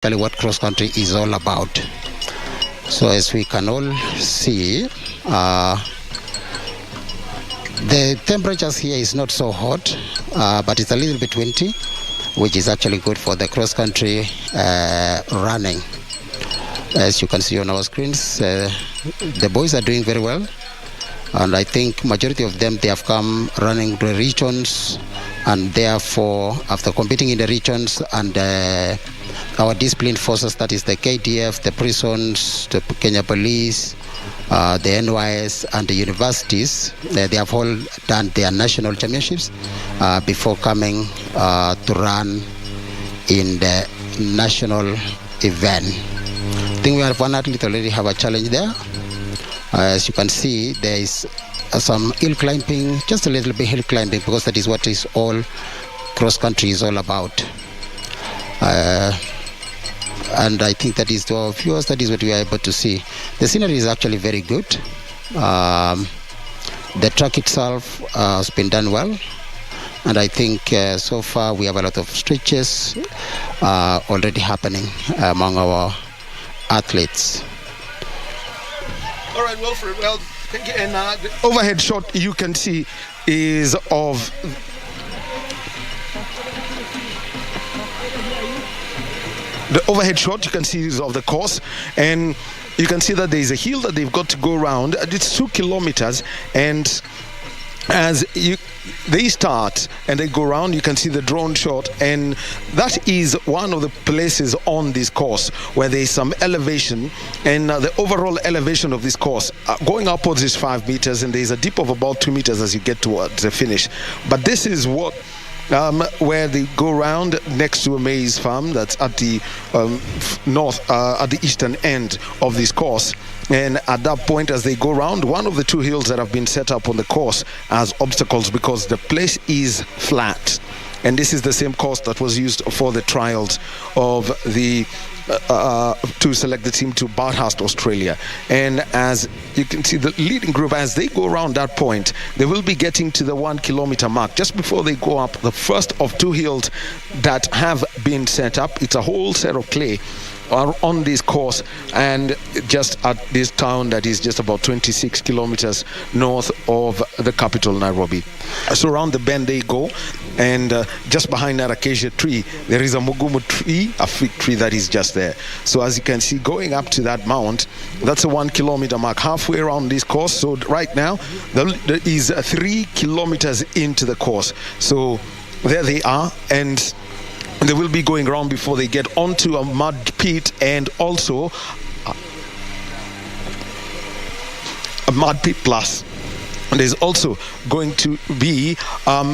what cross country is all about. So as we can all see, the temperatures here is not so hot, but it's a little bit windy, which is actually good for the cross country running. As you can see on our screens, the boys are doing very well, and I think majority of them, they have come running the regions, and therefore after competing in the regions, and our disciplined forces, that is the KDF, the prisons, the Kenya Police, the NYS, and the universities, they have all done their national championships before coming to run in the national event. I think we have one athlete already have a challenge there. As you can see, there is some hill climbing, just a little bit hill climbing, because that is what is all cross country is all about. And I think that is to our viewers, that is what we are able to see. The scenery is actually very good. The track itself has been done well. And I think so far we have a lot of stretches already happening among our athletes. All right, Wilfred, well, thank you. And the overhead shot you can see is of... The overhead shot you can see is of the course, and you can see that there is a hill that they've got to go around. It's 2 kilometers, and as they start and they go around, you can see the drone shot, and that is one of the places on this course where there is some elevation, and the overall elevation of this course going upwards is 5 meters, and there is a dip of about 2 meters as you get towards the finish. But this is what where they go around next to a maize farm that's at the at the eastern end of this course. And at that point, as they go around, one of the 2 hills that have been set up on the course as obstacles, because the place is flat. And this is the same course that was used for the trials of the to select the team to Bathurst, Australia. And as you can see, the leading group, as they go around that point, they will be getting to the 1 kilometer mark. Just before they go up, the first of 2 hills that have been set up, it's a whole set of clay, are on this course, and just at this town that is just about 26 kilometers north of the capital, Nairobi. So around the bend they go, and just behind that acacia tree there is a mugumu tree, a fig tree that is just there. So as you can see, going up to that mount, that's a 1 kilometer mark, halfway around this course. So right now there is 3 kilometers into the course. So there they are, and they will be going around before they get onto a mud pit, and also a mud pit plus. And there's also going to be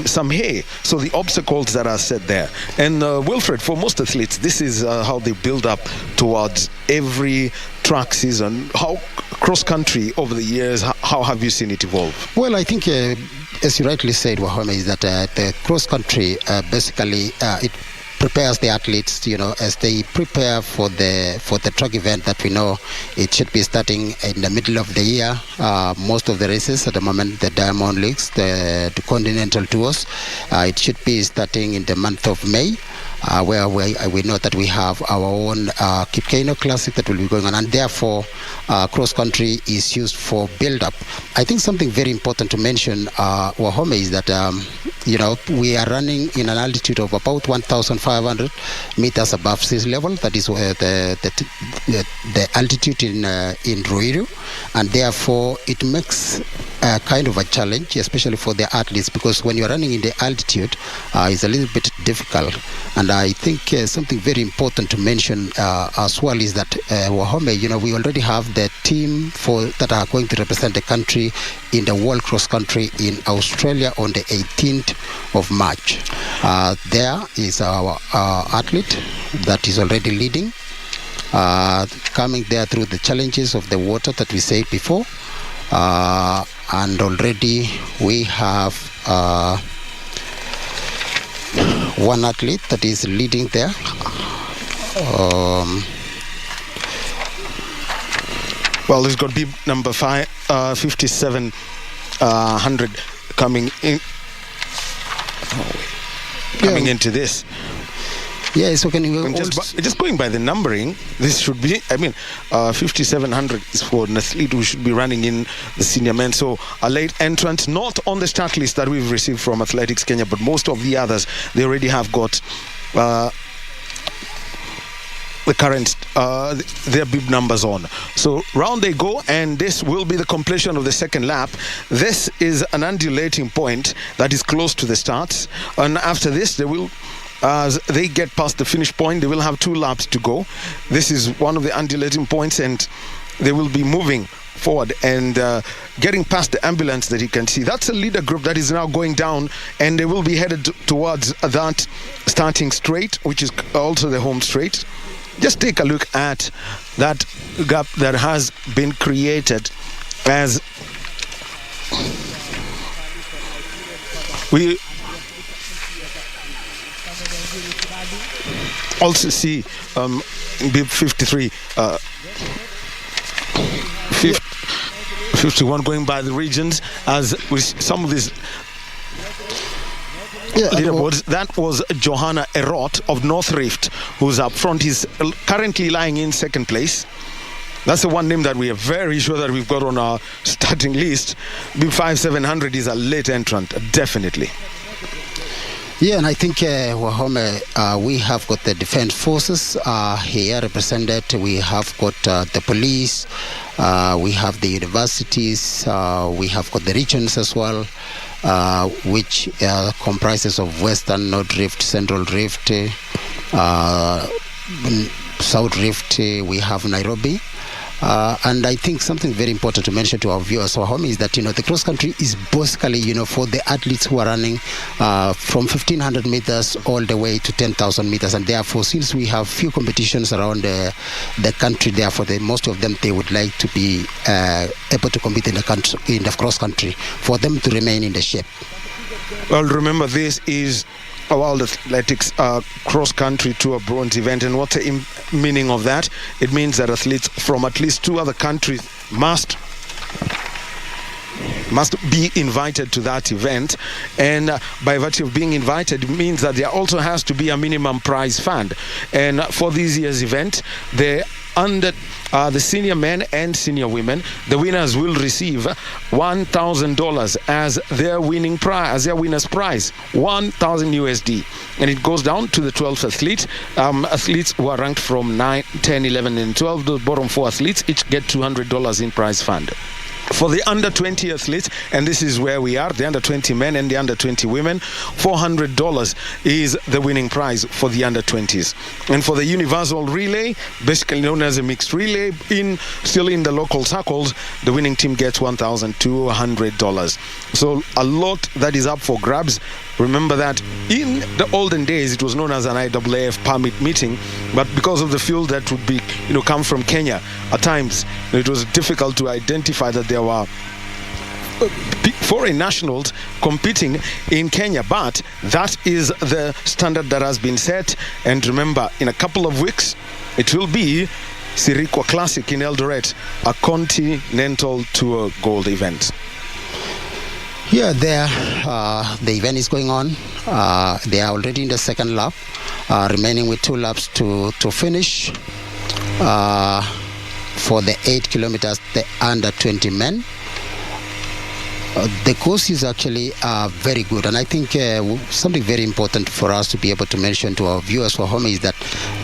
some hay. So the obstacles that are set there. And Wilfred, for most athletes, this is how they build up towards every track season. How cross-country over the years, how have you seen it evolve? Well, I think, as you rightly said, Wahome, is that the cross-country basically it prepares the athletes, as they prepare for the track event that we know it should be starting in the middle of the year. Most of the races at the moment, the Diamond Leagues, the Continental Tours, it should be starting in the month of May. Where we know that we have our own Kipkeino Classic that will be going on, and therefore cross-country is used for build-up. I think something very important to mention, Wahome, is that we are running in an altitude of about 1,500 meters above sea level. That is where the altitude in Ruiru, and therefore it makes kind of a challenge, especially for the athletes, because when you're running in the altitude, it's a little bit difficult. And I think something very important to mention as well is that Wahome, we already have the team that are going to represent the country in the World Cross Country in Australia on the 18th of March. There is our athlete that is already leading, coming there through the challenges of the water that we said before. And already we have one athlete that is leading there. Well, there's got to be number 5700 coming into this. Yeah, so can you just going by the numbering, this should be, 5,700 is for an athlete who should be running in the senior men. So a late entrant, not on the start list that we've received from Athletics Kenya, but most of the others, they already have got the current their bib numbers on. So round they go, and this will be the completion of the second lap. This is an undulating point that is close to the start, and after this they will, as they get past the finish point, they will have 2 laps to go. This is one of the undulating points, and they will be moving forward and getting past the ambulance that you can see. That's a leader group that is now going down, and they will be headed towards that starting straight, which is also the home straight. Just take a look at that gap that has been created as we also see bib 53 51 going by the regions, as with some of these leaderboards. That was Johanna Erot of North Rift, who's up front. He's currently lying in second place. That's the one name that we are very sure that we've got on our starting list. Bib 5700 is a late entrant, definitely. Yeah, and I think Wahome, we have got the defense forces here represented. We have got the police, we have the universities, we have got the regions as well, which comprises of Western, North Rift, Central Rift, South Rift. We have Nairobi. And I think something very important to mention to our viewers, Wahome, is that, the cross country is basically, for the athletes who are running from 1,500 meters all the way to 10,000 meters. And therefore, since we have few competitions around the country, therefore, most of them, they would like to be able to compete in the cross country for them to remain in the shape. Well, remember, this is a World Athletics cross-country tour bronze event, and what's the meaning of that? It means that athletes from at least 2 other countries must be invited to that event, and by virtue of being invited, it means that there also has to be a minimum prize fund. And for this year's event, the senior men and senior women, the winners will receive $1,000 as their winning prize, as their winner's prize, 1,000 USD, and it goes down to the 12th athlete. Athletes who are ranked from 9, 10, 11, and 12, the bottom 4 athletes each get $200 in prize fund. For the under 20 athletes, and this is where we are, the under 20 men and the under 20 women, $400 is the winning prize for the under 20s. And for the universal relay, basically known as a mixed relay, still in the local circles, the winning team gets $1,200. So a lot that is up for grabs. Remember that in the olden days, it was known as an IAAF permit meeting, but because of the fuel that would be, come from Kenya, at times it was difficult to identify that there were foreign nationals competing in Kenya. But that is the standard that has been set. And remember, in a couple of weeks, it will be Sirikwa Classic in Eldoret, a continental tour gold event. Yeah, the event is going on. They are already in the second lap, remaining with 2 laps to finish. For the 8 kilometers, the under 20 men. The course is actually very good, and I think something very important for us to be able to mention to our viewers for home is that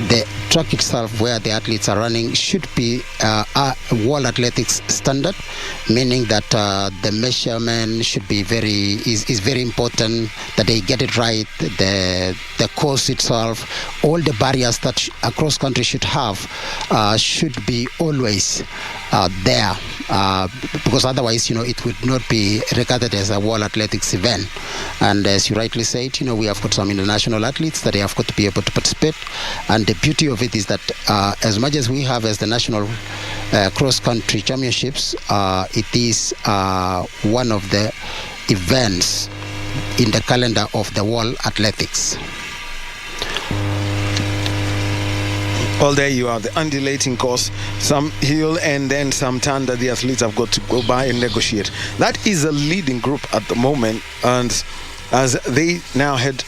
the track itself where the athletes are running should be a World Athletics standard, meaning that the measurement should be is very important, that they get it right. The course itself, all the barriers that a cross country should have should be always there, because otherwise, it would not be regarded as a World Athletics event. And as you rightly said, we have got some international athletes that they have got to be able to participate. And the beauty of it is that as much as we have as the national cross-country championships, it is one of the events in the calendar of the World Athletics. Well, there you are, the undulating course, some hill and then some turn that the athletes have got to go by and negotiate. That is a leading group at the moment, and as they now head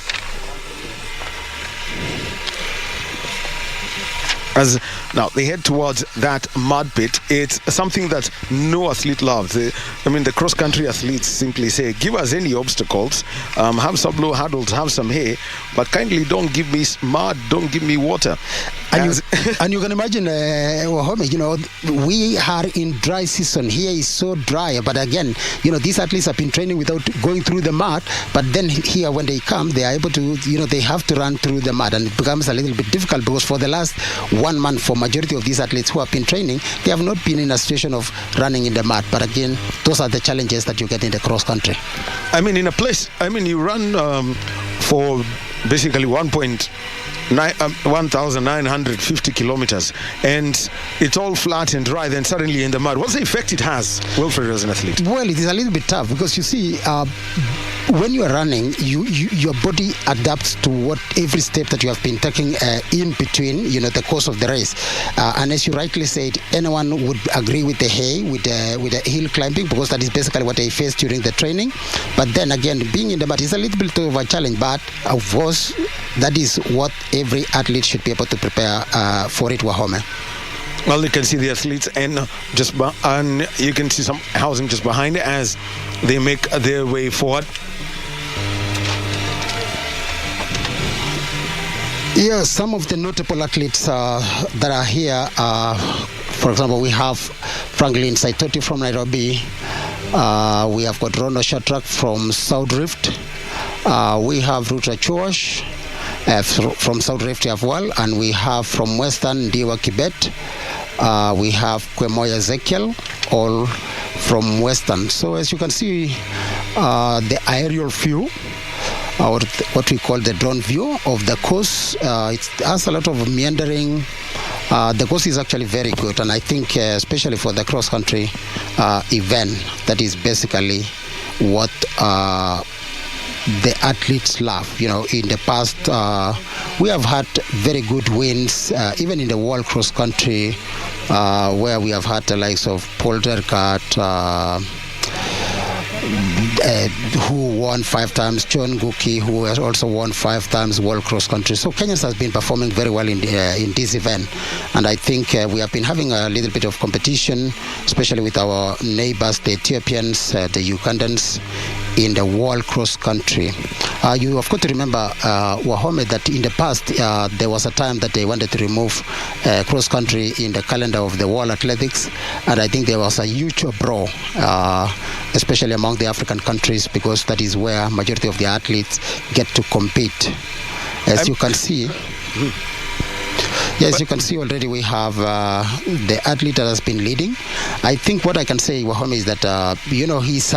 As now they head towards that mud pit, it's something that no athlete loves. The cross-country athletes simply say, give us any obstacles, have some low hurdles, have some hay, but kindly don't give me mud, don't give me water. And you can imagine, Wahome, we are in dry season. Here is so dry, but again, these athletes have been training without going through the mud, but then here when they come, they are able to, they have to run through the mud, and it becomes a little bit difficult because for the last 1 month, for majority of these athletes who have been training, they have not been in a situation of running in the mud. But again, those are the challenges that you get in the cross country. In a place, you run for basically 1,950 kilometers, and it's all flat and dry, then suddenly in the mud. What's the effect it has, Wilfred, as an athlete? Well, it is a little bit tough because you see, when you are running, your body adapts to what every step that you have been taking in between, the course of the race. And as you rightly said, anyone would agree with the hay, with the hill climbing, because that is basically what they face during the training. But then again, being in the mud is a little bit of a challenge. But of course, that is what every athlete should be able to prepare for it, Wahome. Well, you can see the athletes, and you can see some housing just behind as they make their way forward. Yeah, some of the notable athletes that are here, for example, we have Franklin Saitoti from Nairobi. We have got Rono Shatrak from South Rift. We have Ruth Chepngetich from South Rift as well, and we have from Western Ndiwa Kibet. We have Kwemoya Ezekiel, all from Western. So as you can see, the aerial view, or what we call the drone view of the course, it has a lot of meandering. The course is actually very good, and I think especially for the cross-country event, that is basically what the athletes love. In the past, we have had very good wins, even in the world cross-country, where we have had the likes of Paul Tergat, who won 5 times, John Guki, who has also won 5 times World Cross Country. So Kenyans has been performing very well in this event, and I think we have been having a little bit of competition, especially with our neighbors, the Ethiopians, the Ugandans, in the World Cross Country. You have got to remember, Wahome, that in the past there was a time that they wanted to remove cross country in the calendar of the World Athletics, and I think there was a huge uproar, especially among the African countries, because that is where majority of the athletes get to compete. As you can see. Yes, you can see already we have the athlete that has been leading. I think what I can say, Wahome, is that, he's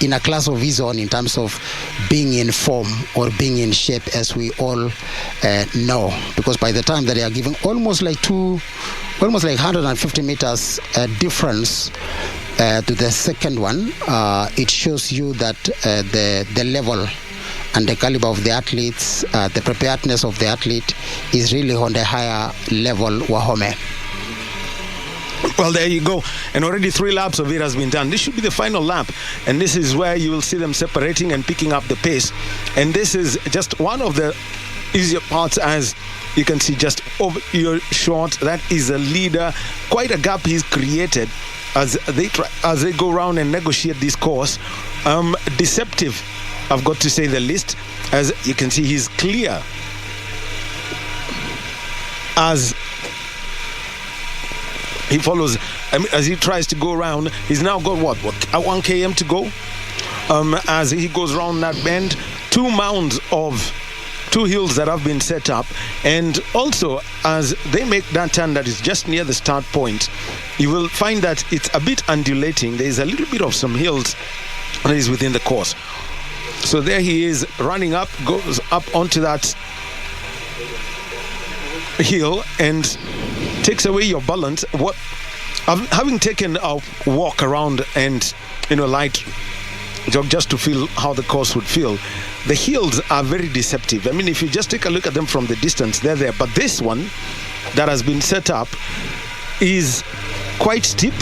in a class of his own in terms of being in form or being in shape, as we all know. Because by the time that they are giving almost like 150 meters difference to the second one, it shows you that the level and the caliber of the athletes, the preparedness of the athlete is really on the higher level, Wahome. Well, there you go. And already 3 laps of it has been done. This should be the final lap. And this is where you will see them separating and picking up the pace. And this is just one of the easier parts, as you can see just over your short. That is a leader. Quite a gap he's created as they go around and negotiate this course. Deceptive, I've got to say the least. As you can see, he's clear as he follows, as he tries to go around. He's now got what 1 km to go, as he goes around that bend. 2 mounds of 2 hills that have been set up, and also as they make that turn that is just near the start point, you will find that it's a bit undulating. There is a little bit of some hills that is within the course. So there he is running up, goes up onto that hill and takes away your balance. Having taken a walk around and light jog just to feel how the course would feel, the hills are very deceptive. I mean, if you just take a look at them from the distance, they're there. But this one that has been set up is quite steep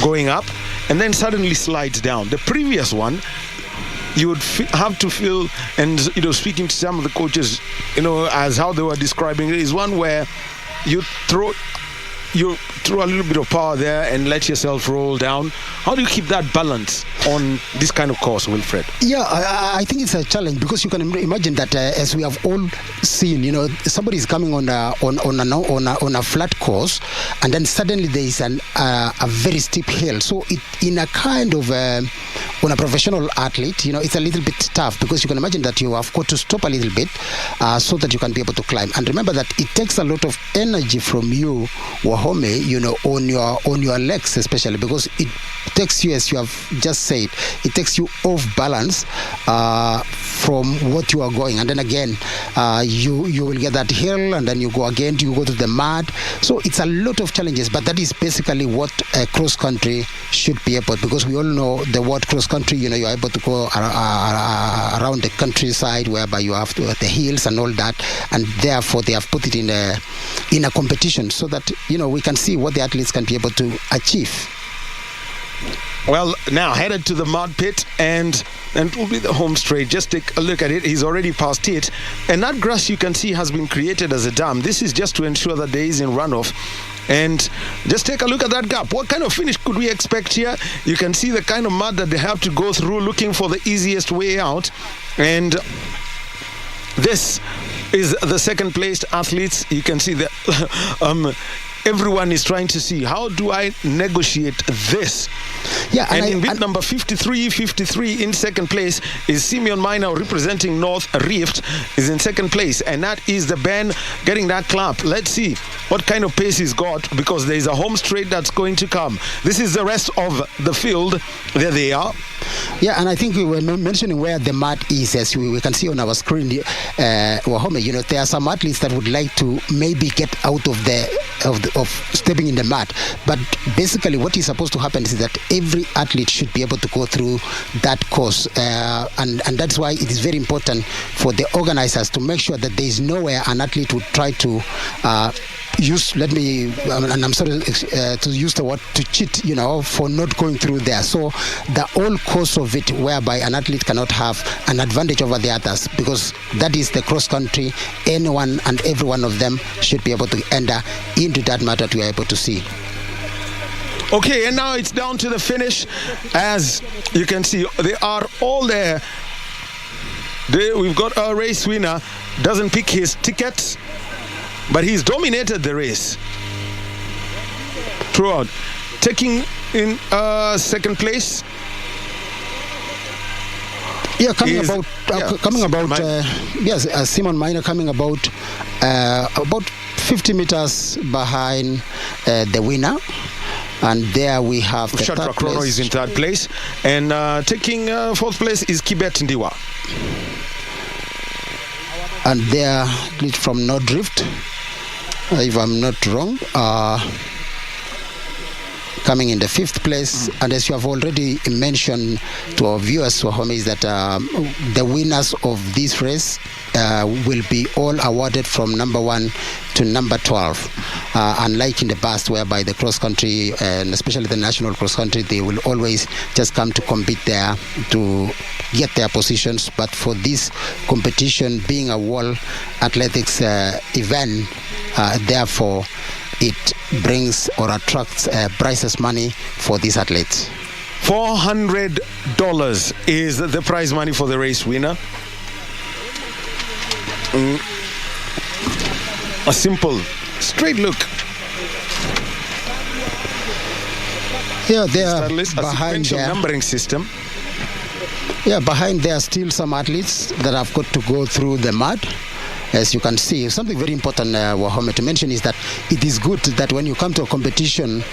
going up and then suddenly slides down. The previous one, you would have to feel, and speaking to some of the coaches, as how they were describing it, is one where you throw a little bit of power there and let yourself roll down. How do you keep that balance on this kind of course, Wilfred? Yeah, I think it's a challenge, because you can imagine that as we have all seen, somebody is coming on a flat course, and then suddenly there is a very steep hill. So in a kind of on a professional athlete, it's a little bit tough, because you can imagine that you have got to stop a little bit so that you can be able to climb. And remember that it takes a lot of energy from you, Wahome, on your legs especially, because it takes you, as you have just said, it takes you off balance from what you are going, and then again you will get that hill, and then you go to the mud. So it's a lot of challenges, but that is basically what cross country should be about, because we all know the word cross country. You are able to go around the countryside, whereby you have to the hills and all that, and therefore they have put it in a competition, so that we can see what the athletes can be able to achieve. Well, now headed to the mud pit, and it will be the home straight. Just take a look at it. He's already passed it, and that grass you can see has been created as a dam. This is just to ensure that there isn't runoff. And just take a look at that gap. What kind of finish could we expect here? You can see the kind of mud that they have to go through, looking for the easiest way out. And this is the second placed athletes. You can see that everyone is trying to see, how do I negotiate this? Yeah, and in bit number 53 in second place is Simeon Minor, representing North Rift, is in second place, and that is the band getting that clap. Let's see what kind of pace he's got, because there is a home straight that's going to come. This is the rest of the field. There they are. Yeah, and I think we were mentioning where the mud is, as we can see on our screen. Wahome, there are some athletes that would like to maybe get out of stepping in the mud, but basically what is supposed to happen is that every athlete should be able to go through that course, and that's why it is very important for the organizers to make sure that there is nowhere an athlete would try to and I'm sorry to use the word to cheat, for not going through there. So the whole course of it, whereby an athlete cannot have an advantage over the others, because that is the cross country. Anyone and every one of them should be able to enter into that matter to be able to see. Okay, and now it's down to the finish. As you can see, they are all there. We've got a race winner. Doesn't pick his tickets, but he's dominated the race throughout, taking in second place. Yeah, Simon Minor coming about 50 meters behind the winner. And there we have the Shatra Krono is in third place, and taking fourth place is Kibet Ndiwa. And there, from Nordrift, if I'm not wrong, coming in the fifth place. And as you have already mentioned to our viewers, Wahome, is that the winners of this race will be all awarded from number 1 to number 12. Unlike in the past, whereby the cross country, and especially the national cross country, they will always just come to compete there to get their positions. But for this competition, being a world athletics event, therefore it brings or attracts prizes money for these athletes. $400 is the prize money for the race winner. A simple, straight look. Yeah, they are behind there. Numbering system. Yeah, behind there are still some athletes that have got to go through the mud. As you can see, something very important, Wahome, to mention is that it is good that when you come to a competition,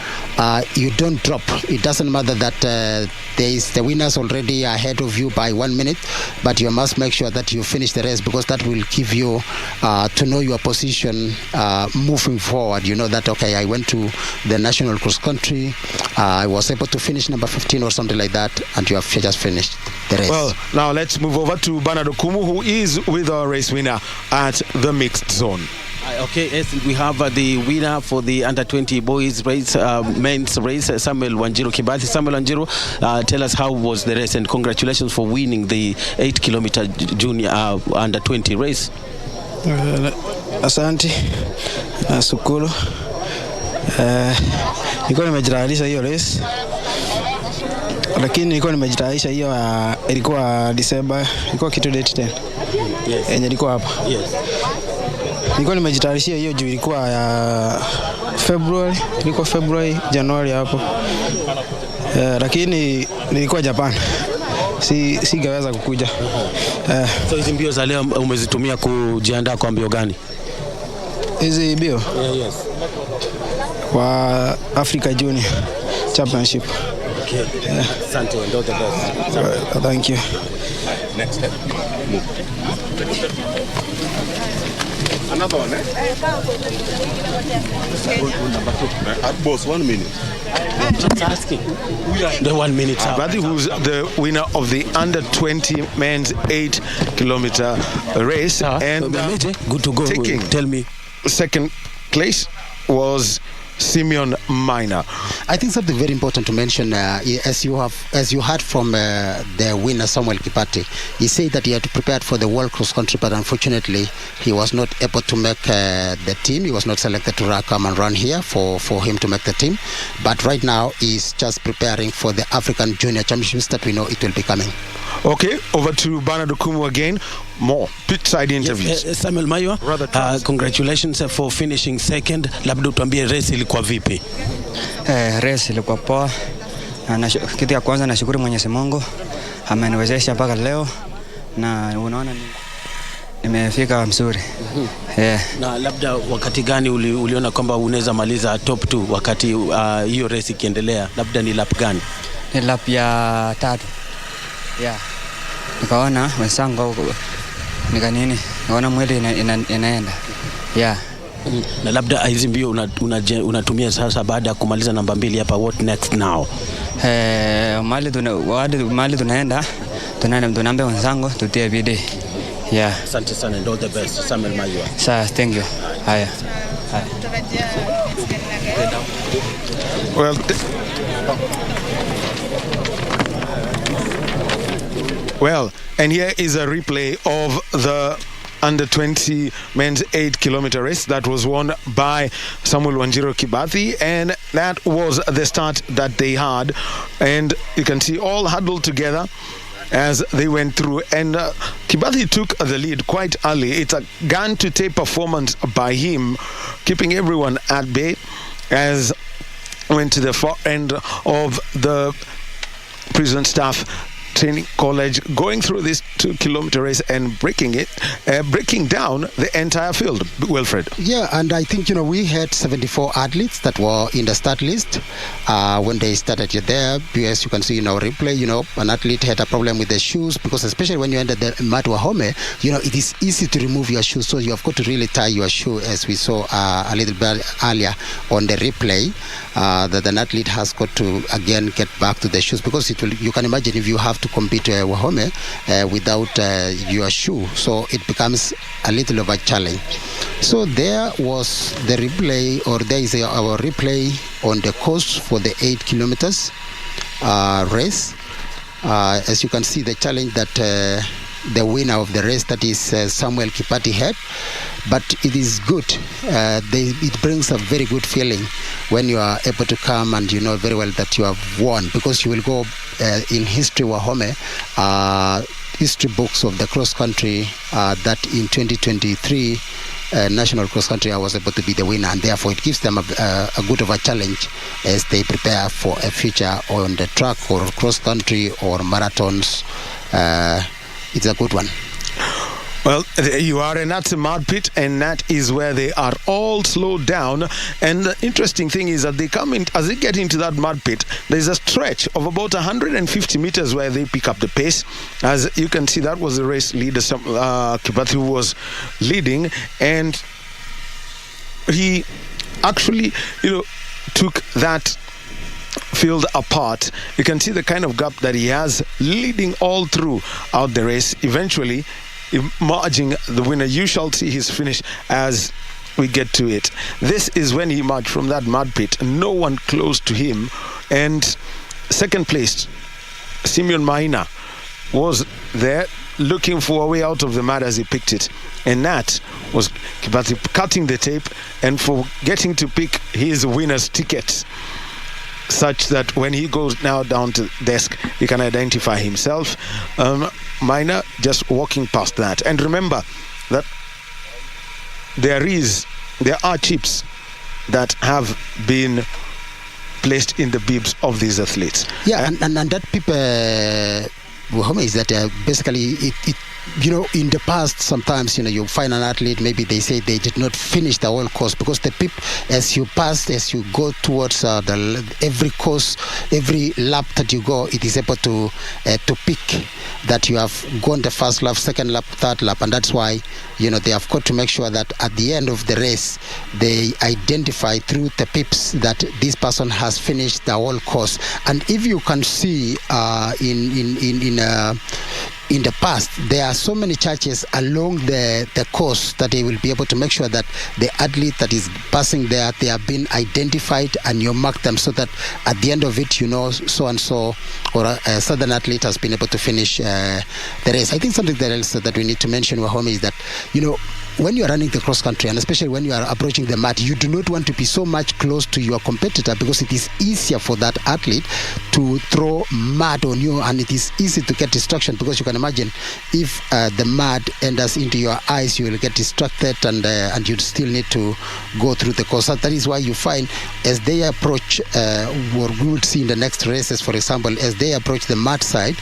you don't drop. It doesn't matter that there is the winners already ahead of you by 1 minute, but you must make sure that you finish the race, because that will give you to know your position moving forward. You know that, okay, I went to the national cross country, I was able to finish number 15 or something like that, and you have just finished the race. Well, now let's move over to Bernardo Kumu, who is with our race winner at the mixed zone. Okay, yes, we have the winner for the under-20 boys race, men's race, Samuel Wanjiru Kibathi. Samuel Wanjiru, tell us how was the race, and congratulations for winning the 8-kilometer junior under-20 race. Asante na shukuru. Nilikuwa nimejitayarisha hiyo race, lakini nilikuwa nimejitayarisha hiyo ilikuwa December, ilikuwa kitu date 10. Yes. Nilikuwa hapa. Yes. Nilikuwa nimejitayarishia hiyo juu ilikuwa ya February, January hapo. Lakini nilikuwa Japan. Singeweza kukuja. So hizi mbio za leo umezitumia kujiandaa kwa mbio gani? Hizi mbio? Yes. Kwa Africa Junior Championship. Okay. Asante, and all the best. Thank you. Next step. Move. Another one, boss, 1 minute. Just asking. The 1 minute. Brady, who's the winner of the under 20 men's 8-kilometer race, and good to go. Taking Tell me, second place was Simeon Minor. I think something very important to mention, as you heard from the winner Samuel Kipati, he said that he had prepared for the World Cross Country, but unfortunately he was not able to make the team. He was not selected to come and run here for him to make the team. But right now he's just preparing for the African Junior Championships that we know it will be coming. Okay, over to Bernard Okumu again. More pit-side interviews. Yes, Samuel Mayo, congratulations for finishing second. Labda tuambie race ilikuwa vipi? Race ilikuwa poa. Kitu ya kwanza nashukuru Mwenyezi Mungu ameniwezesha mpaka leo, na unaona nimefika mzuri. Na labda wakati gani uliona kwamba unaweza maliza top 2 wakati hiyo race ikiendelea? Labda ni lap gani? Ni lap ya 3. Nikaona wenzangu nikaona mwili inaenda. Na labda hizi mbio unatumia sasa baada ya kumaliza namba 2 hapa, what next now? Mali tunaenda tunaambia wenzangu tutie bidii. Asante sana, and all the best, Samuel Mayo. Sir, thank you. Haya. Well, and here is a replay of the under 20 men's 8-kilometer race that was won by Samuel Wanjiru Kibathi, and that was the start that they had, and you can see all huddled together as they went through, and Kibathi took the lead quite early. It's a gun to tape performance by him, keeping everyone at bay as went to the far end of the prison staff training college, going through this 2-kilometer race and breaking down the entire field. Wilfred. Yeah, and I think, we had 74 athletes that were in the start list when they started there. As you can see in our replay, an athlete had a problem with the shoes, because especially when you enter the Mad Wahome, it is easy to remove your shoes, so you have got to really tie your shoe, as we saw a little bit earlier on the replay, that an athlete has got to again get back to the shoes, because you can imagine if you have to compete Wahome without your shoe, so it becomes a little of a challenge. So there was the replay, or there is our replay on the course for the 8 kilometers race. As you can see, the challenge that the winner of the race, that is Samuel Kipati, had, but it is good. It brings a very good feeling when you are able to come and you know very well that you have won, because you will go in history Wahome, history books of the cross country, that in 2023 national cross country I was able to be the winner, and therefore it gives them a good of a challenge as they prepare for a future on the track or cross country or marathons. It's a good one. Well, you are, and that's a mud pit, and that is where they are all slowed down. And the interesting thing is that they come in, as they get into that mud pit, there's a stretch of about 150 meters where they pick up the pace. As you can see, that was the race leader, Kibathi, who was leading, and he actually, took that field apart. You can see the kind of gap that he has, leading all through out the race, eventually emerging the winner. You shall see his finish as we get to it. This is when he emerged from that mud pit, no one close to him, and second place Simeon Maina was there looking for a way out of the mud as he picked it. And that was Kibathi cutting the tape and forgetting to pick his winner's ticket, such that when he goes now down to the desk, he can identify himself. Minor just walking past that. And remember that there are chips that have been placed in the bibs of these athletes. Yeah, and that people, is that basically it in the past, sometimes, you find an athlete, maybe they say they did not finish the whole course, because the pip, as you go towards every course, every lap that you go, it is able to pick that you have gone the first lap, second lap, third lap, and that's why, they have got to make sure that at the end of the race, they identify through the pips that this person has finished the whole course. And if you can see in the past, there are so many churches along the course that they will be able to make sure that the athlete that is passing there, they have been identified, and you mark them so that at the end of it, so and so, or a certain athlete has been able to finish the race. I think something else that we need to mention, Wahome, is that, when you are running the cross country, and especially when you are approaching the mat, you do not want to be so much close to your competitor, because it is easier for that athlete to throw mud on you, and it is easy to get distraction, because you can imagine if the mud enters into your eyes, you will get distracted, and you still need to go through the course. That is why you find, as they approach, what we would see in the next races, for example, as they approach the mud side,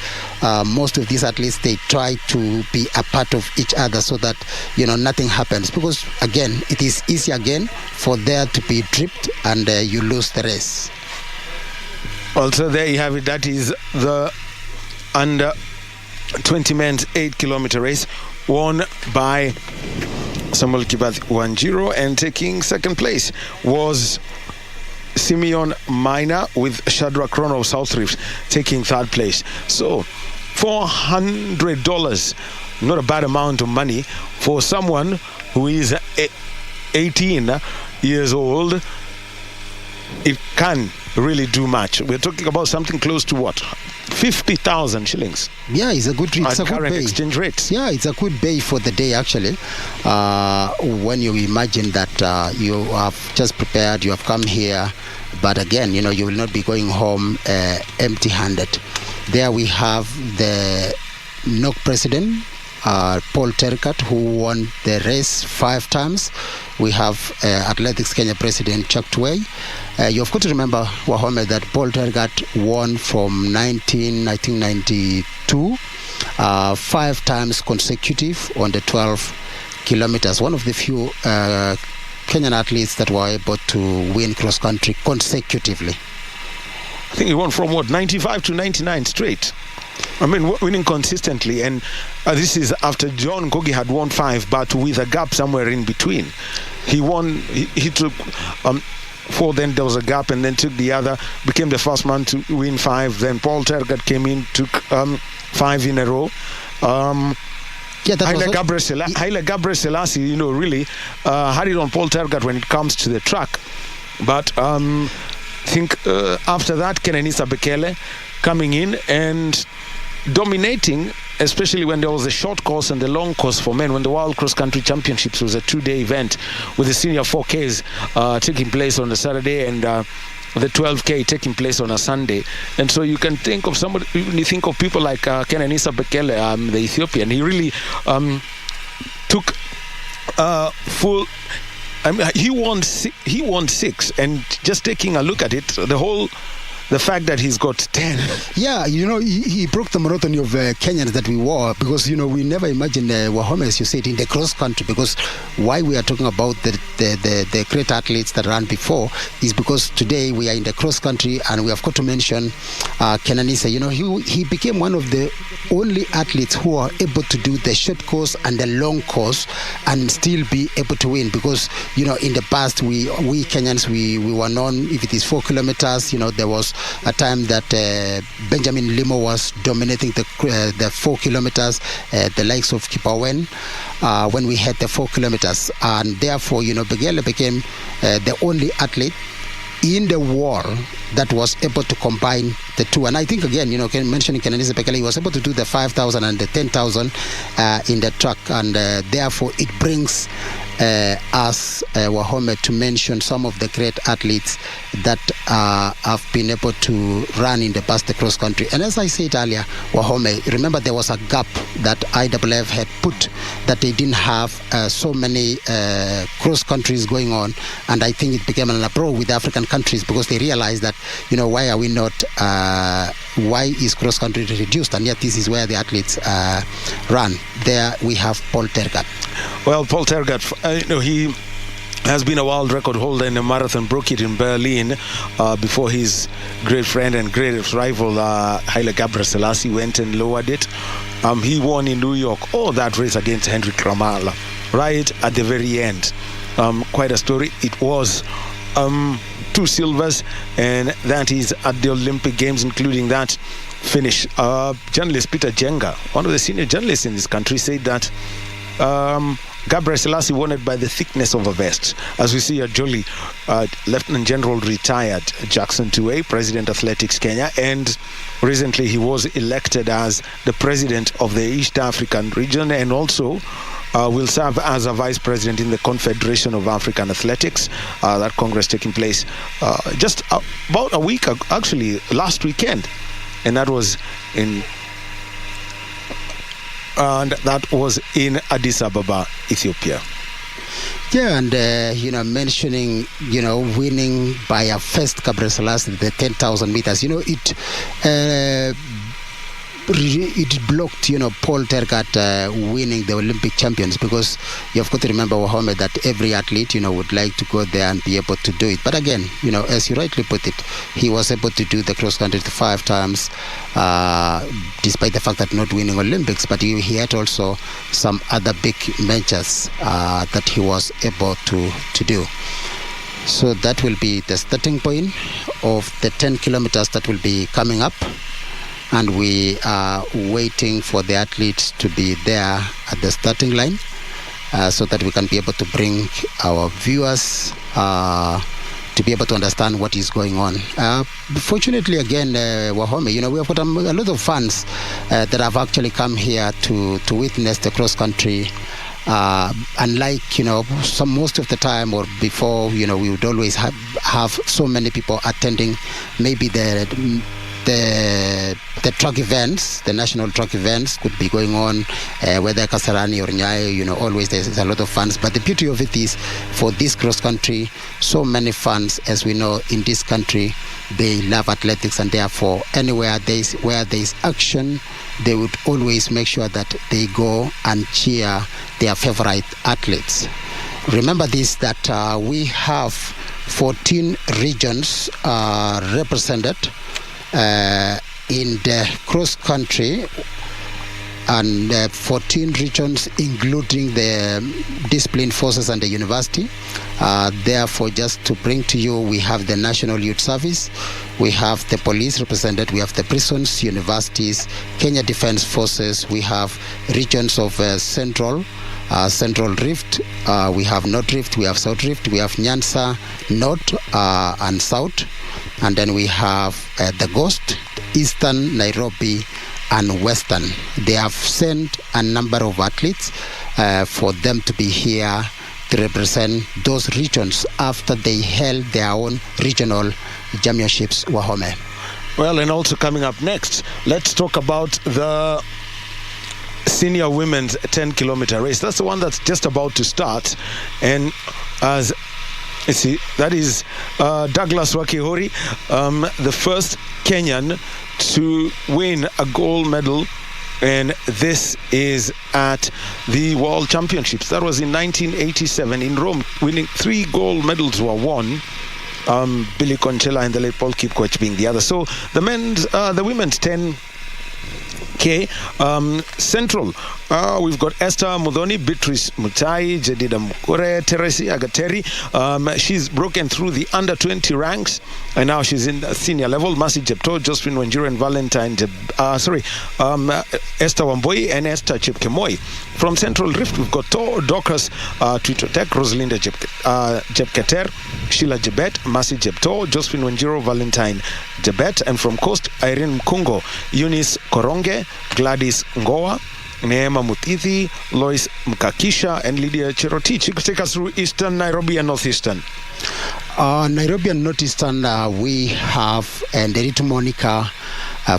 most of these athletes, they try to be a part of each other, so that nothing happens, because again, it is easy again for there to be tripped, and you lose the race. Also, there you have it. That is the under 20 men's 8-kilometer race, won by Samuel Kibathi Wanjiru, and taking second place was Simeon Minor, with Shadrach Krono of South Rift taking third place. So $400, not a bad amount of money for someone who is 18 years old. It can really do much. We're talking about something close to what? 50,000 shillings. Yeah, it's a good current exchange rates. Yeah, it's a good pay for the day, actually. When you imagine that you have just prepared, you have come here, but again, you will not be going home empty-handed. There we have the NOC president, Paul Tergat, who won the race 5 times. We have Athletics Kenya president Jackson Tuwei. You've got to remember, Wahome, that Paul Tergat won from 1992, 5 times consecutive on the 12 kilometers. One of the few Kenyan athletes that were able to win cross country consecutively. I think he won from 95 to 99 straight. I mean, winning consistently, and this is after John Ngogi had won 5, but with a gap somewhere in between. He won. He took 4, then there was a gap, and then took the other. Became the first man to win 5. Then Paul Tergat came in, took 5 in a row. Haile Gabriel Selassie, really had it on Paul Tergat when it comes to the track, but I think after that, Kenenisa Bekele coming in and dominating, especially when there was a short course and the long course for men, when the World Cross Country Championships was a 2-day event with the senior 4Ks taking place on a Saturday and the 12K taking place on a Sunday. And so you can think of somebody, when you think of people like Kenenisa Bekele, the Ethiopian, he really took full. I mean, he won 6, and just taking a look at it, the fact that he's got 10. Yeah, he broke the monotony of Kenyans that we were, because, we never imagined Wahome, as you said, in the cross country, because why we are talking about the great athletes that ran before is because today we are in the cross country, and we have got to mention Kenenisa. He became one of the only athletes who are able to do the short course and the long course and still be able to win, because, in the past, we Kenyans, we were known, if it is 4 kilometers, there was a time that Benjamin Limo was dominating the 4 kilometers, the likes of Kipawen, when we had the 4 kilometers. And therefore, Begele became the only athlete in the war that was able to combine the two. And I think, again, mentioning Kenyan Bekele, he was able to do the 5,000 and the 10,000 in the track, and therefore it brings us, Wahome, to mention some of the great athletes that have been able to run in the past the cross country. And as I said earlier, Wahome, remember there was a gap that IAAF had put, that they didn't have so many cross countries going on, and I think it became an approach with African countries, because they realized that, why are we not, why is cross country reduced, and yet this is where the athletes run. There we have Paul Tergat. Well, Paul Tergat, he has been a world record holder in a marathon, broke it in Berlin before his great friend and greatest rival, Haile Gebrselassie, went and lowered it. He won in New York, that race against Hendrik Ramala, right at the very end. Quite a story. It was 2 silvers, and that is at the Olympic Games, including that finish. Journalist Peter Jenga, one of the senior journalists in this country, said that Gebrselassie won it by the thickness of a vest. As we see a jolly Lieutenant General retired Jackson Tuwei, President Athletics Kenya, and recently he was elected as the President of the East African region, and also will serve as a Vice President in the Confederation of African Athletics. That Congress taking place just about a week, actually last weekend, and that was in Addis Ababa, Ethiopia. Yeah, and mentioning, winning by a first Gebrselassie the 10,000 meters, it blocked, Paul Tergat winning the Olympic champions, because you've got to remember, Wahome, that every athlete, would like to go there and be able to do it. But again, as you rightly put it, he was able to do the cross country 5 times, despite the fact that not winning Olympics, but he had also some other big matches that he was able to do. So that will be the starting point of the 10 kilometers that will be coming up. And we are waiting for the athletes to be there at the starting line, so that we can be able to bring our viewers to be able to understand what is going on. Fortunately, again, Wahome, we have got a lot of fans that have actually come here to witness the cross country. Unlike, most of the time or before, we would always have so many people attending maybe the track events, the national track events could be going on, whether Kasarani or Nyayo, always there's a lot of fans. But the beauty of it is, for this cross country, so many fans, as we know, in this country, they love athletics, and therefore anywhere where there's action, they would always make sure that they go and cheer their favorite athletes. Remember this, that we have 14 regions represented in the cross country, and 14 regions including the discipline forces and the university. Therefore, just to bring to you, we have the National Youth Service, we have the police represented, we have the prisons, universities, Kenya Defence Forces, we have regions of Central Rift, we have North Rift, we have South Rift, we have Nyanza, North and South, and then we have the Ghost, Eastern, Nairobi, and Western. They have sent a number of athletes for them to be here to represent those regions after they held their own regional championships, Wahome. Well, and also coming up next, let's talk about the senior women's 10-kilometer race. That's the one that's just about to start. And as you see, that is Douglas Wakihori, the first Kenyan to win a gold medal, and this is at the World Championships. That was in 1987 in Rome. Winning 3 gold medals were won. Billy Conchela and the late Paul Kipkoech being the other. So the women's 10 Okay, Central, we've got Esther Mudhoni, Beatrice Mutai, Jedida Mukure, Teresi Agateri. She's broken through the under 20 ranks, and now she's in the senior level. Mercy Jepto, Josephine Wanjiru, and Valentine Esther Wamboi and Esther Chepkemoi. From Central Rift, we've got Dorcas Twitotech, Rosalinda Jepketer, Sheila Jebet, Mercy Jepto, Josephine Wanjiru, Valentine Jebet. And from Coast, Irene Mkungo, Eunice Koronge, Gladys Ngoa, Neema Mutithi, Lois Mkakisha, and Lydia Cherotich. You could take us through Eastern, Nairobi, and Northeastern. Nairobi and Northeastern, we have Nderitu Monica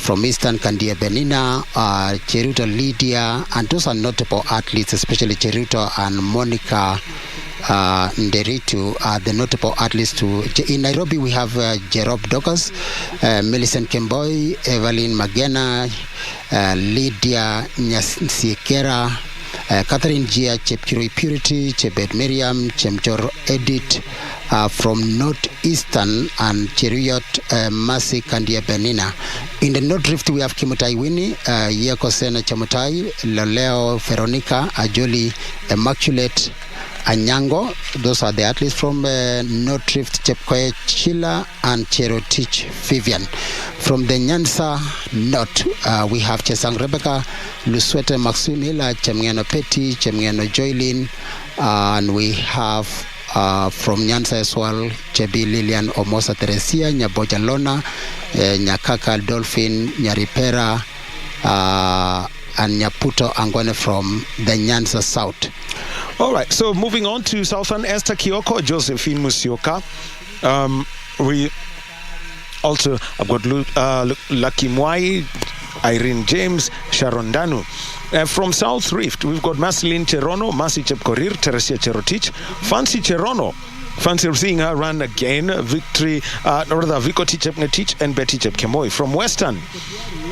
from Eastern, Kandia Benina, Cheruto Lydia, and those are notable athletes, especially Cheruto and Monica Nderitu are the notable athletes too. In Nairobi, we have Jerob Dokas, Millicent Kemboi, Evelyn Magena, Lydia Nyasikera, Catherine Gia, Chepkirui Purity, Chebet Miriam, Chemjor Edith, from Northeastern, and Cheruiyot Mercy Kandia Benina. In the North Rift, we have Kimutai Winnie, Yekosena Chamutai, Loleo Veronica, Ajoli Immaculate Anyango. Those are the athletes from North Rift, Chepkoye Chila and Cherotich Vivian. From the Nyanza North, we have Chesang Rebecca, Luswete Maximila, Chemgeno Petty, Chemgeno Joylin, and we have from Nyanza as well, Chebi Lilian Omosa Teresia, Nyaboja Lona, Nyakaka Dolphin, Nyaripera, and Nyaputo Angone from the Nyanza South. All right, so moving on to Southern, Esther Kioko, Josephine Musioka. We also have got Lucky Mwai, Irene James, Sharon Danu. From South Rift, we've got Marceline Cherono, Mercy Chepkorir, Teresia Cherotich, Fancy Cherono. Fancy seeing her run again. Vicotich Chepngetich and Betty Chepkemoi. From Western,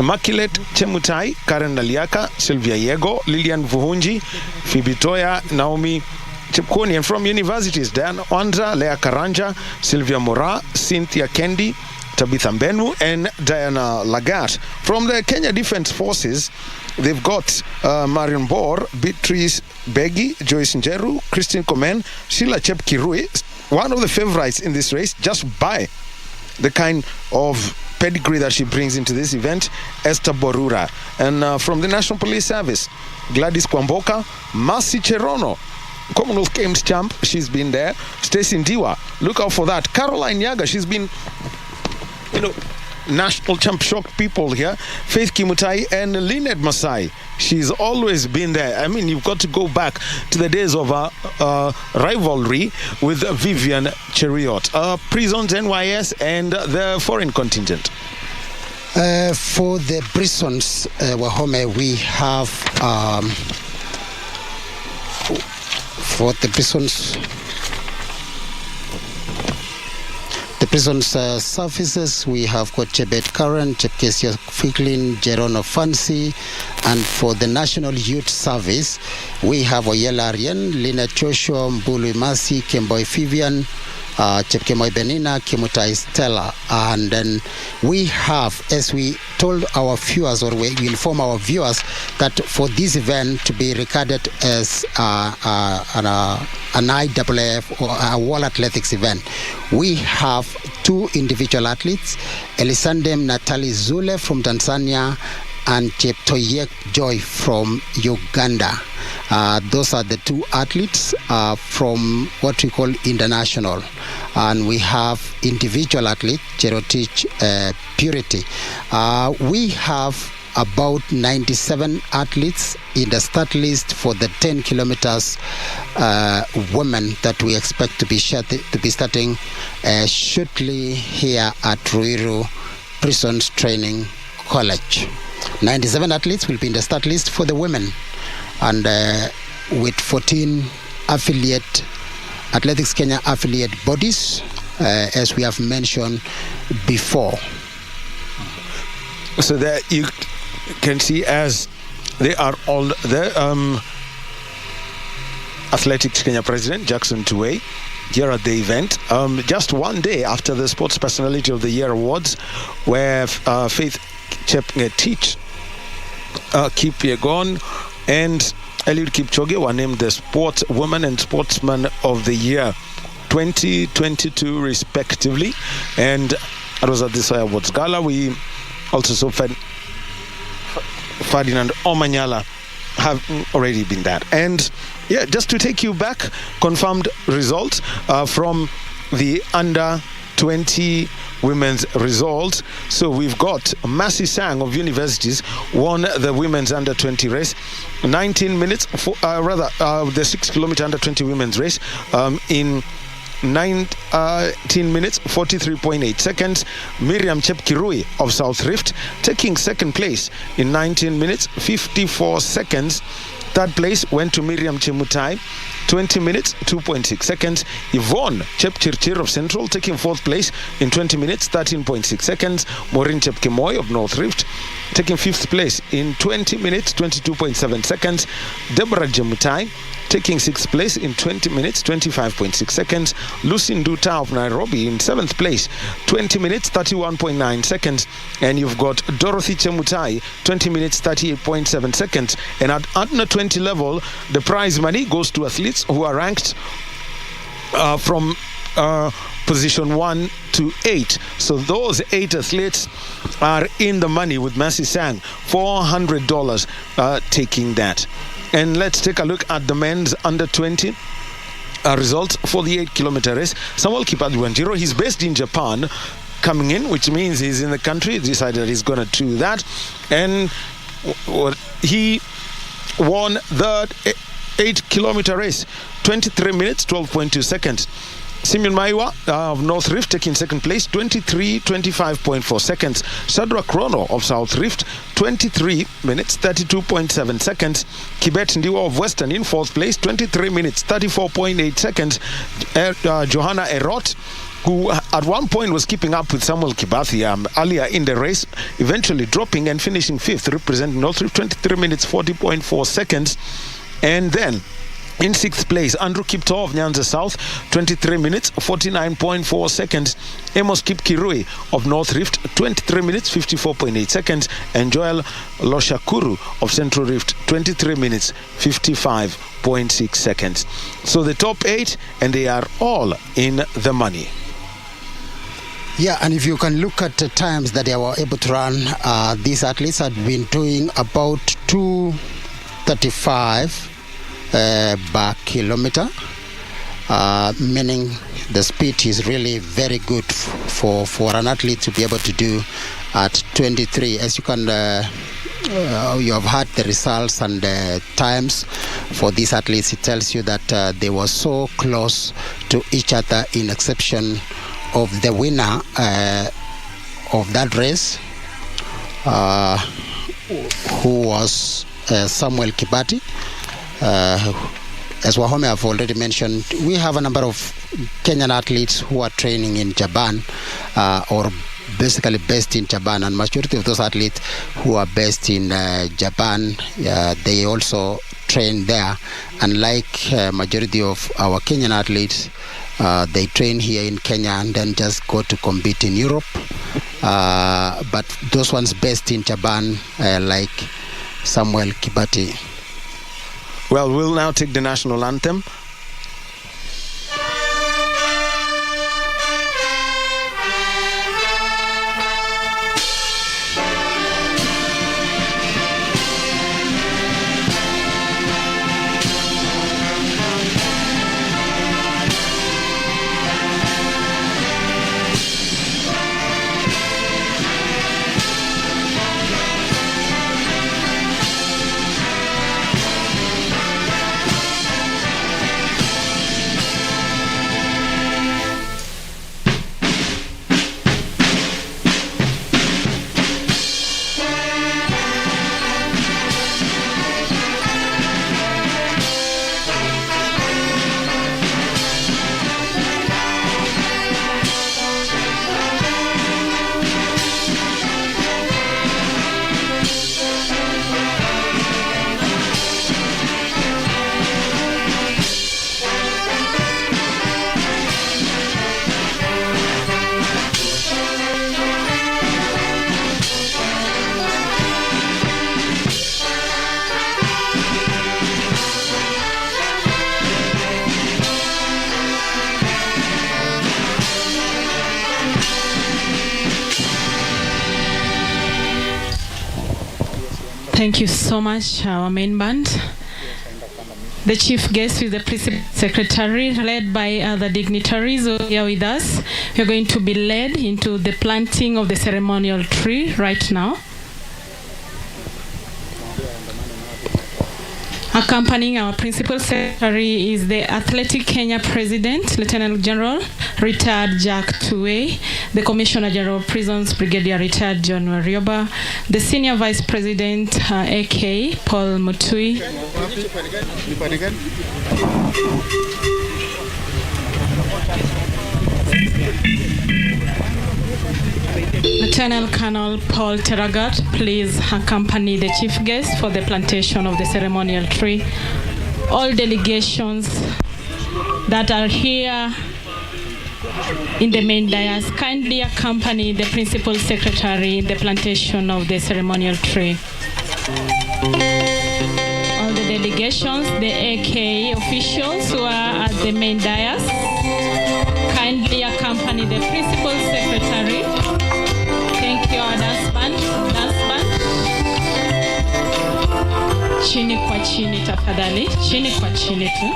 Immaculate Chemutai, Karen Naliaka, Sylvia Yego, Lilian Vuhunji, Phoebe Toya, Naomi Chepkoni. And from universities, Diana Wandra, Lea Karanja, Sylvia Mora, Cynthia Kendi, Tabitha Mbenu, and Diana Lagat. From the Kenya Defence Forces, they've got Marion Bor, Beatrice Begi, Joyce Njeru, Christine Komen, Sheila Chepkirui, one of the favorites in this race, just by the kind of pedigree that she brings into this event, Esther Borura. And from the National Police Service, Gladys Kwamboka, Mercy Cherono, Commonwealth Games champ, she's been there. Stacey Ndiwa, look out for that. Caroline Yaga, she's been, national champ, shocked people here. Faith Kimutai and Lynette Masai, she's always been there. I mean, you've got to go back to the days of rivalry with Vivian Cheruiyot. Prisons NYS and the foreign contingent. For the prisons, Wahome, we have for the prisons. The prisons services, we have got Chebet Karen, Chepkesia Fiklin, Jerono Fancy, and for the National Youth Service, we have Oyela Arien, Lina Joshua, Mbulu Masi, Kemboy Vivian, Chepkemoi Benina, Kimutai Stella. And then we have, as we told our viewers, or we inform our viewers, that for this event to be regarded as an IAAF or a World Athletics event, we have two individual athletes, Elisandem Natali Zule from Tanzania and Cheptoyek Joy from Uganda. Those are the two athletes from what we call international. And we have individual athlete, Cherotich Purity. We have about 97 athletes in the start list for the 10 kilometers women that we expect to be starting shortly here at Ruiru Prisons Training College. 97 athletes will be in the start list for the women, and with 14 Athletics Kenya affiliate bodies, as we have mentioned before. So there you can see, as they are all the Athletics Kenya president, Jackson Tuwei, here at the event, just one day after the Sports Personality of the Year Awards, where Faith Chepngetich Kipyegon and Eliud Kipchoge were named the Sportswoman and Sportsman of the Year 2022 respectively, and it was at this awards gala. We also saw Ferdinand Omanyala have already been that. And yeah, just to take you back, confirmed results from the under 20 women's results. So we've got Mercy Sang of Universities won the women's under 20 race, 19 minutes, the 6 kilometer under 20 women's race in 19 minutes 43.8 seconds. Miriam Chepkirui of South Rift taking second place in 19 minutes 54 seconds. Third place went to Miriam Chemutai, 20 minutes 2.6 seconds. Yvonne Chepchirchir of Central taking fourth place in 20 minutes 13.6 seconds. Maureen Chepkemoi of North Rift taking fifth place in 20 minutes 22.7 seconds. Deborah Chemutai taking sixth place in 20 minutes 25.6 seconds. Lucy Nduta of Nairobi in seventh place, 20 minutes 31.9 seconds. And you've got Dorothy Chemutai, 20 minutes 38.7 seconds. And at under 20 level, the prize money goes to athletes who are ranked from position 1 to 8. So those 8 athletes are in the money, with Mercy Sang $400 taking that. And let's take a look at the men's under 20 results for the 8 kilometer race. Samuel Kipadi Wanjiro, he's based in Japan, coming in, which means he's in the country. He decided he's going to do that. And he won the 8 kilometer race, 23 minutes 12.2 seconds. Simeon Maiwa of North Rift taking second place, 23:25.4 seconds. Shadrach Rono of South Rift, 23 minutes 32.7 seconds. Kibet Ndiwa of Western in fourth place, 23 minutes 34.8 seconds. Johanna Erot, who at one point was keeping up with Samuel Kibathi earlier in the race, eventually dropping and finishing fifth, representing North Rift, 23 minutes 40.4 seconds. And then in sixth place, Andrew Kipto of Nyanza South, 23 minutes 49.4 seconds. Amos Kipkirui of North Rift, 23 minutes 54.8 seconds. And Joel Loshakuru of Central Rift, 23 minutes 55.6 seconds. So the top 8, and they are all in the money. Yeah, and if you can look at the times that they were able to run, these athletes had been doing about 2:35 per kilometer, meaning the speed is really very good for an athlete to be able to do at 23. As you can, you have had the results and the times for these athletes. It tells you that they were so close to each other, in exception of the winner of that race, who was Samuel Kibati. As Wahome have already mentioned, we have a number of Kenyan athletes who are training in Japan, or basically based in Japan, and majority of those athletes who are based in Japan, they also train there. Unlike majority of our Kenyan athletes, they train here in Kenya and then just go to compete in Europe. But those ones based in Japan, like Samuel Kibati. Well, we'll now take the national anthem. Thank you so much, our main band. The chief guest is the principal secretary, led by other dignitaries who are here with us. We're going to be led into the planting of the ceremonial tree right now. Accompanying our principal secretary is the Athletic Kenya President, Lieutenant General, retired Jack Tuwei, the Commissioner General of Prisons, Brigadier retired John Warioba, the Senior Vice President, AK, Paul Mutui, Lieutenant Colonel Paul Tergat, please accompany the chief guest for the plantation of the ceremonial tree. All delegations that are here in the main dais kindly accompany the principal secretary in the plantation of the ceremonial tree. All the delegations, the AK officials who are at the main dais, kindly accompany the principal secretary. Thank you, our dance band. Chini kwa chini tafadhali, chini kwa chini tu.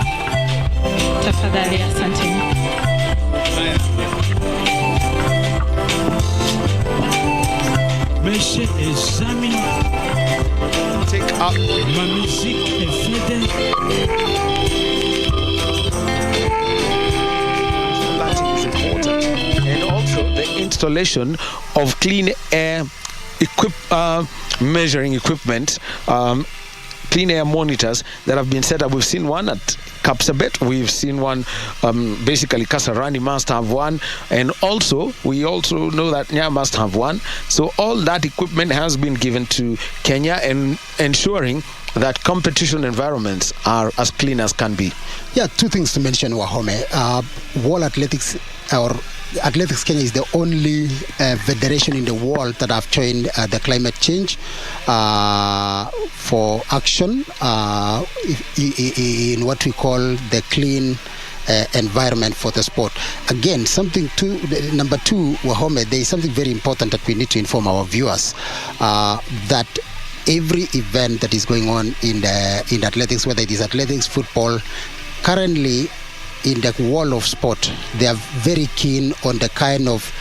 Tafadhali, asanteni. Monsieur examine. Take up. Ma musique est faite. That is important. And also the installation of clean air measuring equipment, clean air monitors that have been set up. We've seen one at Kapsabet, we've seen one, basically Kasarani must have one, and also we also know that Nya must have one. So all that equipment has been given to Kenya, and ensuring that competition environments are as clean as can be. Yeah, two things to mention, Wahome. World Athletics, or Athletics Kenya, is the only federation in the world that have joined the climate change for action in what we call the clean environment for the sport. Again, number two, Wahome, there is something very important that we need to inform our viewers, that every event that is going on in athletics, whether it is athletics, football, currently in the world of sport, they are very keen on the kind of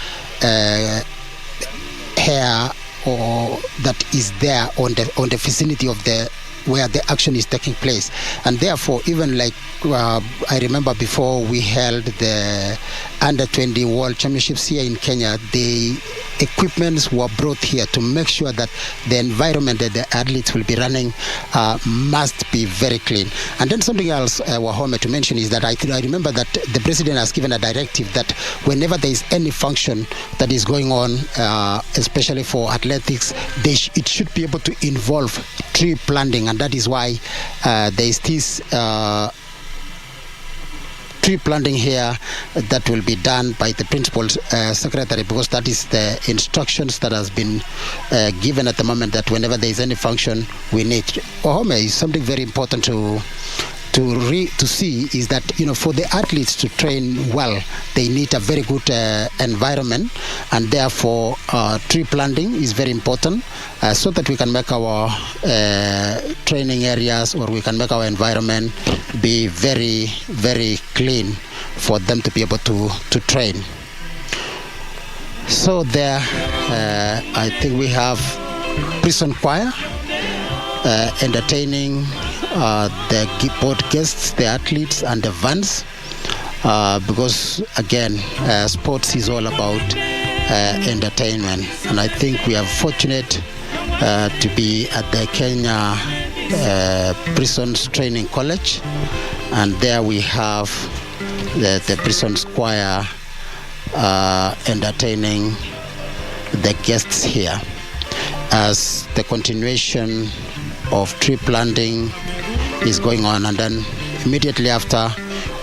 hair or that is there on the vicinity of the where the action is taking place. And therefore, even like I remember before we held the Under-20 World Championships here in Kenya, the equipments were brought here to make sure that the environment that the athletes will be running must be very clean. And then something else, Wahome, to mention is that I remember that the president has given a directive that whenever there is any function that is going on, especially for athletics, it should be able to involve tree planting. And that is why there is this tree planting here that will be done by the principal secretary, because that is the instructions that has been given at the moment, that whenever there is any function, we need. Wahome, is something very important to see, is that, for the athletes to train well, they need a very good environment, and therefore tree planting is very important, so that we can make our training areas, or we can make our environment be very, very clean for them to be able to train. So there, I think we have prison choir entertaining the both guests, the athletes, and the vans, because again, sports is all about entertainment. And I think we are fortunate to be at the Kenya Prisons Training College, and there we have the Prisons Choir entertaining the guests here as the continuation of tree planting is going on. And then immediately after,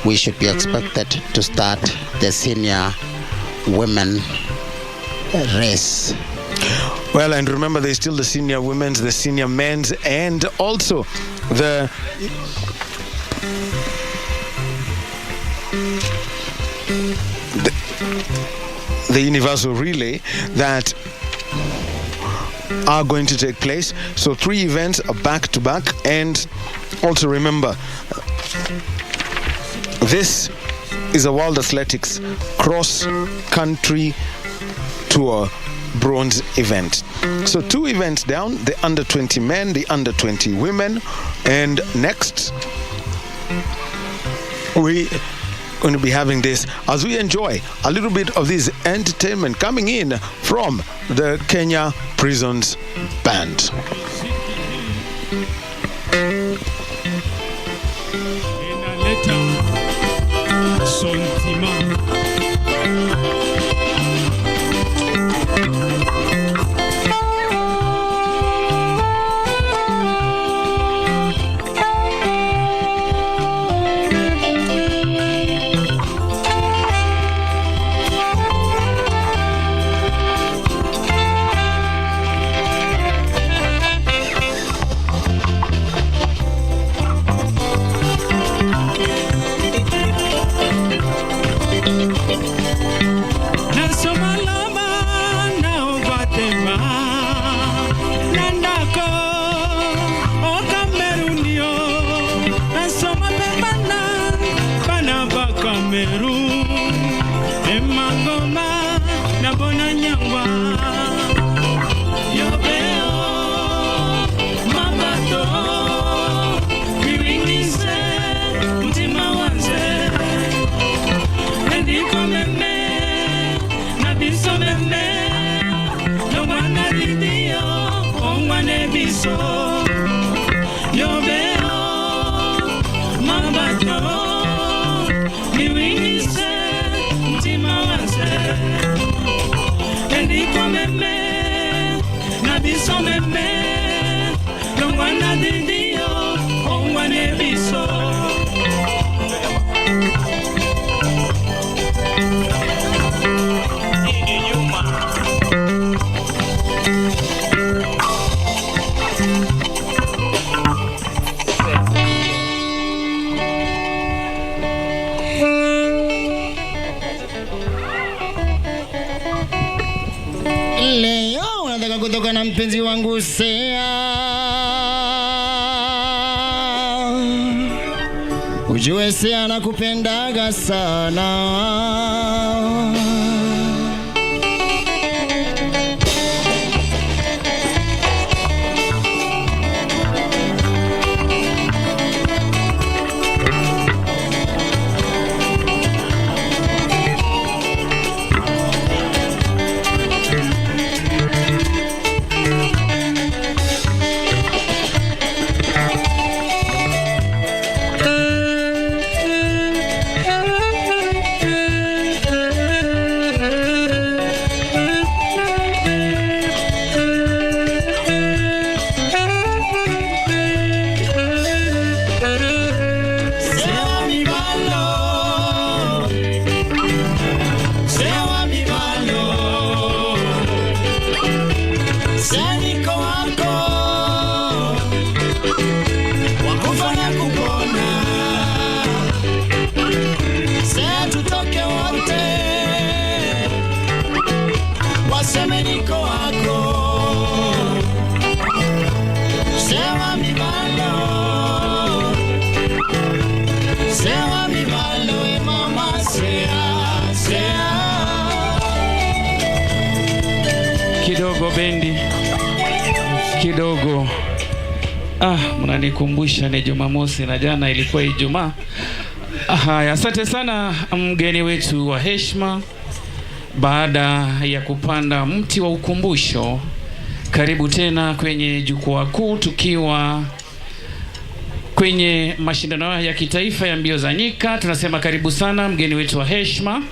we should be expected to start the senior women race. Well, and remember, there's still the senior women's, the senior men's, and also the universal relay that are going to take place. So 3 events are back to back. And also remember, this is a World Athletics cross-country tour bronze event. So 2 events down, the under 20 men, the under 20 women. And next, we going to be having this as we enjoy a little bit of this entertainment coming in from the Kenya Prisons Band. Kutoka na mpenzi wangu Sea, ujue Sea nakupendaga sana. Bendi kidogo. Mnanikumbusha ni Jumamosi na jana ilikuwa Ijumaa. Haya, asante sana mgeni wetu wa heshima. Baada ya kupanda mti wa ukumbusho, karibu tena kwenye jukwaa kuu, tukiwa kwenye mashindano ya kitaifa ya mbio za nyika. Tunasema karibu sana mgeni wetu wa heshima.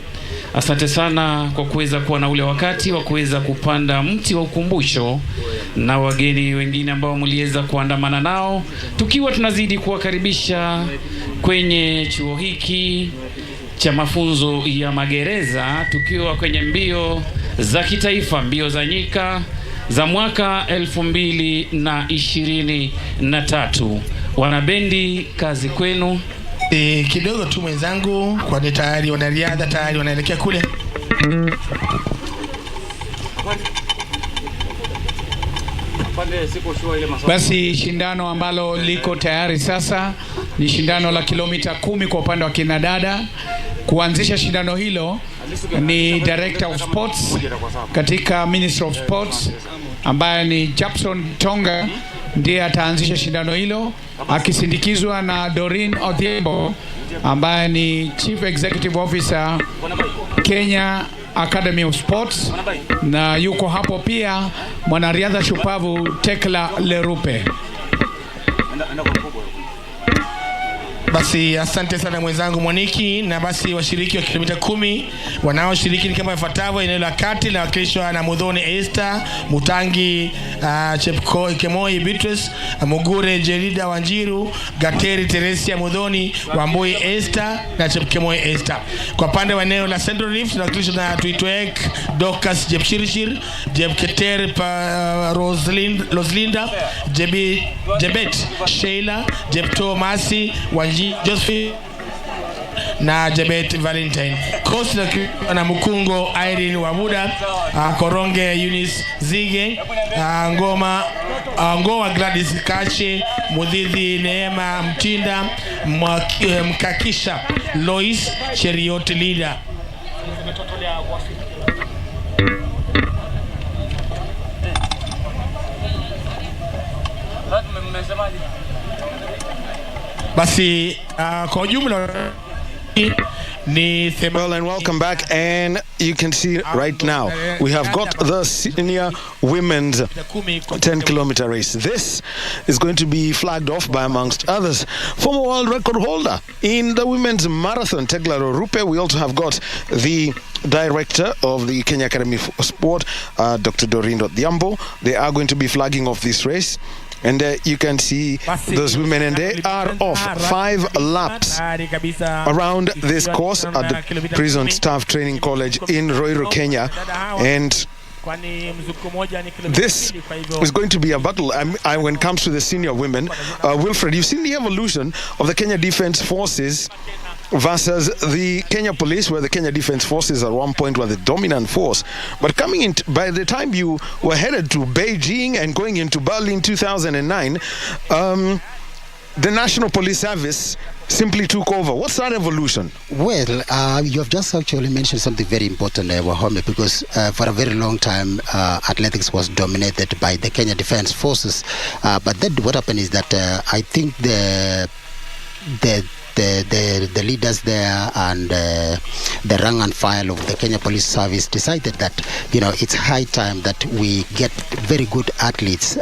Asante sana kwa kuweza kuwa na ule wakati wa kuweza kupanda mti wa ukumbusho na wageni wengine ambao mliweza kuandamana nao, tukiwa tunazidi kuwakaribisha kwenye chuo hiki cha mafunzo ya magereza, tukiwa kwenye mbio za kitaifa, mbio za nyika za mwaka 2023. Wanabendi, kazi kwenu. Kidogo tu mwenzangu, kwani tayari wanariadha tayari wanaelekea kule. Basi shindano ambalo liko tayari sasa ni shindano la kilomita 10 kwa upande wa kinadada. Kuanzisha shindano hilo ni Director of Sports katika Ministry of Sports ambaye ni Jackson Tuwei, ndiye ataanzisha shindano hilo akisindikizwa na Doreen Odhiambo ambaye ni Chief Executive Officer Kenya Academy of Sports, na yuko hapo pia mwanariadha shupavu Tekla Lerupe. Basi asante sana mwenzangu Moniki. Na basi washiriki wa kilomita 10 wanaoshiriki ni kama ifuatavyo. Eneo la kati na wakilishwa na Mudhoni Esther, Mutangi Chepkemoi Beatrice, Mugure Jerida Wanjiru, Gateri Teresia Mudhoni, Wambui Esther na Chepkemoi Esther. Kwa pande wa eneo la Central Rift na wakilishwa na Tuitwek Dokas Jepshirishir, Jepketer Roslinda, Jebet Sheila, Jepto Masi Wanji Josephine na Jebet Valentine. Kosi na Mukungo Irene Wabuda, Koronge Eunice Zige, Ngoa Gladys Kache, Mudhithi Neema Mtinda, Mkakisha Lois Cheriot Leader. Basi kwa jumla well, and welcome back, and you can see right now we have got the senior women's 10-kilometer race. This is going to be flagged off by, amongst others, former world record holder in the women's marathon Tekla Lerupe. We also have got the director of the Kenya Academy of Sport, Dr. Doreen Odhiambo. They are going to be flagging off this race. And you can see those women, and they are off 5 laps around this course at the Prison Staff Training College in Ruiru, Kenya. And this is going to be a battle when it comes to the senior women. Wilfred, you've seen the evolution of the Kenya Defence Forces versus the Kenya Police, where the Kenya Defence Forces at one point were the dominant force. But coming in, by the time you were headed to Beijing and going into Berlin 2009, the National Police Service simply took over. What's that evolution? Well, you have just actually mentioned something very important, Wahome, because for a very long time, athletics was dominated by the Kenya Defence Forces. But then what happened is that I think the leaders there and the rank and file of the Kenya Police Service decided that, you know, it's high time that we get very good athletes,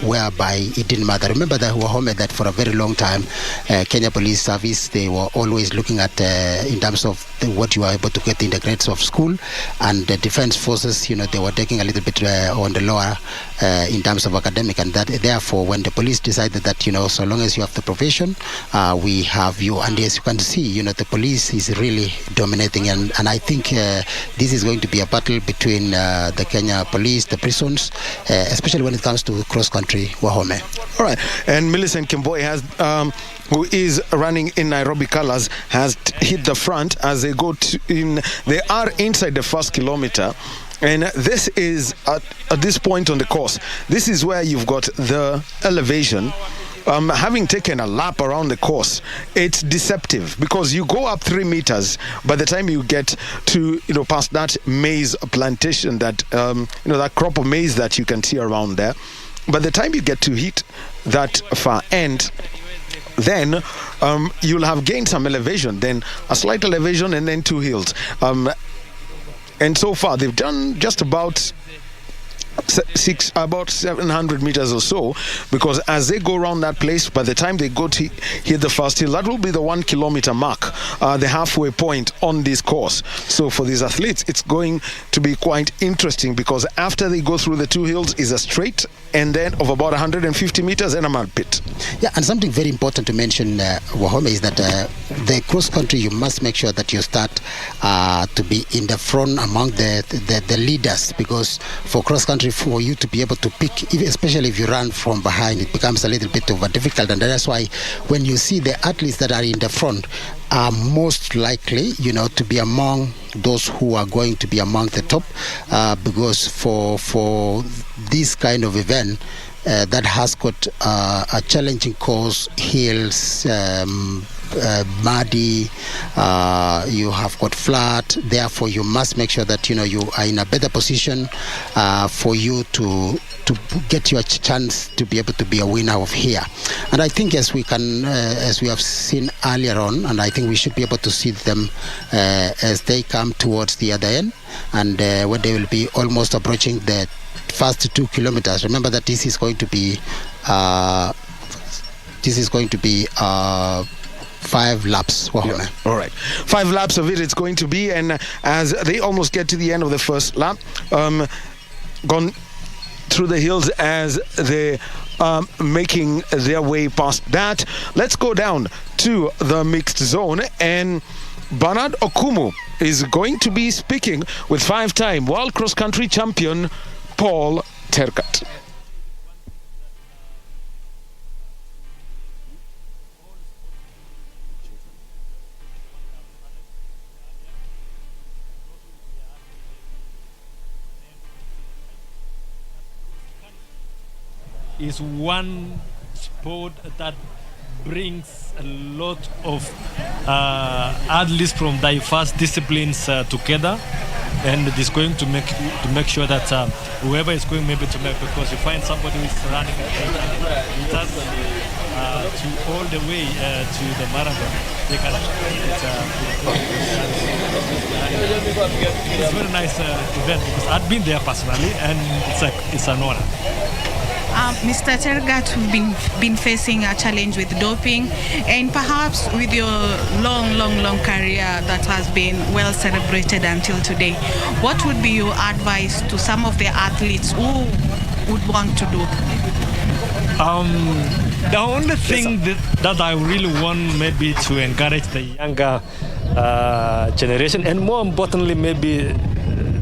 whereby it didn't matter. Remember that, Wahome, that for a very long time, Kenya Police Service, they were always looking at, in terms of what you are able to get in the grades of school, and the Defence Forces, you know, they were taking a little bit on the lower in terms of academic, and that therefore when the police decided that, you know, so long as you have the profession, we have you. And as you can see, you know, the police is really dominating, and I think this is going to be a battle between the Kenya Police, the prisons, especially when it comes to cross-country, Wahome. All right, and Millicent Kimboi has, who is running in Nairobi colours, has hit the front as they go they are inside the first kilometer. And this is at this point on the course, this is where you've got the elevation. Having taken a lap around the course, it's deceptive because you go up 3 meters. By the time you get to, you know, past that maize plantation, that you know, that crop of maize that you can see around there, by the time you get to hit that far end, then you'll have gained some elevation, then a slight elevation, and then 2 hills. And so far they've done just about 700 meters or so, because as they go around that place, by the time they go to hit the first hill, that will be the 1 kilometer mark, the halfway point on this course. So for these athletes, it's going to be quite interesting, because after they go through the 2 hills is a straight, and then of about 150 meters and a mud pit. Yeah, and something very important to mention, Wahome, is that the cross country, you must make sure that you start to be in the front among the leaders, because for cross country, for you to be able to pick, especially if you run from behind, it becomes a little bit over difficult. And that's why when you see the athletes that are in the front are most likely, you know, to be among those who are going to be among the top, because for this kind of event, that has got a challenging course, hills, muddy, you have got flat. Therefore, you must make sure that you are in a better position for you to get your chance to be able to be a winner of here. And I think as we have seen earlier on, and I think we should be able to see them as they come towards the other end, and when they will be almost approaching the first 2 kilometers. Remember that this is going to be 5 laps. Yeah. All right, 5 laps of it's going to be, and as they almost get to the end of the first lap, gone through the hills as they making their way past that. Let's go down to the mixed zone, and Bernard Okumu is going to be speaking with 5-time world cross-country champion Paul Tergat. Is one sport that brings a lot of athletes from diverse disciplines together, and it is going to make sure that whoever is going maybe to make, because you find somebody who is running to all the way to the marathon, they can it's a very nice event, because I've been there personally, and it's an honor. Mr. Tergat, we've been facing a challenge with doping, and perhaps with your long career that has been well celebrated until today, what would be your advice to some of the athletes who would want to dope? The only thing that I really want maybe to encourage the younger generation, and more importantly maybe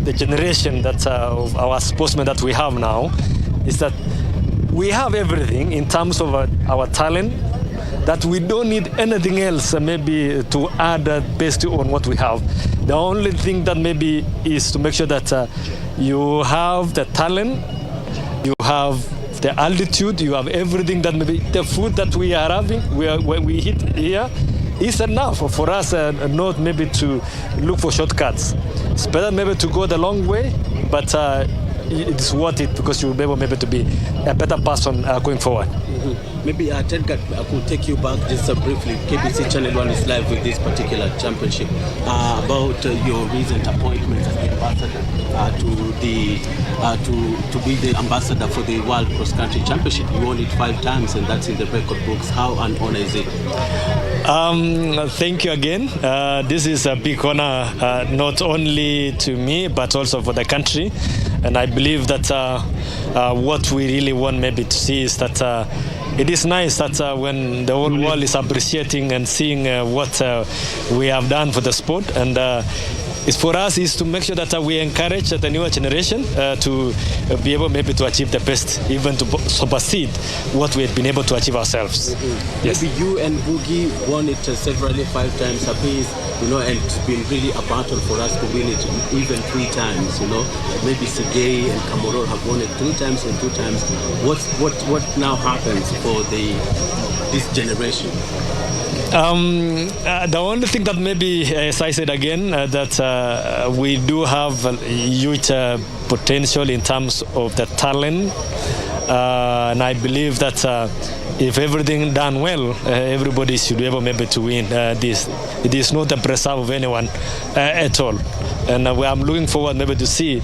the generation that of our sportsmen that we have now, is that we have everything in terms of our talent, that we don't need anything else maybe to add based on what we have. The only thing that maybe is to make sure that you have the talent, you have the altitude, you have everything, that maybe the food that we are having, when we eat here, is enough for us not maybe to look for shortcuts. It's better maybe to go the long way, but it's worth it, because you will be able maybe to be a better person going forward. Maybe Tergat, I could take you back just briefly. KBC Channel 1 is live with this particular championship. About your recent appointment as the ambassador to be the ambassador for the World Cross Country Championship. You won it 5 times, and that's in the record books. How an honor is it? Thank you again. This is a big honor, not only to me but also for the country. And I believe that what we really want maybe to see is that it is nice that when the whole world is appreciating and seeing what we have done for the sport, and it's for us is to make sure that we encourage the newer generation to be able maybe to achieve the best, even to supersede what we have been able to achieve ourselves. Yes. Maybe you and Boogie won it severally 5 times apiece, and it's been really a battle for us to win it even 3 times, Maybe Sergei and Kamoror have won it 3 times and 2 times. What now happens for this generation? The only thing that maybe, as I said again, that we do have a huge potential in terms of the talent, and I believe that if everything done well, everybody should be able maybe to win this. It is not a preserve of anyone at all. And I'm looking forward maybe to see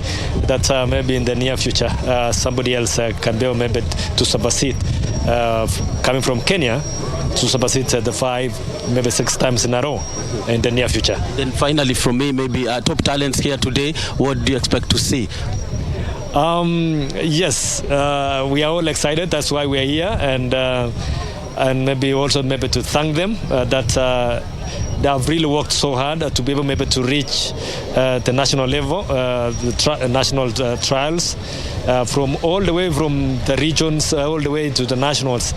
that maybe in the near future somebody else can be able maybe to supersede, coming from Kenya, to supersede the 5, maybe 6 times in a row in the near future. Then finally from me, maybe top talents here today, what do you expect to see? Yes, we are all excited. That's why we are here, and maybe also maybe to thank them that they have really worked so hard to be able maybe to reach the national level, the national trials, from all the way from the regions all the way to the nationals.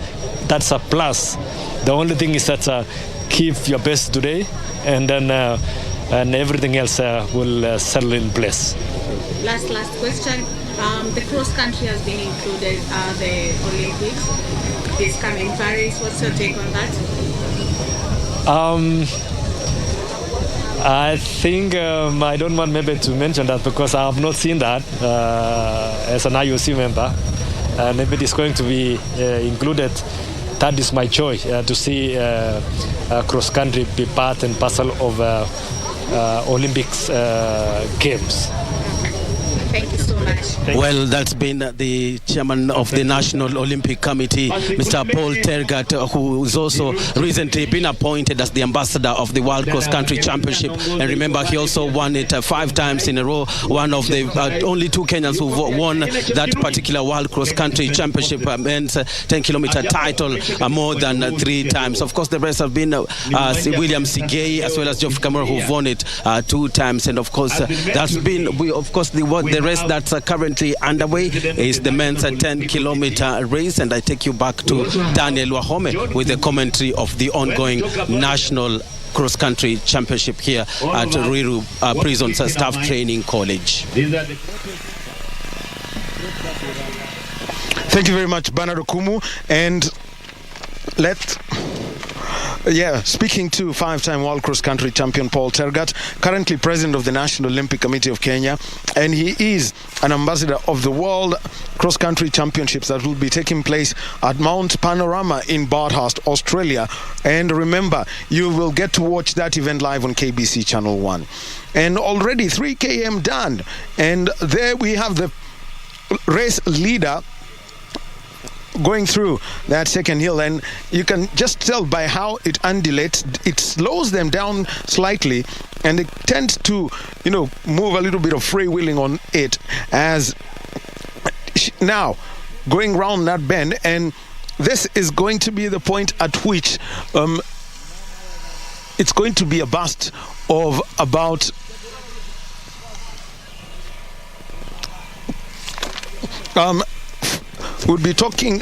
That's a plus. The only thing is that keep your best today, and then and everything else will settle in place. Last question. The cross country has been included the Olympics this coming Paris. What's your take on that? I think I don't want maybe to mention that because I have not seen that as an IOC member. And if it is going to be included, that is my choice to see cross country be part and parcel of Olympics Games. Thank you so much. Well, that's been the chairman of the National Olympic Committee, Mr. Paul Tergat, who is also recently been appointed as the ambassador of the World Cross Country Championship. And remember, he also won it 5 times in a row. One of the only 2 Kenyans who won that particular World Cross Country Championship, men's 10-kilometer title, more than 3 times. Of course, the rest have been William Sigei as well as Geoff Kamara, who've won it 2 times. And of course, that's been the rest that's currently underway is the men's 10-kilometer race. And I take you back to Daniel Wahome with the commentary of the ongoing National Cross Country Championship here at Ruiru Prisons Staff Training College. Thank you very much, Bernard Okumu. And speaking to 5-time World Cross Country champion Paul Tergat, currently president of the National Olympic Committee of Kenya, and he is an ambassador of the World Cross Country Championships that will be taking place at Mount Panorama in Bathurst, Australia. And remember, you will get to watch that event live on KBC Channel 1. And already 3 km done, and there we have the race leader going through that second hill, and you can just tell by how it undulates, it slows them down slightly, and it tends to move a little bit of freewheeling on it as now going round that bend. And this is going to be the point at which it's going to be a burst of about we'll be talking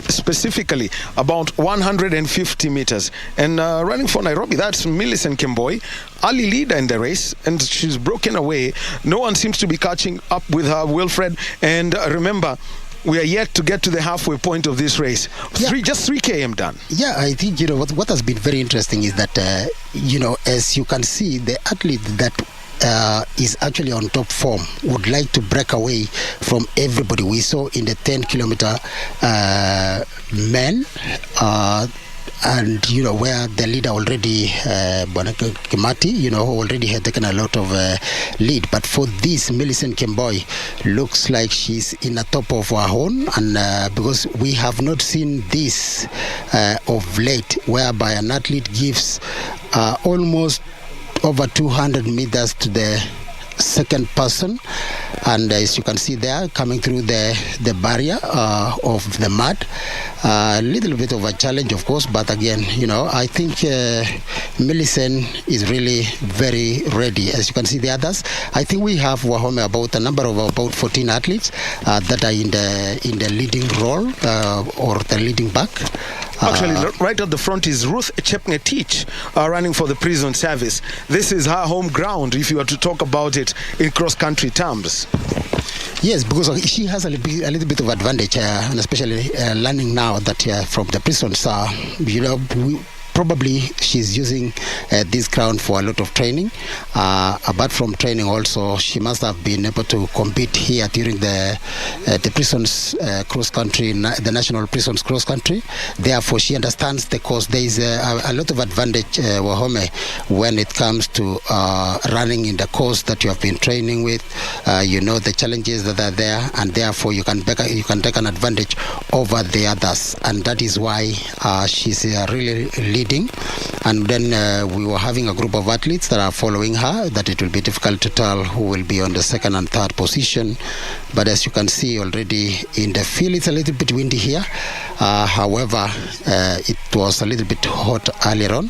specifically about 150 meters. And running for Nairobi, that's Millicent Kemboi, early leader in the race, and she's broken away. No one seems to be catching up with her, Wilfred. And remember, we are yet to get to the halfway point of this race. Just 3 km done. Yeah, I think, what has been very interesting is that, as you can see, the athlete that is actually on top form would like to break away from everybody. We saw in the 10-kilometer men, and where the leader already, Kimati, already had taken a lot of lead. But for this, Millicent Kemboi looks like she's in the top of her own, and because we have not seen this of late, whereby an athlete gives almost over 200 meters to the second person, and as you can see there, coming through the barrier of the mud, a little bit of a challenge, of course, but again, I think Millicent is really very ready. As you can see the others, I think we have Wahome about a number of about 14 athletes that are in the leading role or the leading back. Actually, right at the front is Ruth Chepngetich, running for the prison service. This is her home ground, if you are to talk about it in cross-country terms. Yes, because she has a little bit of advantage, and especially learning now that from the prisons, probably she's using this ground for a lot of training. Apart from training also, she must have been able to compete here during the prisons cross country, the national prisons cross country. Therefore, she understands the course. There is a lot of advantage, Wahome, when it comes to running in the course that you have been training with. The challenges that are there, and therefore you can take an advantage over the others, and that is why she's really leading. And then we were having a group of athletes that are following her, that it will be difficult to tell who will be on the second and third position. But as you can see already in the field, it's a little bit windy here. However, it was a little bit hot earlier on,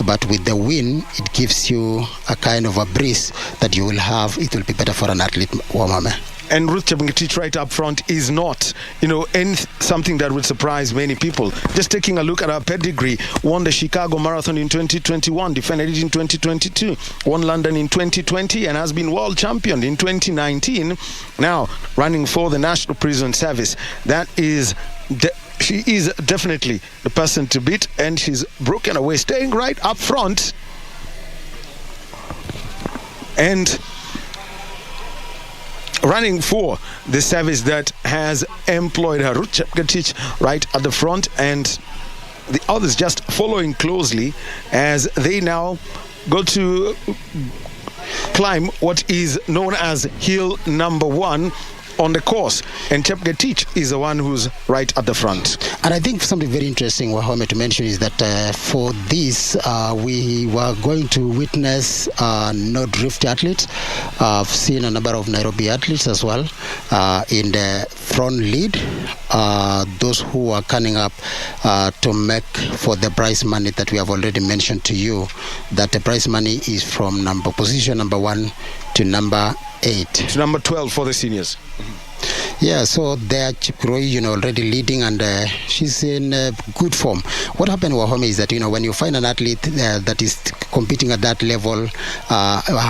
but with the wind, it gives you a kind of a breeze that you will have. It will be better for an athlete, Wamame. and Ruth Chepngetich right up front is not, something that would surprise many people. Just taking a look at her pedigree, won the Chicago Marathon in 2021, defended it in 2022, won London in 2020, and has been world champion in 2019. Now running for the National Prison Service. She is definitely the person to beat, and she's broken away, staying right up front. And running for the service that has employed her, Ruth Chepngetich right at the front, and the others just following closely as they now go to climb what is known as hill number 1 on the course, and Chepngetich is the one who's right at the front. And I think something very interesting, Wahome, to mention is that for this, we were going to witness no drift athletes. I've seen a number of Nairobi athletes as well in the front lead. Those who are coming up to make for the prize money that we have already mentioned to you, that the prize money is from position number 1 to number 8. To number 12 for the seniors. Yeah, so they're Chepngetich, already leading, and she's in good form. What happened, Wahome, is that when you find an athlete that is competing at that level,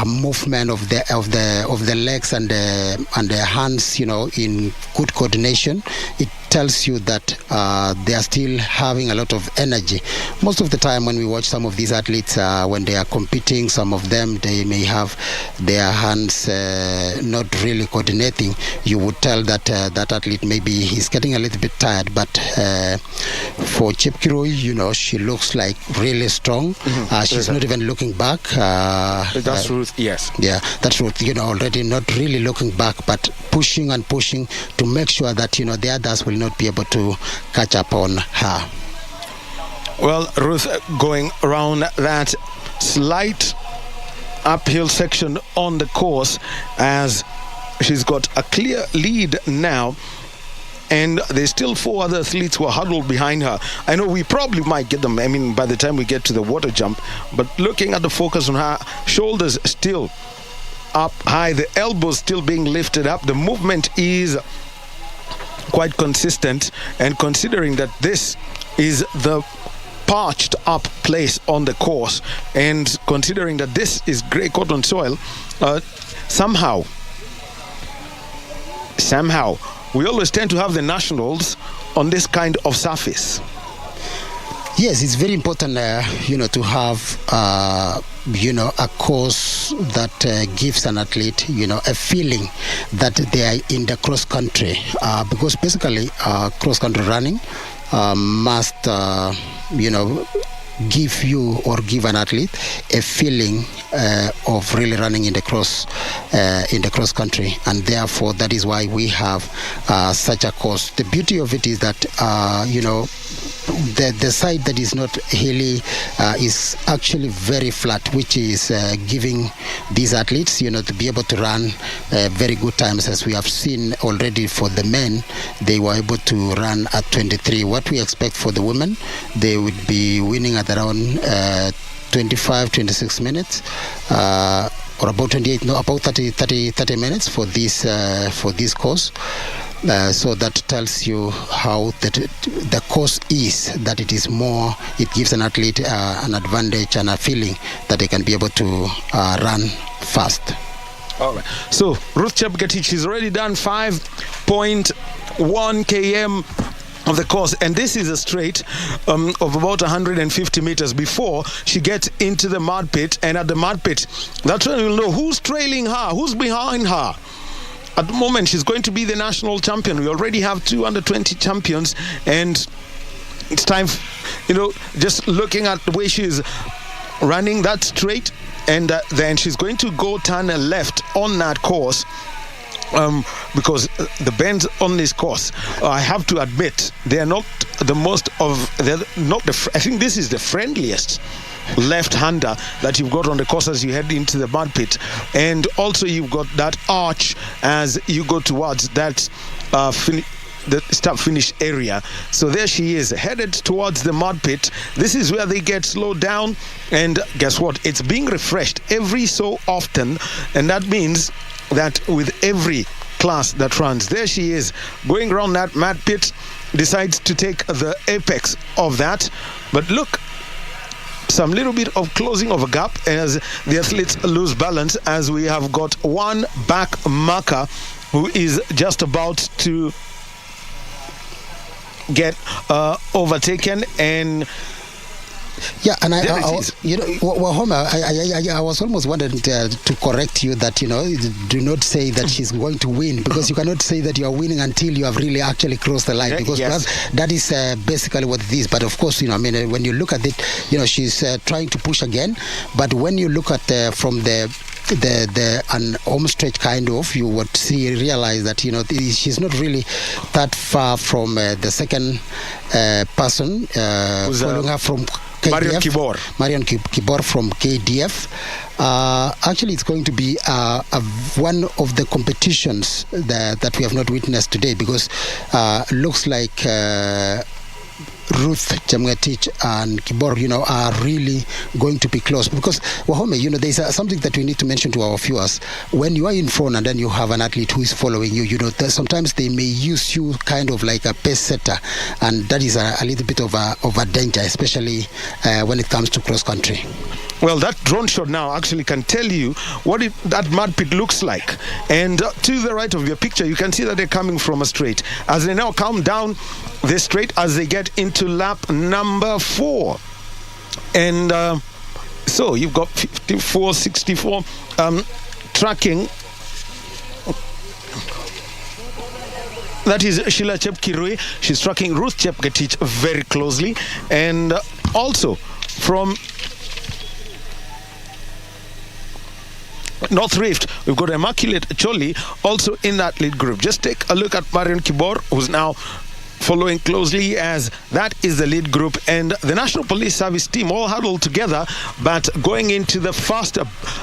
movement of the legs and the hands, in good coordination, it tells you that they are still having a lot of energy. Most of the time when we watch some of these athletes, when they are competing, some of them, they may have their hands not really coordinating. You would tell that that athlete maybe he's getting a little bit tired, but for Chepngetich, she looks like really strong. She's not even looking back. That's Ruth, yes. Yeah, that's Ruth, already not really looking back, but pushing and pushing to make sure that, the others will not be able to catch up on her. Well, Ruth going around that slight uphill section on the course as she's got a clear lead now, and there's still 4 other athletes who are huddled behind her. I know we probably might get them, by the time we get to the water jump, but looking at the focus on her, shoulders still up high, the elbows still being lifted up, the movement is quite consistent, and considering that this is the parched up place on the course, and considering that this is grey cotton soil, somehow we always tend to have the nationals on this kind of surface. Yes, it's very important, to have, a course that gives an athlete, a feeling that they are in the cross country, because basically cross-country running must, give you or give an athlete a feeling of really running in the cross country, and therefore that is why we have such a course. The beauty of it is that the side that is not hilly is actually very flat, which is giving these athletes to be able to run very good times. As we have seen already for the men, they were able to run at 23. What we expect for the women, they would be winning at around 25-26 minutes, or about 30 minutes for this course. So that tells you how the course is, that it is more, it gives an athlete an advantage and a feeling that they can be able to run fast. All right. So Ruth Chepngetich has already done 5.1 km of the course, and this is a straight of about 150 meters before she gets into the mud pit. And at the mud pit, that's when you'll know who's trailing her, who's behind her. At the moment, she's going to be the national champion. We already have 2 under-20 champions, and it's time, just looking at the way she's running that straight, and then she's going to go turn left on that course, because the bends on this course, I have to admit, they're not the most of, they're not the, I think this is the friendliest left-hander that you've got on the course as you head into the mud pit, and also you've got that arch as you go towards that the start-finish area. So there she is, headed towards the mud pit. This is where they get slowed down, and guess what? It's being refreshed every so often, and that means that with every class that runs. There she is, going around that mad pit, decides to take the apex of that. But look, some little bit of closing of a gap as the athletes lose balance, as we have got one back marker who is just about to get overtaken. And yeah, and I was almost wanted to correct you that, do not say that she's going to win, because you cannot say that you are winning until you have really actually crossed the line, because that is basically what it is. But of course, when you look at it, she's trying to push again. But when you look at from the home stretch kind of, you would realize that she's not really that far from the second person following her from KDF, Marion Kibor from KDF. Actually, it's going to be one of the competitions that we have not witnessed today, because looks like Ruth Chepngetich and Kibor, are really going to be close. Because, Wahome, there's something that we need to mention to our viewers. When you are in front and then you have an athlete who is following you, sometimes they may use you kind of like a pace setter, and that is a little bit of a danger, especially when it comes to cross country. Well, that drone shot now actually can tell you what that mud pit looks like. And to the right of your picture, you can see that they're coming from a straight. As they now come down the straight, as they get into lap number 4. And so you've got 54, 64 tracking. That is Sheila Chepkirui. She's tracking Ruth Chepngetich very closely. And also from North Rift, we've got Immaculate Choli also in that lead group. Just take a look at Marion Kibor, who's now following closely, as that is the lead group. And the National Police Service team all huddled together, but going into the first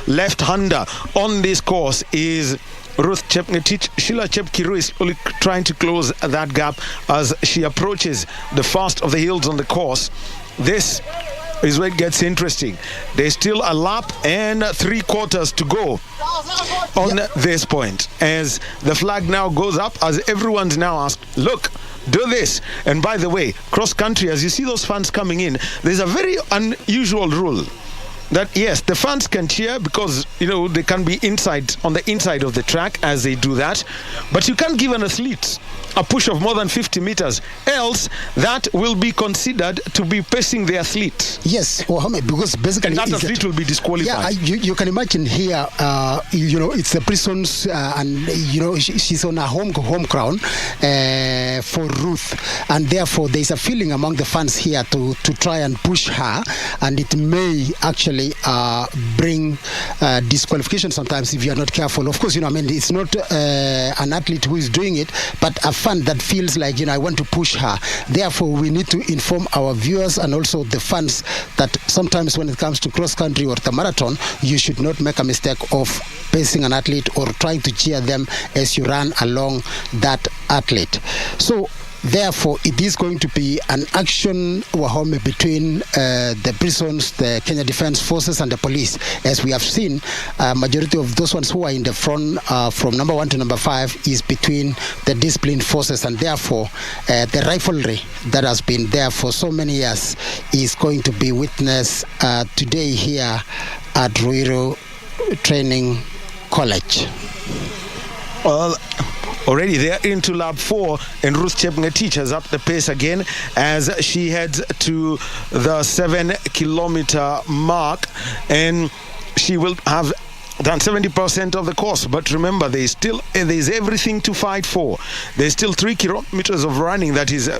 left-hander on this course is Ruth Chepngetich. Sheila Chepkirui is only trying to close that gap as she approaches the first of the hills on the course. This is where it gets interesting. There's still a lap and 3/4 to go on this point, as the flag now goes up, as everyone's now asked, look, do this. And by the way, cross country, as you see those fans coming in, there's a very unusual rule that yes, the fans can cheer because they can be on the inside of the track as they do that, but you can't give an athlete a push of more than 50 meters, else that will be considered to be pacing the athlete. Yes, because basically and that athlete will be disqualified. Yeah, you can imagine here, it's the prisons, and she's on a home ground for Ruth, and therefore there's a feeling among the fans here to try and push her, and it may actually bring disqualification sometimes if you are not careful. Of course, it's not an athlete who is doing it, but a fan that feels like, I want to push her. Therefore, we need to inform our viewers and also the fans that sometimes when it comes to cross country or the marathon, you should not make a mistake of pacing an athlete or trying to cheer them as you run along that athlete. So therefore, it is going to be an action, Wahome, between the prisons, the Kenya Defence Forces and the police. As we have seen, majority of those ones who are in the front from number 1 to number 5 is between the disciplined forces, and therefore the rivalry that has been there for so many years is going to be witnessed today here at Ruiru Training College. Well, already they're into lap 4, and Ruth Chepngetich has upped the pace again as she heads to the 7-kilometer mark, and she will have done 70% of the course. But remember, there's everything to fight for. There's still 3 kilometers of running that is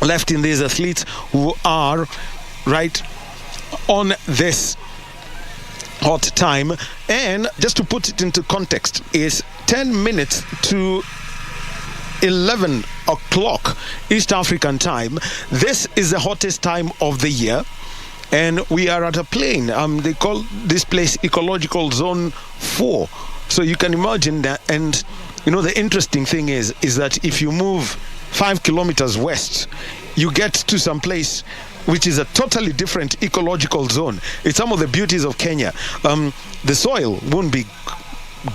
left in these athletes who are right on this hot time. And just to put it into context, is 10 minutes to 11 o'clock East African time. This is the hottest time of the year, and we are at a plain. They call this place Ecological Zone 4. So you can imagine that. And the interesting thing is that if you move 5 kilometers west, you get to some place which is a totally different ecological zone. It's some of the beauties of Kenya. The soil won't be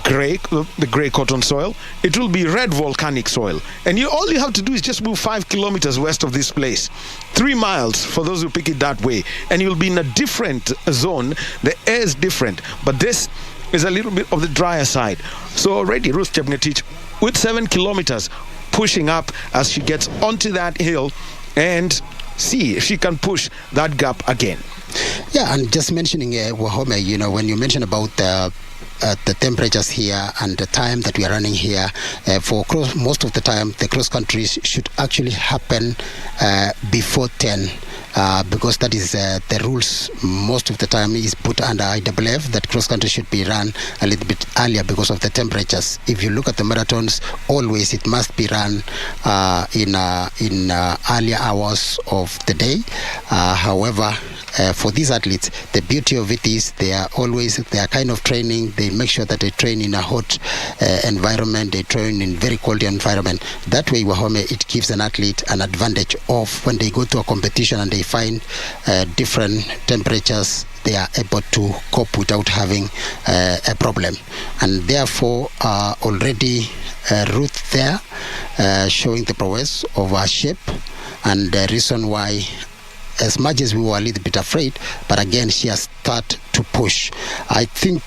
the grey cotton soil. It will be red volcanic soil. And all you have to do is just move 5 kilometers west of this place. 3 miles for those who pick it that way. And you'll be in a different zone. The air is different. But this is a little bit of the drier side. So already Ruth Chepngetich with 7 kilometers pushing up as she gets onto that hill and see if she can push that gap again. Yeah, and just mentioning Wahome, when you mention about the temperatures here and the time that we are running here, most of the time the cross country should actually happen before 10. Because that is the rules most of the time is put under IAAF that cross country should be run a little bit earlier because of the temperatures. If you look at the marathons, always it must be run in earlier hours of the day. However, for these athletes, the beauty of it is they are kind of training. They make sure that they train in a hot environment. They train in very cold environment. That way, Wahome, it gives an athlete an advantage of when they go to a competition and they find different temperatures, they are able to cope without having a problem. And therefore, already Ruth there showing the prowess of her shape and the reason why, as much as we were a little bit afraid, but again, she has started to push. I think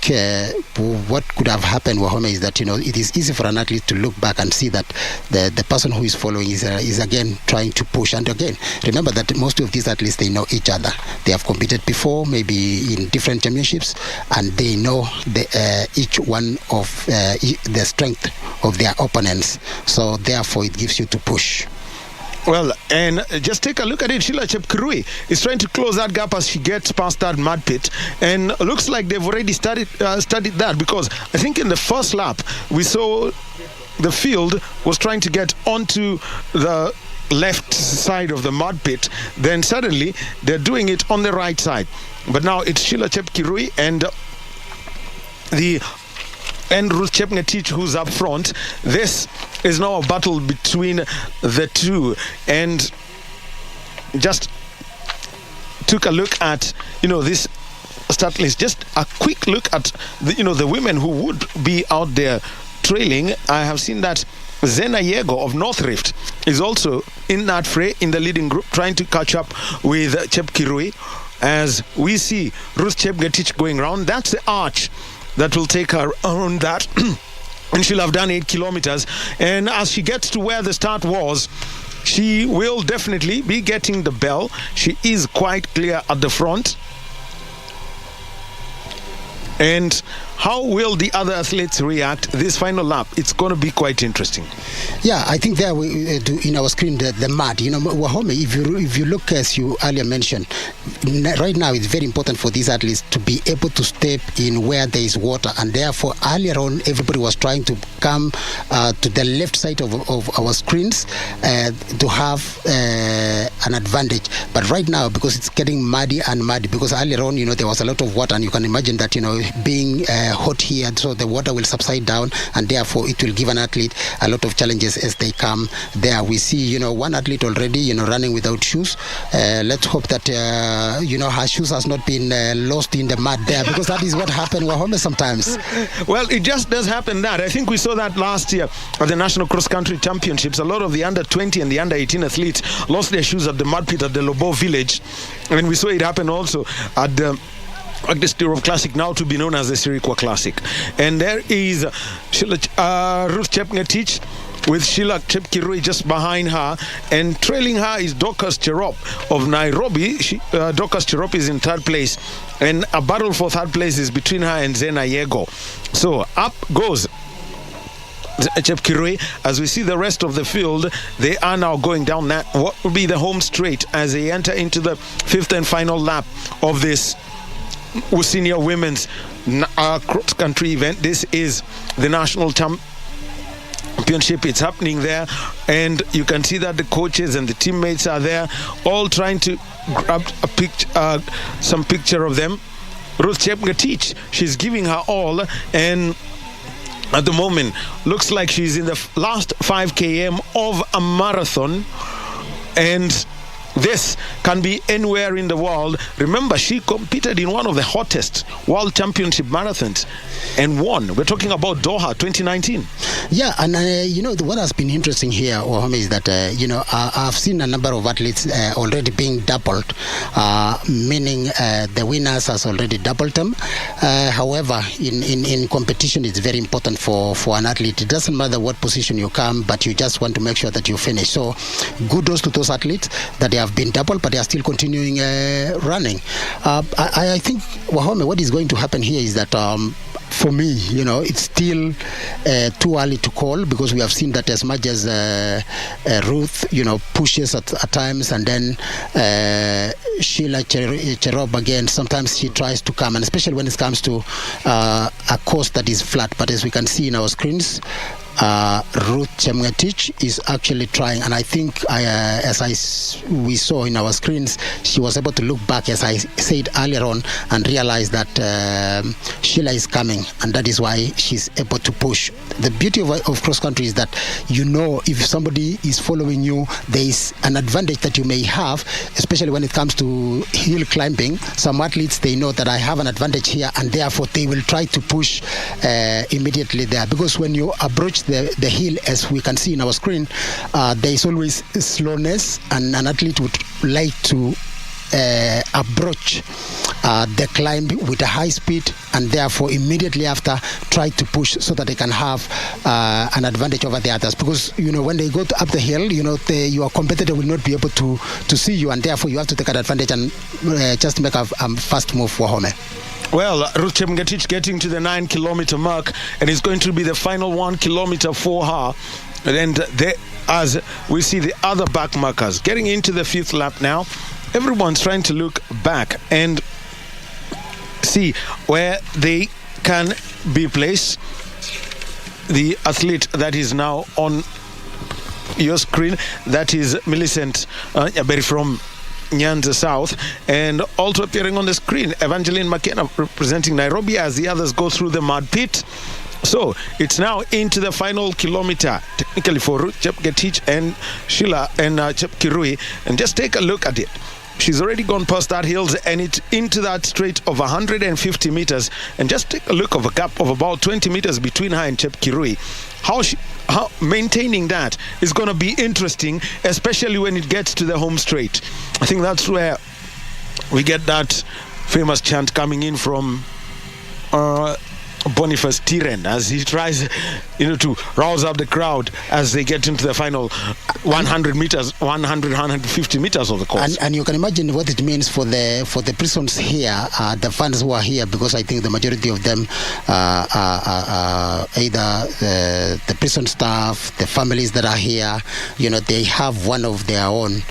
what could have happened, Wahome, is that, it is easy for an athlete to look back and see that the person who is following is again trying to push. And again, remember that most of these athletes, they know each other. They have competed before, maybe in different championships, and they know each one of the strength of their opponents. So therefore, it gives you to push. Well, and just take a look at it. Sheila Chepkirui is trying to close that gap as she gets past that mud pit. And looks like they've already studied that, because I think in the first lap, we saw the field was trying to get onto the left side of the mud pit. Then suddenly, they're doing it on the right side. But now it's Sheila Chepkirui and Ruth Chepngetich who's up front. This is now a battle between the two, and just took a look at this start list. Just a quick look at the women who would be out there trailing. I have seen that Zena Yego of North Rift is also in that fray in the leading group, trying to catch up with Chepkirui. As we see Ruth Chepngetich going round, that's the arch that will take her around that. And she'll have done 8 kilometers. And as she gets to where the start was, she will definitely be getting the bell. She is quite clear at the front. And how will the other athletes react this final lap? It's going to be quite interesting. Yeah, I think there we do in our screen the mud. Wahome, if you look, as you earlier mentioned, right now it's very important for these athletes to be able to step in where there is water, and therefore earlier on everybody was trying to come to the left side of our screens to have an advantage. But right now, because it's getting muddy, because earlier on there was a lot of water, and you can imagine that being hot here, so the water will subside down, and therefore it will give an athlete a lot of challenges as they come there. We see one athlete already running without shoes. Let's hope that her shoes has not been lost in the mud there, because that is what happened Wahome sometimes. Well, it just does happen that. I think we saw that last year at the National Cross Country Championships. A lot of the under 20 and the under 18 athletes lost their shoes at the mud pit at the Lobo village, and we saw it happen also at the Stirov Classic, now to be known as the Sirikwa Classic. And there is Ruth Chepngetich with Sheila Chepkirui just behind her, and trailing her is Dorcas Cherop of Nairobi. Dorcas Cherop is in third place, and a battle for third place is between her and Zena Yego. So up goes Chepkirui. As we see the rest of the field, they are now going down that what will be the home straight as they enter into the fifth and final lap of this senior women's cross-country event. This is the national championship. It's happening there, and you can see that the coaches and the teammates are there, all trying to grab some picture of them. Ruth Chepngetich, she's giving her all, and at the moment looks like she's in the last 5 km of a marathon, and this can be anywhere in the world. Remember, she competed in one of the hottest World Championship marathons and won. We're talking about Doha 2019. Yeah, and what has been interesting here, Wahome, is that I've seen a number of athletes already being doubled, meaning the winners has already doubled them. However, in competition, it's very important for an athlete. It doesn't matter what position you come, but you just want to make sure that you finish. So kudos to those athletes that they have been doubled, but they are still continuing running. I think, Wahome, what is going to happen here is that for me, it's still too early to call, because we have seen that as much as Ruth, pushes at times, and then Sheila Cherop again, sometimes she tries to come, and especially when it comes to a course that is flat. But as we can see in our screens, Ruth Chepngetich is actually trying, and I think we saw in our screens, she was able to look back, as I said earlier on, and realize that Sheila is coming, and that is why she's able to push. The beauty of cross country is that if somebody is following you, there is an advantage that you may have, especially when it comes to hill climbing. Some athletes, they know that I have an advantage here, and therefore they will try to push immediately there, because when you approach the hill, as we can see in our screen, there is always slowness, and an athlete would like to approach the climb with a high speed, and therefore immediately after try to push so that they can have an advantage over the others, because when they go up the hill, your competitor will not be able to see you, and therefore you have to take an advantage and just make a fast move for home. Well, Ruth Chepngetich getting to the 9-kilometer mark, and it's going to be the final 1 kilometer for her. And as we see the other back markers getting into the 5th lap now, everyone's trying to look back and see where they can be placed. The athlete that is now on your screen, that is Millicent Nyaberi from Nyanza South, and also appearing on the screen, Evangeline McKenna representing Nairobi, as the others go through the mud pit. So it's now into the final kilometer, technically, for Ruth Chepngetich and Sheila and Chepkirui, and just take a look at it. She's already gone past that hills, and it's into that straight of 150 meters, and just take a look of a gap of about 20 meters between her and Chepkirui. How maintaining that is going to be interesting, especially when it gets to the home straight. I think that's where we get that famous chant coming in from Boniface Tiren, as he tries to rouse up the crowd as they get into the final 150 meters of the course. And you can imagine what it means for the prisons here, the fans who are here, because I think the majority of them are either the prison staff, the families that are here, they have one of their own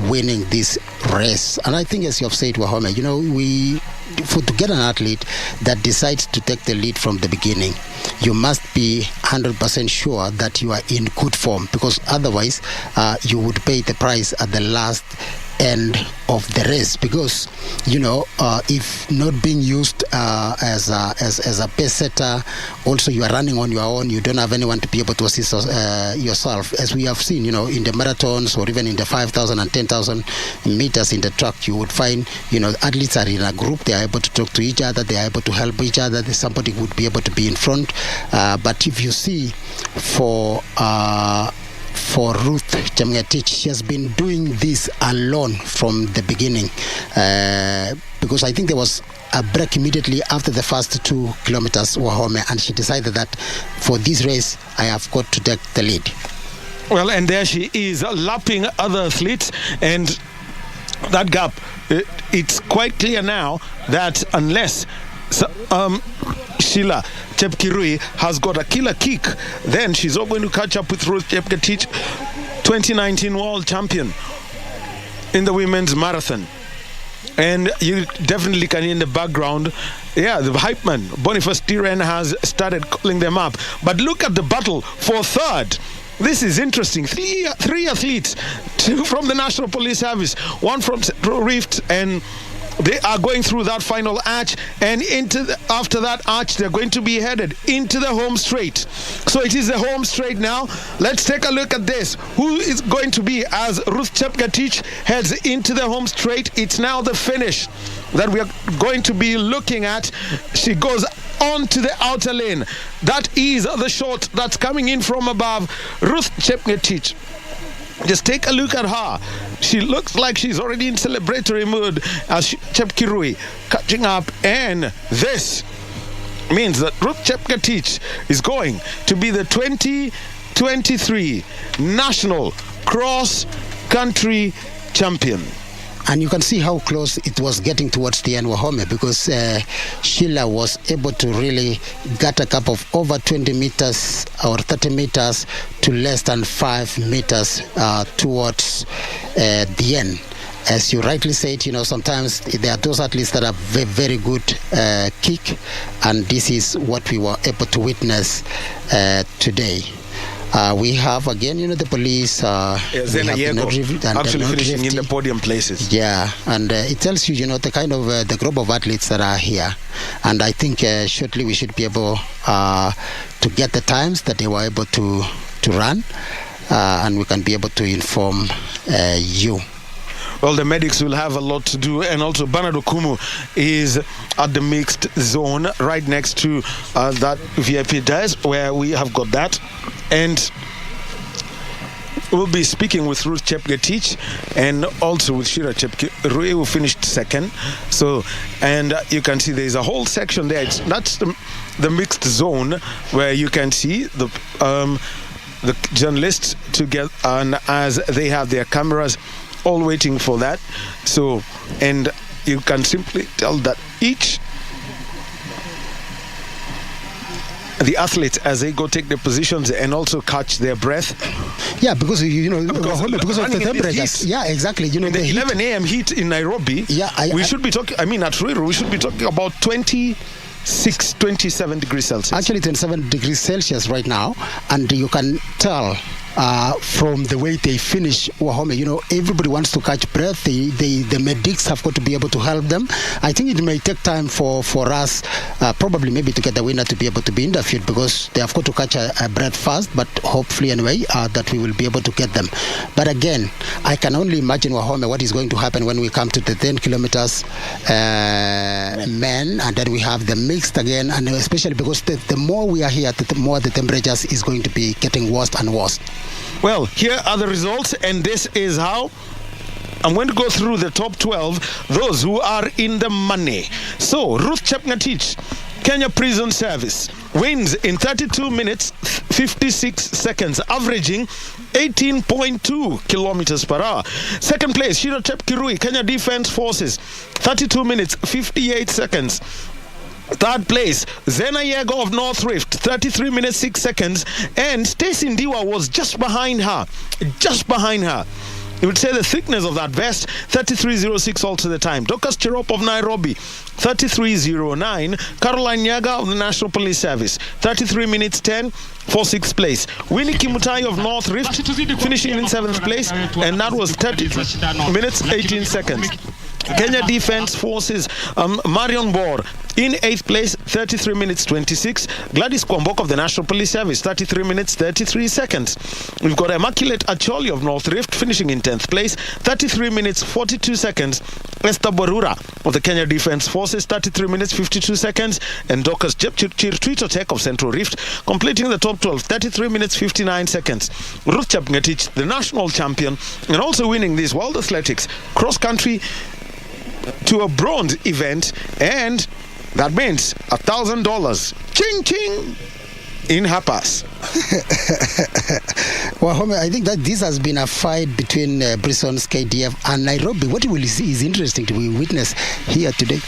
winning this race. And I think, as you have said, Wahome, to get an athlete that decides to take the lead from the beginning, you must be 100% sure that you are in good form, because otherwise you would pay the price at the last end of the race, because if not being used as a pace setter, also you are running on your own, you don't have anyone to be able to assist yourself, as we have seen in the marathons, or even in the 5,000 and 10,000 meters in the track. You would find athletes are in a group, they are able to talk to each other, they are able to help each other, somebody would be able to be in front, but if you see for Ruth Chepngetich, she has been doing this alone from the beginning, because I think there was a break immediately after the first 2 kilometers, Wahome, and she decided that for this race I have got to take the lead. Well, and there she is, lapping other athletes, and that gap, it's quite clear now that unless Sheila Chepkirui has got a killer kick, then she's not going to catch up with Ruth Chepngetich, 2019 world champion in the women's marathon. And you definitely can hear in the background, the hype man Boniface Tiren has started calling them up. But look at the battle for third. This is interesting. Three athletes, 2 from the National Police Service, 1 from Rift, and they are going through that final arch, and after that arch, they're going to be headed into the home straight. So it is the home straight now. Let's take a look at this. Who is going to be as Ruth Chepngetich heads into the home straight? It's now the finish that we are going to be looking at. She goes onto the outer lane. That is the shot that's coming in from above. Ruth Chepngetich. Just take a look at her. She looks like she's already in celebratory mood as Chepkirui catching up, and this means that Ruth Chepngetich is going to be the 2023 National Cross Country Champion. And you can see how close it was getting towards the end, Wahome, because Sheila was able to really get a gap of over 20 meters or 30 meters to less than 5 meters towards the end. As you rightly said, sometimes there are those athletes that are very, very good kick, and this is what we were able to witness today. We have again, the police. Actually finishing in the podium places. Yeah, and it tells you, the kind of the group of athletes that are here. And I think shortly we should be able to get the times that they were able to run, and we can be able to inform you. Well, the medics will have a lot to do, and also Bernard Okumu is at the mixed zone right next to that VIP desk where we have got that. And we'll be speaking with Ruth Chepngetich and also with Shira Chepkirui, who finished second. So, and you can see there's a whole section there. That's the mixed zone where you can see the journalists together, and as they have their cameras all waiting for that. So, and you can simply tell that each the athletes, as they go take their positions and also catch their breath. Yeah, because because of the temperatures. Yeah, exactly. The 11 a.m. heat in Nairobi. Yeah, we should be talking. I mean, at Ruiru, we should be talking about 27 degrees Celsius. Actually, 27 degrees Celsius right now, and you can tell from the way they finish, Wahome, everybody wants to catch breath. The medics have got to be able to help them. I think it may take time for us, probably maybe to get the winner to be able to be interviewed, because they have got to catch a breath first, but hopefully anyway, that we will be able to get them. But again, I can only imagine, Wahome, what is going to happen when we come to the 10 kilometers men, and then we have the mixed again, and especially because the more we are here, the more the temperatures is going to be getting worse and worse. Well, here are the results, and this is how I'm going to go through the top 12, those who are in the money. So, Ruth Chepngetich, Kenya Prison Service, wins in 32 minutes 56 seconds, averaging 18.2 kilometers per hour. Second place, Shira Chepkirui, Kenya Defense Forces, 32 minutes 58 seconds. Third place, Zena Yego of North Rift, 33 minutes 6 seconds, and Stacey Ndiwa was just behind her. You would say the thickness of that vest, 33.06 also the time. Dokas Cherop of Nairobi, 33.09. Caroline Nyaga of the National Police Service, 33 minutes 10 for 6th place. Winnie Kimutai of North Rift finishing in 7th place, and that was 30 minutes 18 seconds. Kenya Defense Forces, Marion Bor in 8th place, 33 minutes 26. Gladys Kwambok of the National Police Service, 33 minutes 33 seconds. We've got Immaculate Acholi of North Rift finishing in 10th place, 33 minutes 42 seconds. Esther Borura of the Kenya Defense Forces, 33 minutes 52 seconds. And Dokas Chirtwito of Central Rift completing the top 12, 33 minutes 59 seconds. Ruth Chepngetich, the national champion, and also winning this World Athletics cross country to a bronze event, and that means $1,000 ching ching in her purse. Well, Home, I think that this has been a fight between Brisson's KDF and Nairobi. What you will see is interesting to witness here today.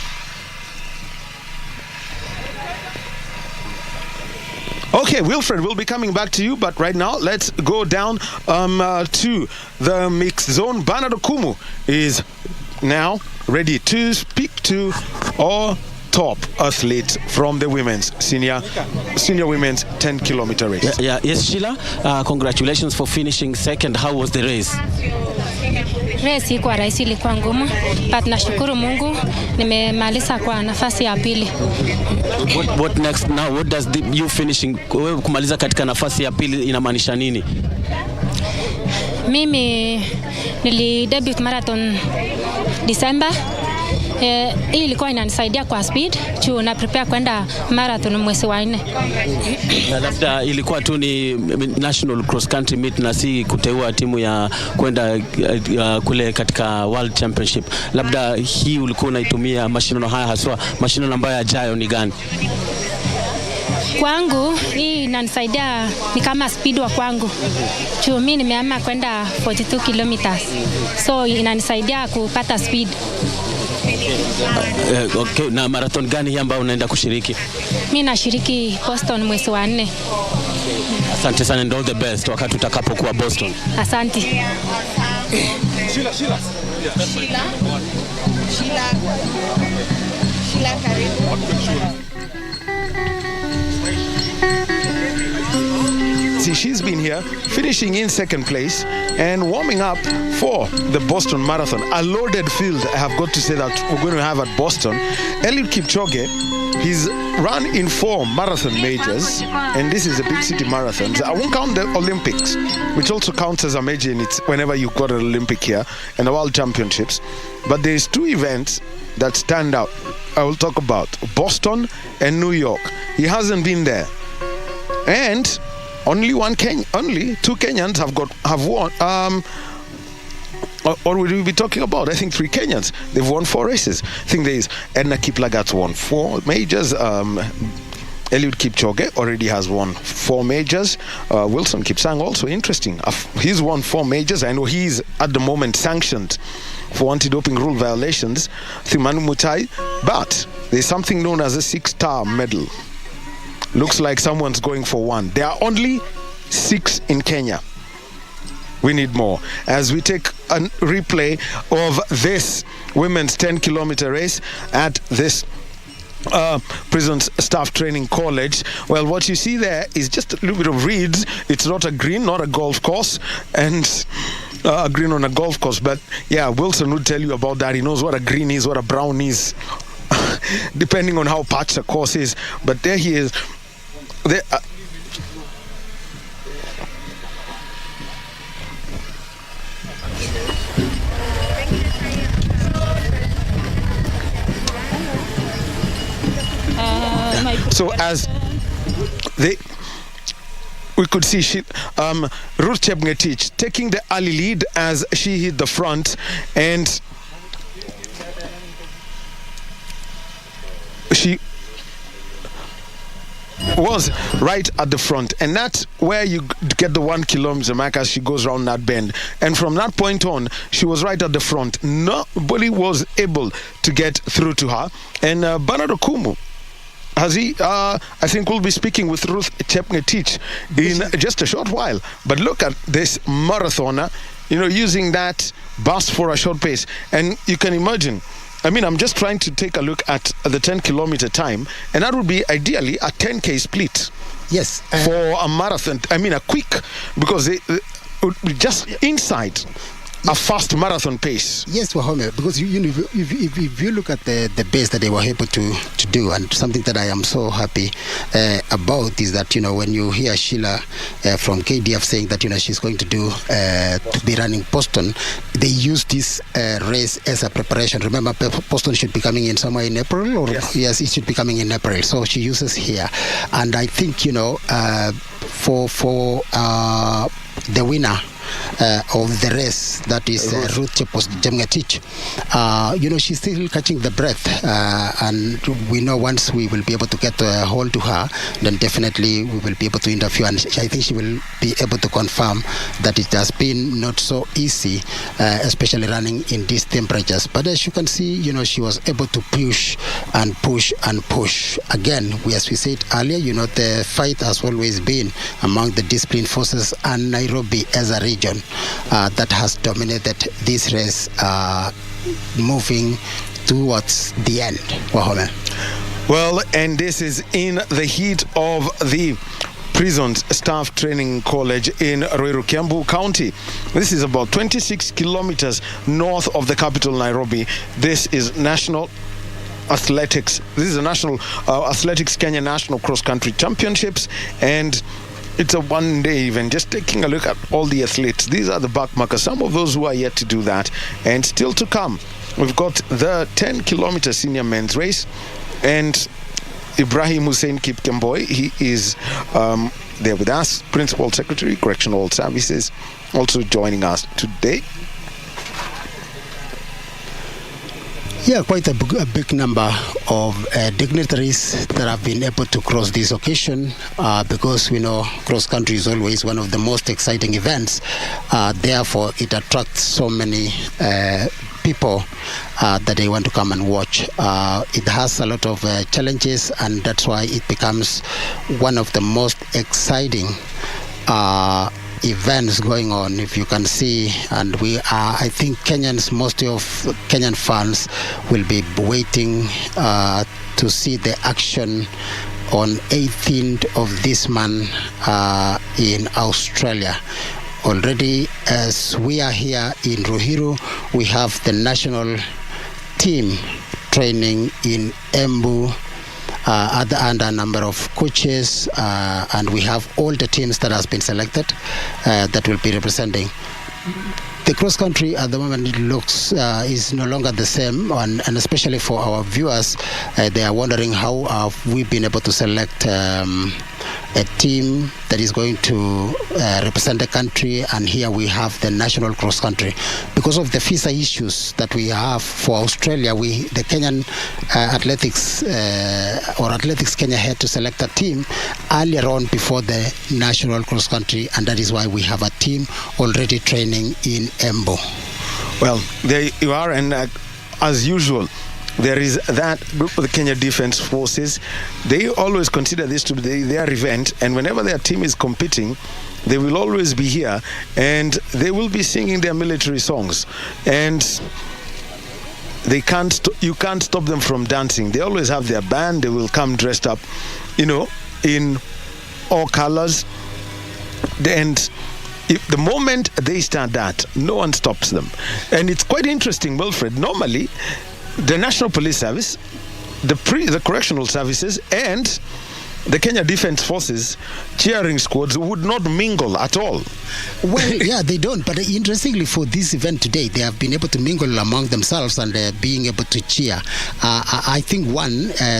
Okay, Wilfred, we'll be coming back to you, but right now let's go down to the mixed zone. Bernard Okumu is now ready to speak to our top athlete from the women's senior women's 10-kilometer race. Yes, Sheila, congratulations for finishing second. How was the race? Race ilikuwa rahisi, ilikuwa ngumu, but nashukuru Mungu nimemaliza kwa nafasi ya pili. What next now? What does you finishing kumaliza katika nafasi ya pili inamaanisha nini? Mimi nilidebut marathon December. Hii ilikuwa inanisaidia kwa speed juu na prepare kwenda marathon mwezi wa 4. Na labda ilikuwa tu ni national cross country meet na si kuteua timu ya kwenda kule katika world championship. Labda hii ulikuwa unaitumia mashindano haya, haswa mashindano ambayo yajayo ni gani? Kwangu hii inanisaidia, ni kama speed wa kwangu. Juu mimi nimeama kwenda 42 kilometers. So inanisaidia kupata speed. Okay, na marathon gani hii ambayo unaenda kushiriki? Mimi nashiriki Boston mwezi wa 4. Asante sana and all the best wakati utakapokuwa Boston. Asante. Sheila karibu. See, she's been here, finishing in second place and warming up for the Boston Marathon. A loaded field, I have got to say, that we're going to have at Boston. Eliud Kipchoge, he's run in 4 marathon majors, and this is a big city marathon. I won't count the Olympics, which also counts as a major in it whenever you've got an Olympic here, and the World Championships. But there's 2 events that stand out. I will talk about Boston and New York. He hasn't been there. And only 2 Kenyans have won. Or would we be talking about? I think 3 Kenyans. They've won 4 races. I think there is Edna Kiplagat's won 4 majors. Eliud Kipchoge already has won 4 majors. Wilson Kipsang also, interesting. He's won 4 majors. I know he's at the moment sanctioned for anti-doping rule violations. Thimanu Mutai. But there's something known as a 6-star medal. Looks like someone's going for 1. There are only 6 in Kenya. We need more. As we take a replay of this women's 10-kilometer race at this Prison Staff Training College. Well, what you see there is just a little bit of reeds. It's not a green, not a golf course, and a green on a golf course. But yeah, Wilson would tell you about that. He knows what a green is, what a brown is, depending on how patched a course is. But there he is. There, so as we could see Ruth Chepngetich taking the early lead as she hit the front, and she was right at the front, and that's where you get the 1 kilometer mark as she goes around that bend. And from that point on, she was right at the front. Nobody was able to get through to her. And Bernard Okumu, I think we'll be speaking with Ruth Chepngetich in just a short while. But look at this marathoner, using that bus for a short pace. And you can imagine, I'm just trying to take a look at the 10-kilometer time, and that would be ideally a 10K split. Yes. For a marathon. A quick, because they would be just inside a fast marathon pace. Yes, Wahome, because if you look at the base that they were able to do, and something that I am so happy about is that when you hear Sheila from KDF saying that she's going to be running Boston, they use this race as a preparation. Remember, Boston should be coming in somewhere in April, or yes, it should be coming in April. So she uses here, and I think for the winner of the race, that is Ruth Chepngetich. She's still catching the breath, and we know once we will be able to get a hold to her, then definitely we will be able to interview, and I think she will be able to confirm that it has been not so easy, especially running in these temperatures. But as you can see, she was able to push and push and push. Again, as we said earlier, the fight has always been among the discipline forces and Nairobi as a region that has dominated this race, moving towards the end. Wahome. Well, and this is in the heat of the Prisons Staff Training College in Ruiru, Kiambu County. This is about 26 kilometers north of the capital, Nairobi. This is National Athletics. This is a National Athletics Kenya National Cross Country Championships, and it's a one-day event. Just taking a look at all the athletes. These are the backmarkers, some of those who are yet to do that, and still to come. We've got the 10-kilometer senior men's race, and Ibrahim Hussein Kipkemboi, he is there with us, Principal Secretary, Correctional Services, also joining us today. Yeah, quite a big number of dignitaries that have been able to cross this occasion because we know cross country is always one of the most exciting events. Therefore, it attracts so many people that they want to come and watch. It has a lot of challenges, and that's why it becomes one of the most exciting events going on. If you can see, and I think Kenyans, most of Kenyan fans will be waiting to see the action on 18th of this month in Australia. Already, as we are here in Ruiru, we have the national team training in Embu, and a number of coaches, and we have all the teams that has been selected that will be representing. The cross country at the moment, it looks is no longer the same, and especially for our viewers, they are wondering how have we been able to select a team that is going to represent the country, and here we have the national cross country. Because of the visa issues that we have for Australia, the Kenyan Athletics Kenya had to select a team earlier on before the national cross country, and that is why we have a team already training in Embu. Well, there you are, and as usual, there is that group of the Kenya Defence Forces. They always consider this to be their event, and whenever their team is competing, they will always be here, and they will be singing their military songs. And you can't stop them from dancing. They always have their band. They will come dressed up, in all colors. And if the moment they start that, no one stops them. And it's quite interesting, Wilfred. Normally, the National Police Service, the Correctional Services, and the Kenya Defence Forces cheering squads would not mingle at all. Well, yeah, they don't. But interestingly, for this event today, they have been able to mingle among themselves and being able to cheer. I think,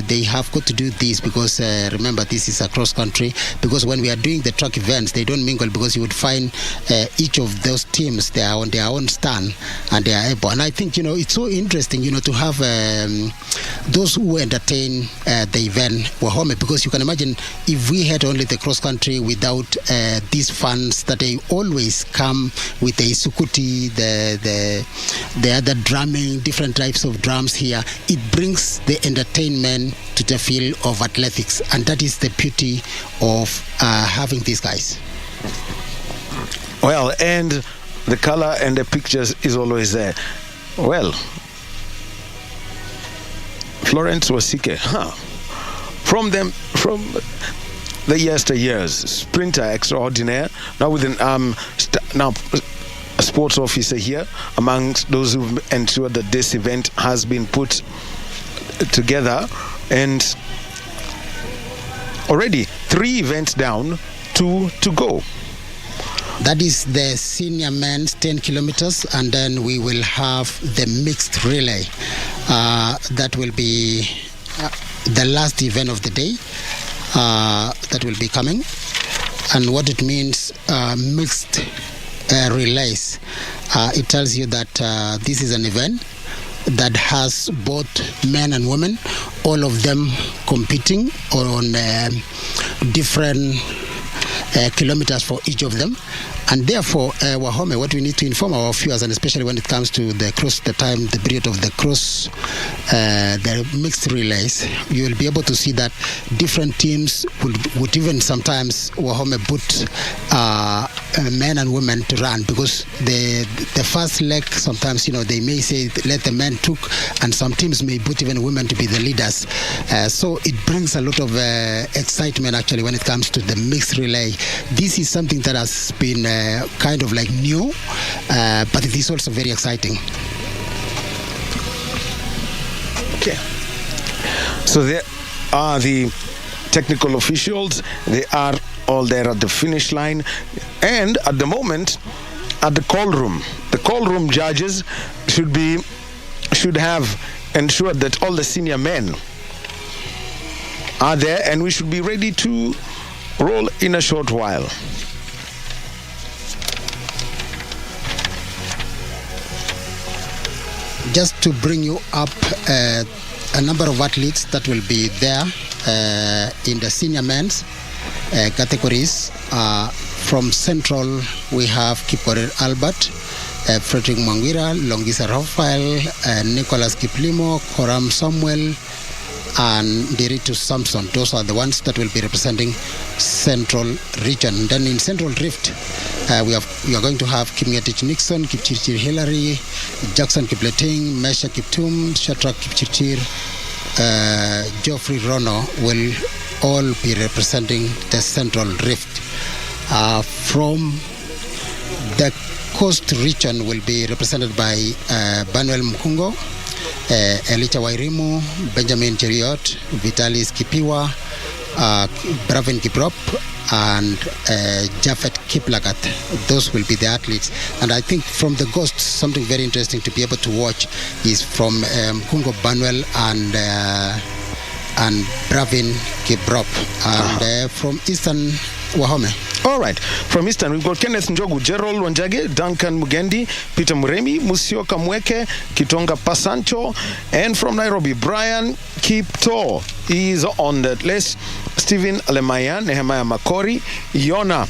they have got to do this because, remember, this is a cross-country. Because when we are doing the track events, they don't mingle because you would find each of those teams, they are on their own stand and they are able. And I think, it's so interesting, to have those who entertain the event, Wahome, because you can imagine if we had only the cross country without these fans that they always come with the isukuti, the other drumming, different types of drums here, it brings the entertainment to the field of athletics, and that is the beauty of having these guys. Well, and the color and the pictures is always there. Well, Florence Wasike, from the yesteryears, sprinter extraordinaire, now with now a sports officer here, amongst those who've ensured that this event has been put together, and already 3 events down, 2 to go. That is the senior men's 10 kilometers, and then we will have the mixed relay. That will be the last event of the day that will be coming. And what it means, mixed relays, it tells you that this is an event that has both men and women, all of them competing on different kilometers for each of them. And therefore, Wahome, what we need to inform our viewers, and especially when it comes to the period of the cross, the mixed relays, you will be able to see that different teams would even sometimes, Wahome, put men and women to run, because the first leg sometimes they may say let the men took, and some teams may put even women to be the leaders. So it brings a lot of excitement actually when it comes to the mixed relay. This is something that has been kind of like new, but it is also very exciting. Okay. So there are the technical officials. They are all there at the finish line, and at the moment at the call room judges should have ensured that all the senior men are there, and we should be ready to roll in a short while. Just to bring you up a number of athletes that will be there in the senior men's categories. From Central, we have Kipkorir Albert, Frederick Mwangira, Longisa Rafael, Nicholas Kiplimo, Koram Samuel, and Diritu Samson. Those are the ones that will be representing Central Region. Then in Central Rift, we are going to have Chepngetich Nixon, Kipchirchir Hillary, Jackson Kipleting, Mesha Kiptum, Shadrach Kipchirchir, Geoffrey Rono will all be representing the Central Rift. From the Coast Region will be represented by Banuel Mkungo, Elicha Wairimu, Benjamin Cheriot, Vitalis Kipiwa, Bravin Kiprop, and Jafet Kiplagat. Those will be the athletes. And I think from the Coast, something very interesting to be able to watch is from Mkungo Banuel and Bravin Kiprop. And from Eastern, Wahome. All right. From Eastern, we've got Kenneth Njogu, Gerald Wanjage, Duncan Mugendi, Peter Muremi, Musio Kamweke, Kitonga Pasancho, and from Nairobi, Brian Kipto is on that list. Stephen Alemayan, Nehemiah Makori, Yona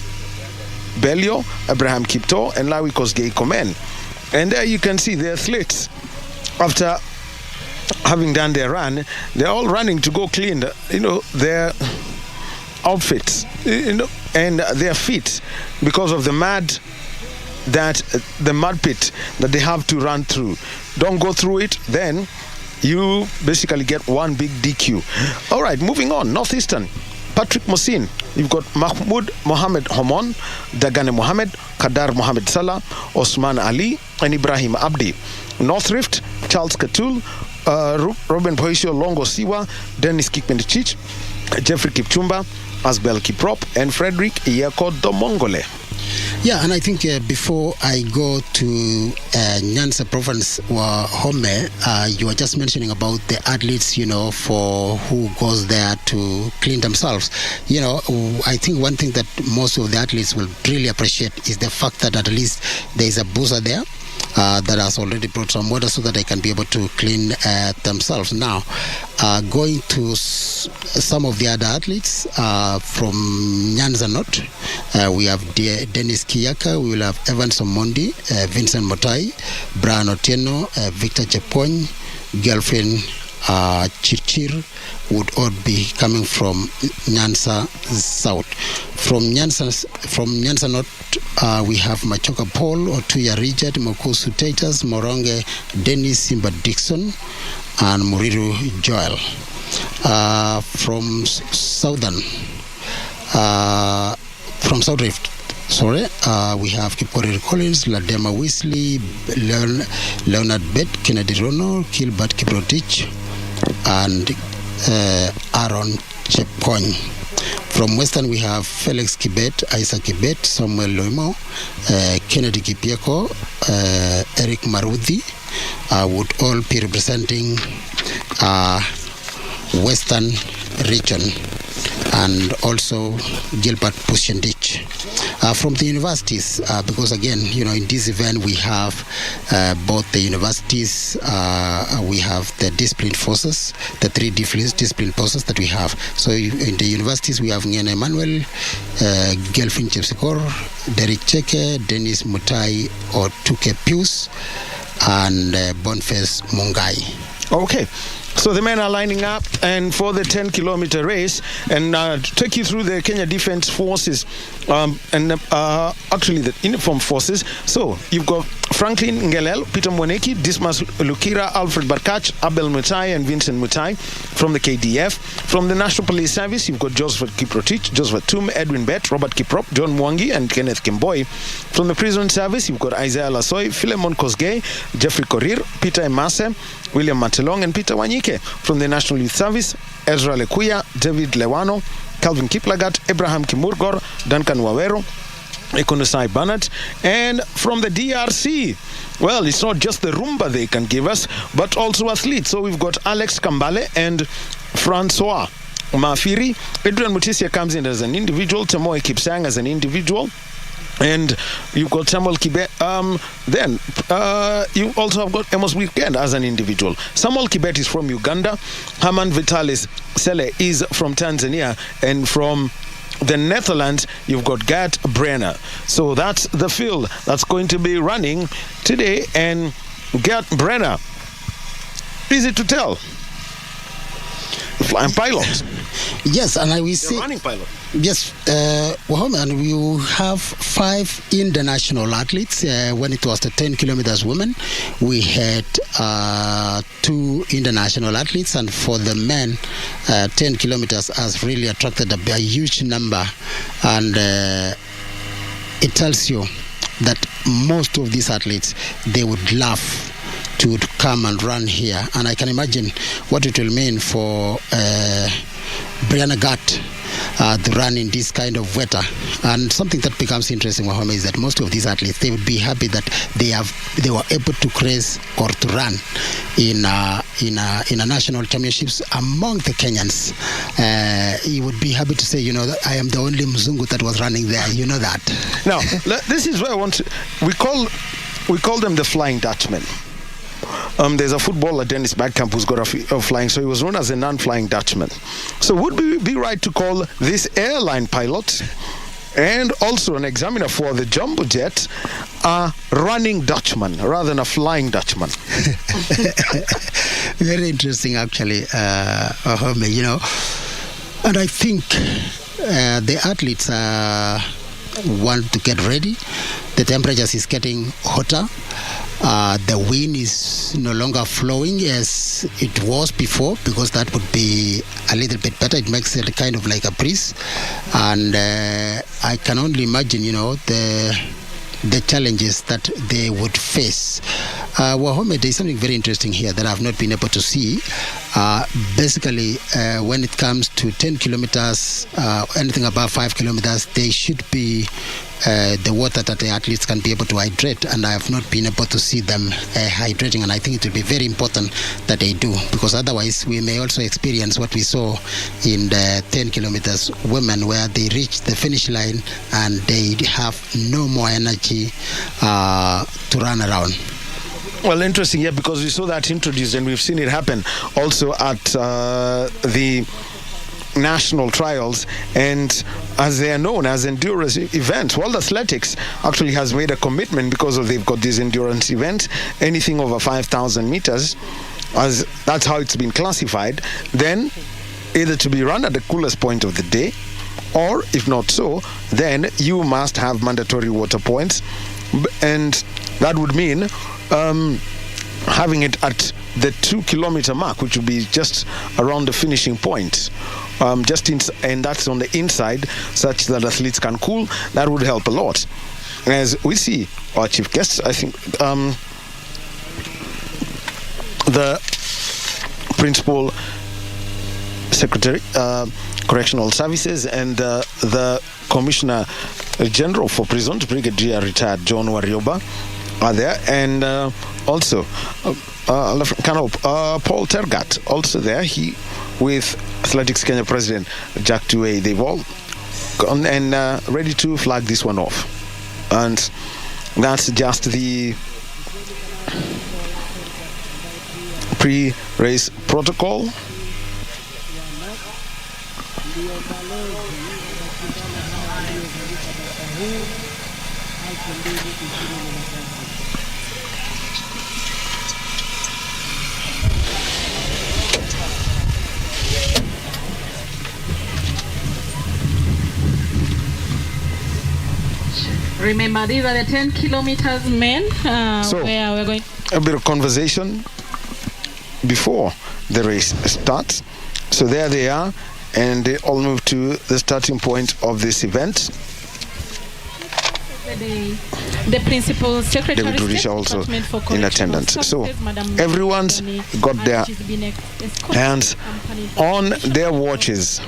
Belio, Abraham Kipto, and Lawi Kosgei Komen. And there you can see the athletes, after having done their run, they're all running to go clean, their outfits, and their feet, because of the mud pit that they have to run through. Don't go through it, then you basically get one big DQ. All right, moving on. Northeastern, Patrick Mosin. You've got Mahmoud Mohammed Homon, Dagane Mohammed, Kadar Mohammed Salah, Osman Ali, and Ibrahim Abdi. North Rift, Charles Katul, Robin Poisho Longo Siwa, Dennis Kipchirchir, Jeffrey Kipchumba, Asbel Kiprop, and Frederick Iyako Domongole. Yeah, and I think before I go to Nyanza province or Home, you were just mentioning about the athletes, for who goes there to clean themselves. I think one thing that most of the athletes will really appreciate is the fact that at least there is a boozer there that has already brought some water so that they can be able to clean themselves. Now, going to some of the other athletes from Nyanza North, we have Dennis Kiyaka, we will have Evans Omondi, Vincent Motai, Brian Otieno, Victor Chepony, Girlfriend Chirchir would all be coming from Nyanza South. From Nyanza North, we have Machoka Paul, Otuya Richard, Mokusu Tatas, Moronge Dennis Simba Dixon, and Muriru Joel. From South Rift, we have Kipkorir Collins, Ladema Weasley, Leonard Bett, Kennedy Rono, Gilbert Kiprotich, and Aaron Chepkony. From Western, we have Felix Kibet, Isaac Kibet, Samuel Loimo, Kennedy Kipieko, Eric Marudi would all be representing Western Region, and also Gilbert Pushendich. From the universities, because again, in this event we have both the universities, we have the discipline forces, the three discipline forces that we have. So in the universities we have Ngene Emmanuel, Gelfin Chepsikor, Derek Cheke, Dennis Mutai Otuke Pius, and Boniface Mungai. Okay. So the men are lining up and for the 10-kilometer race, and to take you through the Kenya Defence Forces actually the uniform forces. So you've got Franklin Ngelel, Peter Mwaneki, Dismas Lukira, Alfred Barkach, Abel Mutai, and Vincent Mutai from the KDF. From the National Police Service, you've got Joseph Kiprotich, Joseph Tum, Edwin Bett, Robert Kiprop, John Mwangi, and Kenneth Kimboi. From the Prison Service, you've got Isaiah Lasoy, Philemon Kosgei, Jeffrey Korir, Peter Emase, William Matelong, and Peter Wanyike. From the National Youth Service, Ezra Lekuya, David Lewano, Calvin Kiplagat, Abraham Kimurgor, Duncan Wawero, Ekonusai Bannett. And from the DRC, well, it's not just the rumba they can give us, but also athletes. So we've got Alex Kambale and Francois Mafiri. Adrian Mutisia comes in as an individual, Tamoe Kipsang as an individual. And you've got Samuel Kibet. Then you also have got Amos Weekend as an individual. Samuel Kibet is from Uganda. Herman Vitalis Sele is from Tanzania. And from the Netherlands, you've got Gert Brenner. So that's the field that's going to be running today. And Gert Brenner, easy to tell, flying pilot. Yes, and I will see. Running pilot. Yes, and we have 5 international athletes. When it was the 10 kilometers women, we had 2 international athletes, and for the men, 10 kilometers has really attracted a huge number, and it tells you that most of these athletes, they would love to come and run here, and I can imagine what it will mean for Brianna Gatt to run in this kind of weather. And something that becomes interesting, Wahome, is that most of these athletes, they would be happy that they were able to race or to run in a national championships among the Kenyans. You would be happy to say, I am the only Mzungu that was running there. You know that. Now, this is where I want to. We call them the Flying Dutchman. There's a footballer, Dennis Bergkamp, who's got a flying, so he was known as a non-flying Dutchman. So would we be right to call this airline pilot and also an examiner for the jumbo jet a running Dutchman rather than a flying Dutchman? Very interesting, actually, and I think the athletes want to get ready. The temperatures is getting hotter. The wind is no longer flowing as it was before, because that would be a little bit better. It makes it kind of like a breeze, and I can only imagine, the challenges that they would face. Wahome, there is something very interesting here that I've not been able to see. Basically, when it comes to 10 kilometers, anything above 5 kilometers, they should be the water that the athletes can be able to hydrate, and I have not been able to see them hydrating, and I think it will be very important that they do, because otherwise we may also experience what we saw in the 10 kilometers women, where they reach the finish line and they have no more energy to run around. Well, interesting, yeah, because we saw that introduced, and we've seen it happen also at the national trials, and as they are known as endurance events, World Athletics actually has made a commitment, because they've got these endurance events, anything over 5,000 meters, as that's how it's been classified, then either to be run at the coolest point of the day, or if not so, then you must have mandatory water points, and that would mean having it at the 2-kilometer mark, which would be just around the finishing point, and that's on the inside, such that athletes can cool. That would help a lot. As we see our chief guests, I think the principal secretary, correctional services, and the commissioner general for prisons, Brigadier retired John Warioba, are there, and also Colonel Paul Tergat also there. He with Athletics Kenya President Jack Tuwei. They've all gone and ready to flag this one off, and that's just the pre-race protocol. Remember, these are the 10 kilometers men where we're going. A bit of conversation before the race starts. So there they are, and they all move to the starting point of this event. The principal secretary, David Rudisha, also in attendance. So everyone's got their hands on their watches.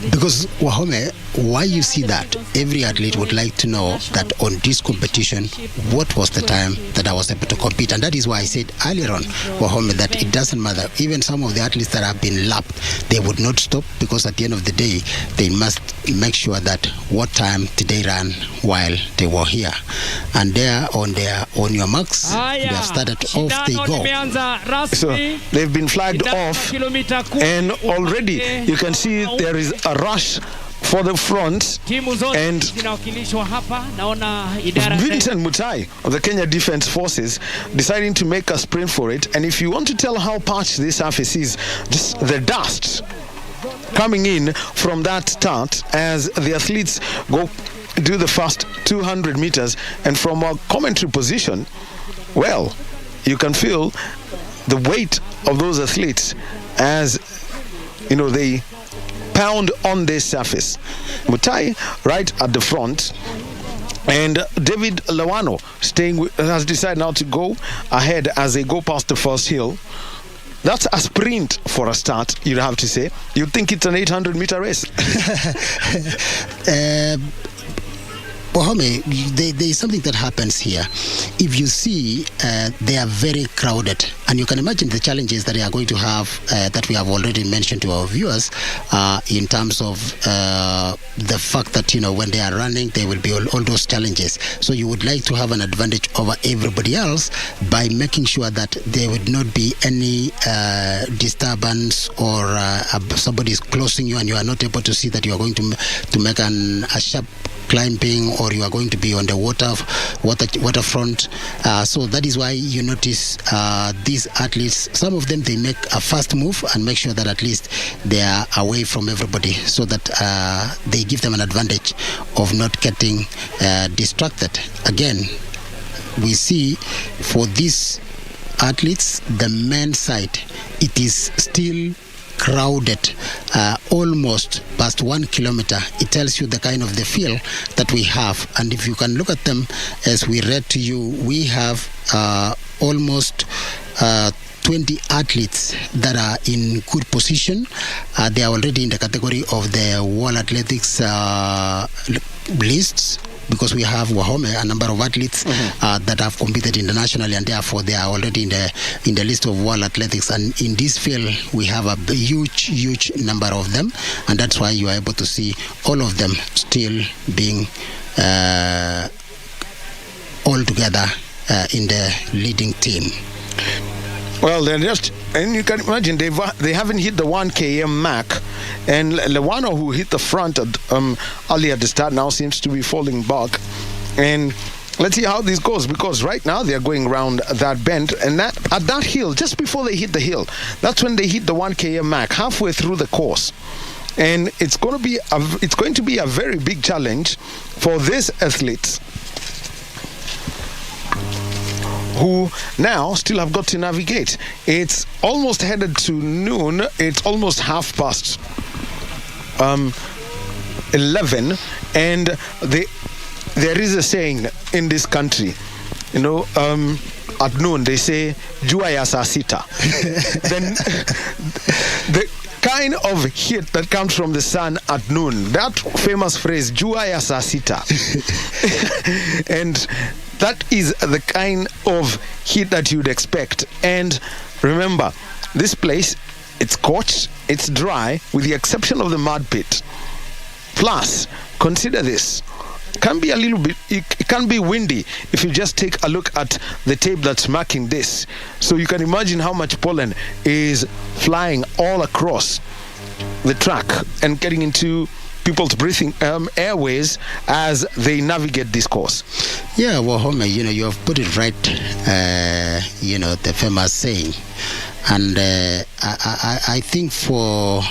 Because Wahome, why you see that? Every athlete would like to know that on this competition, what was the time that I was able to compete? And that is why I said earlier on, Wahome, that it doesn't matter. Even some of the athletes that have been lapped, they would not stop, because at the end of the day, they must make sure that what time did they run while they were here. And there on your marks, they have started off, they go. So they've been flagged off, and already you can see there is a rush for the front, and Vincent Mutai of the Kenya Defence Forces deciding to make a sprint for it. And if you want to tell how parched this surface is, just the dust coming in from that start as the athletes go do the first 200 meters, and from a commentary position, well, you can feel the weight of those athletes as you know they pound on this surface. Mutai right at the front, and David Lawano has decided now to go ahead as they go past the first hill. That's a sprint for a start, you'd have to say. You'd think it's an 800-meter race. Wahome, there is something that happens here. If you see, they are very crowded, and you can imagine the challenges that they are going to have, that we have already mentioned to our viewers, in terms of the fact that, you know, when they are running, there will be all those challenges. So you would like to have an advantage over everybody else by making sure that there would not be any disturbance, or somebody is closing you and you are not able to see that you are going to make a sharp climbing, or you are going to be on the waterfront. So that is why you notice these athletes, some of them, they make a fast move and make sure that at least they are away from everybody, so that they give them an advantage of not getting distracted. Again, we see for these athletes, the men's side, it is still crowded, almost past 1 kilometer. It tells you the kind of the feel that we have. And if you can look at them, as we read to you, we have almost 20 athletes that are in good position. They are already in the category of the World Athletics lists, because we have Wahome, a number of athletes that have competed internationally, and therefore they are already in the list of World Athletics. And in this field, we have a huge number of them, and that's why you are able to see all of them still being all together in the leading team. Well, they're just, and you can imagine they haven't hit the 1 km mark, and Lewano, who hit the front earlier at the start, now seems to be falling back. And let's see how this goes, because right now they're going around that bend, and that at that hill, just before they hit the hill, that's when they hit the 1 km mark, halfway through the course. And it's going to be a very big challenge for these athletes, who now still have got to navigate. It's almost headed to noon. It's almost 11, and there is a saying in this country, you know, at noon they say jua ya saa sita. Then the kind of heat that comes from the sun at noon, that famous phrase jua ya saa sita, and that is the kind of heat that you'd expect. And remember, this place, it's scorched, it's dry, with the exception of the mud pit. Plus, consider this, it can be windy if you just take a look at the tape that's marking this. So you can imagine how much pollen is flying all across the track and getting into people's breathing airways as they navigate this course. Yeah, well, Homer, you know, you have put it right, you know, the famous saying. And I think for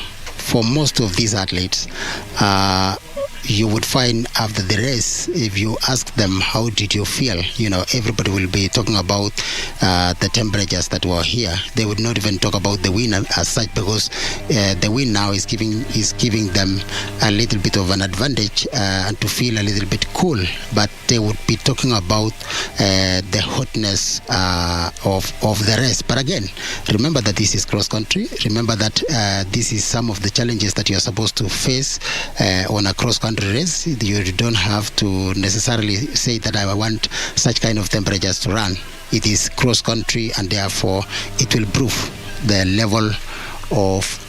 most of these athletes, you would find after the race, if you ask them how did you feel, everybody will be talking about the temperatures that were here. They would not even talk about the wind as such, because the wind now is giving them a little bit of an advantage and to feel a little bit cool. But they would be talking about the hotness of the race. But again, remember that this is cross country. Remember that this is some of the challenges that you are supposed to face on a cross country race. You don't have to necessarily say that I want such kind of temperatures to run. It is cross country, and therefore it will prove the level of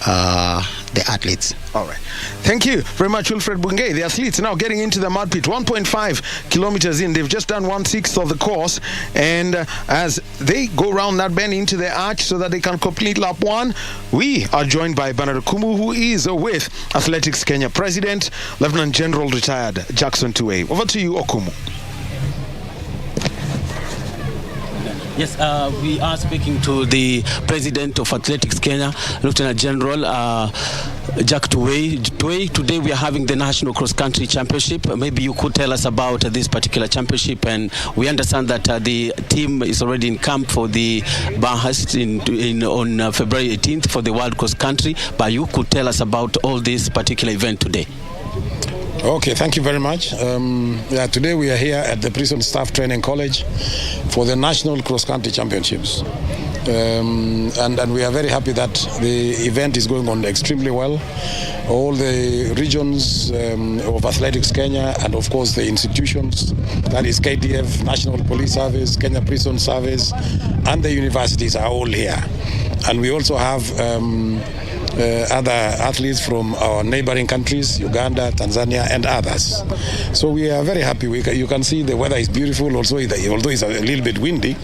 the athletes. All right. Thank you very much, Wilfred Bungei. The athletes now getting into the mud pit. 1.5 kilometers in. They've just done 1/6 of the course. And as they go around that bend into the arch so that they can complete lap 1, we are joined by Bernard Kumu, who is with Athletics Kenya President, Lieutenant General retired Jackson Tuwei. Over to you, Okumu. Yes, we are speaking to the President of Athletics Kenya, Lieutenant General Jack Tuwei. Today we are having the National Cross Country Championship. Maybe you could tell us about this particular championship, and we understand that the team is already in camp for the Bathurst on February 18th for the World Cross Country, but you could tell us about all this particular event today. Okay, thank you very much. Today we are here at the Prison Staff Training College for the National Cross Country Championships. And we are very happy that the event is going on extremely well. All the regions of Athletics Kenya, and of course the institutions, that is KDF, National Police Service, Kenya Prison Service, and the universities are all here. And we also have other athletes from our neighboring countries, Uganda, Tanzania, and others. So we are very happy. You can see the weather is beautiful, although it's a little bit windy.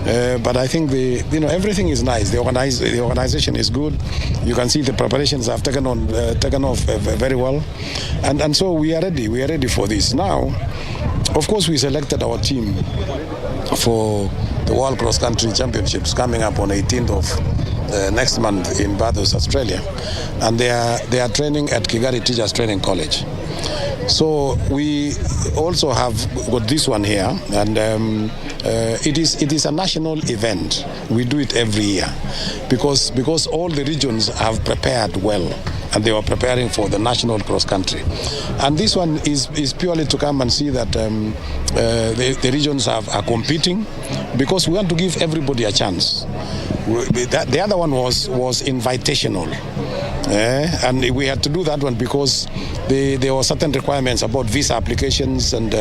But I think everything is nice. The organization is good. You can see the preparations have taken off very well, and so we are ready. We are ready for this now. Of course, we selected our team for the World Cross Country Championships coming up on 18th of next month in Bathurst, Australia, and they are training at Kigali Teachers Training College. So we also have got this one here, and it is a national event. We do it every year because all the regions have prepared well, and they were preparing for the national cross country. And this one is purely to come and see that the regions are competing, because we want to give everybody a chance. The other one was invitational. And we had to do that one because there were certain requirements about visa applications and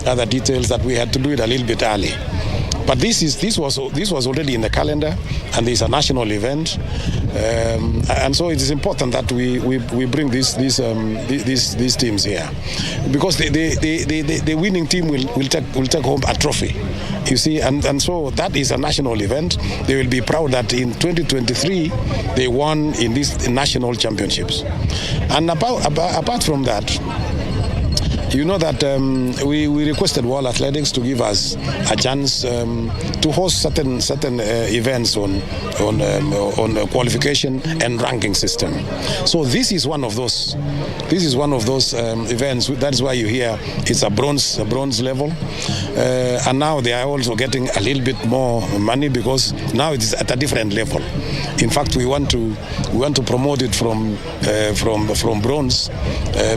other details that we had to do it a little bit early. But this was already in the calendar, and it's a national event, and so it is important that we bring these teams here, because the winning team will take home a trophy, you see, and so that is a national event. They will be proud that in 2023 they won in these national championships. And apart from that, you know that we requested World Athletics to give us a chance to host certain events on qualification and ranking system. So this is one of those. This is one of those events. That's why you hear it's a bronze level, and now they are also getting a little bit more money because now it is at a different level. In fact, we want to promote it from bronze.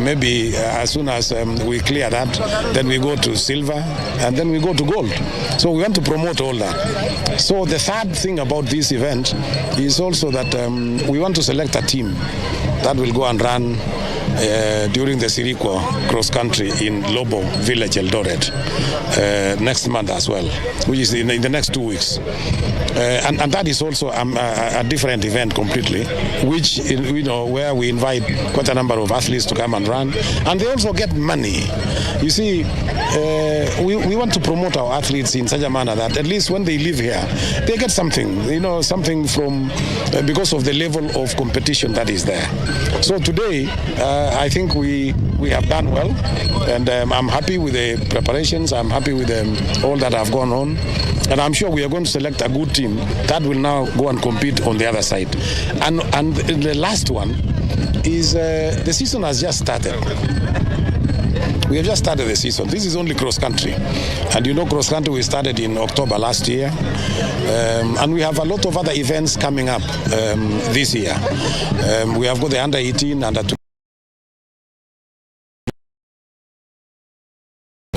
Maybe as soon as we clear that, then we go to silver, and then we go to gold. So we want to promote all that. So the third thing about this event is also that we want to select a team that will go and run during the Sirikwa cross country in Lobo Village, Eldoret, next month as well, which is in the next 2 weeks. And that is also a different event completely, which where we invite quite a number of athletes to come and run, and they also get money. You see, we want to promote our athletes in such a manner that at least when they live here, they get something, something from because of the level of competition that is there. So today, I think we have done well, and I'm happy with the preparations. I'm happy with all that have gone on, and I'm sure we are going to select a good team that will now go and compete on the other side. And the last one is the season has just started. we have just started the season. This is only cross country, and you know cross country we started in October last year, and we have a lot of other events coming up this year. We have got the under 18, under 20.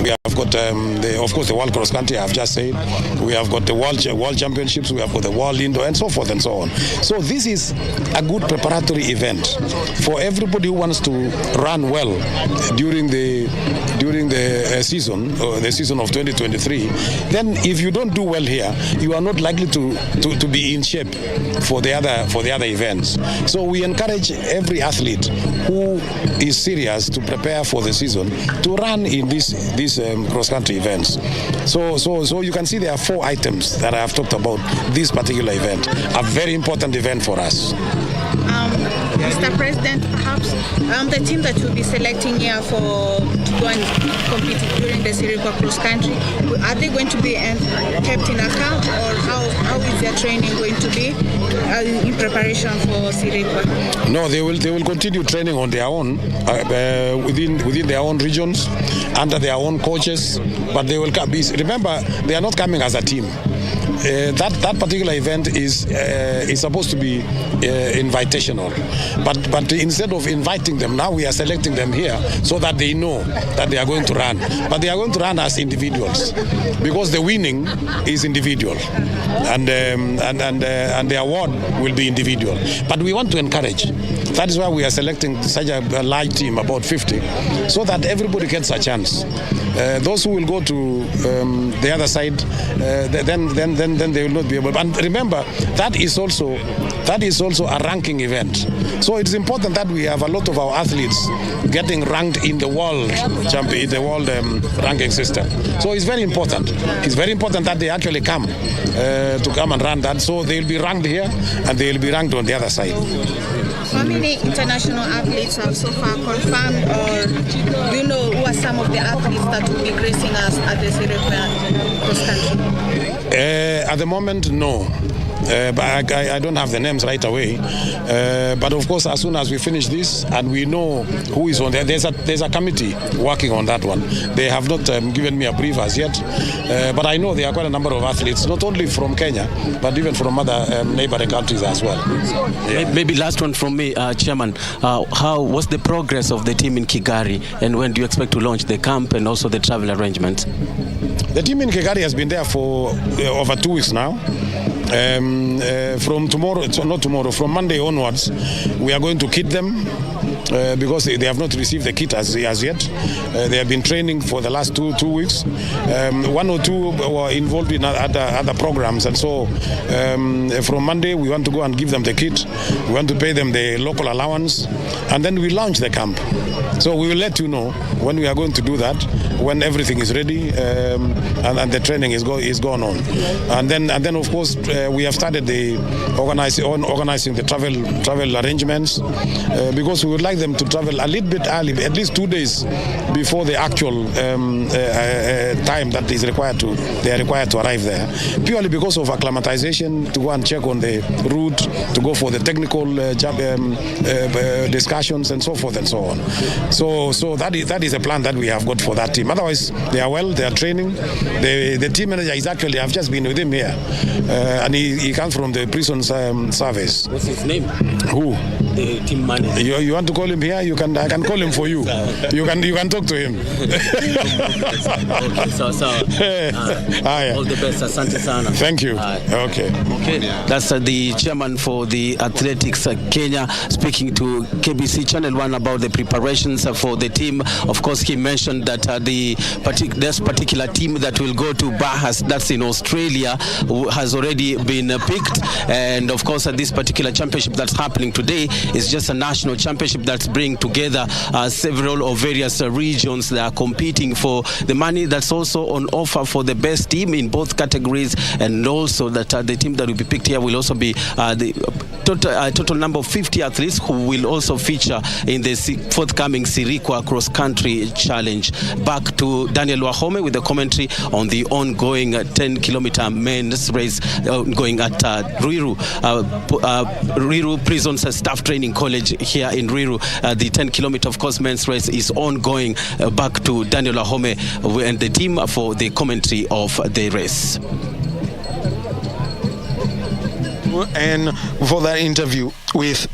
We have got, of course, the World Cross Country, I've just said. We have got the World Championships, we have got the World Indoor, and so forth and so on. So this is a good preparatory event for everybody who wants to run well during the season, the season of 2023. Then if you don't do well here, you are not likely to be in shape for the other events. So we encourage every athlete who is serious to prepare for the season to run in these cross-country events. So you can see there are 4 items that I have talked about this particular event, a very important event for us. Mr. President, perhaps the team that you'll be selecting here to go and compete during the Sirikwa cross country, are they going to be kept in account, or how is their training going to be in preparation for Sirikwa? No, they will continue training on their own within their own regions, under their own coaches, but they will come. Remember, they are not coming as a team. That particular event is supposed to be invitational, but instead of inviting them, now we are selecting them here so that they know that they are going to run. But they are going to run as individuals because the winning is individual, and the award will be individual. But we want to encourage. That is why we are selecting such a large team, about 50, so that everybody gets a chance. Those who will go to the other side, then they will not be able. And remember, that is also a ranking event. So it's important that we have a lot of our athletes getting ranked in the world ranking system. So it's very important. It's very important that they actually come to come and run that. So they'll be ranked here and they'll be ranked on the other side. How many international athletes have so far confirmed, or do you know who are some of the athletes that will be gracing us at the Sirikwa cross country? At the moment, no. But I don't have the names right away. But of course, as soon as we finish this and we know who is on there, there's a committee working on that one. They have not given me a brief as yet. But I know there are quite a number of athletes, not only from Kenya, but even from other neighboring countries as well. Yeah. Maybe last one from me, Chairman. What's the progress of the team in Kigali, and when do you expect to launch the camp and also the travel arrangements? The team in Kigali has been there for over 2 weeks now. From Monday onwards, we are going to kit them because they have not received the kit as yet. They have been training for the last two weeks. 1 or 2 were involved in other programs, and so from Monday we want to go and give them the kit. We want to pay them the local allowance, and then we launch the camp. So we will let you know when we are going to do that, when everything is ready and the training is going on. And then of course we have started organizing the travel arrangements because we would like them to travel a little bit early, at least 2 days before the actual time that they are required to arrive there, purely because of acclimatization, to go and check on the route, to go for the technical discussions and so forth and so on. So that is a plan that we have got for that team. Otherwise, they are well, they are training. The team manager is actually, I've just been with him here, and he comes from the prison service. What's his name? Who? The team manager. You want to call him here? I can call him for you. You can talk to him. Okay, so all the best. Asante sana. Thank you. Okay. That's the chairman for the Athletics Kenya speaking to KBC Channel 1 about the preparations for the team. Of course, he mentioned that this particular team that will go to Bahas, that's in Australia, has already been picked. And of course, this particular championship that's happening today is just a national championship that's bringing together several or various regions that are competing for the money that's also on offer for the best team in both categories, and also that the team that will be picked here will also be the total number of 50 athletes who will also feature in the forthcoming Sirikwa Cross Country Challenge. Back to Daniel Wahome with the commentary on the ongoing 10-kilometer men's race going at Ruiru Prison's Staff Training College here in Ruiru. The 10-kilometer, of course, men's race is ongoing. Back to Daniel Wahome and the team for the commentary of the race. And for that interview with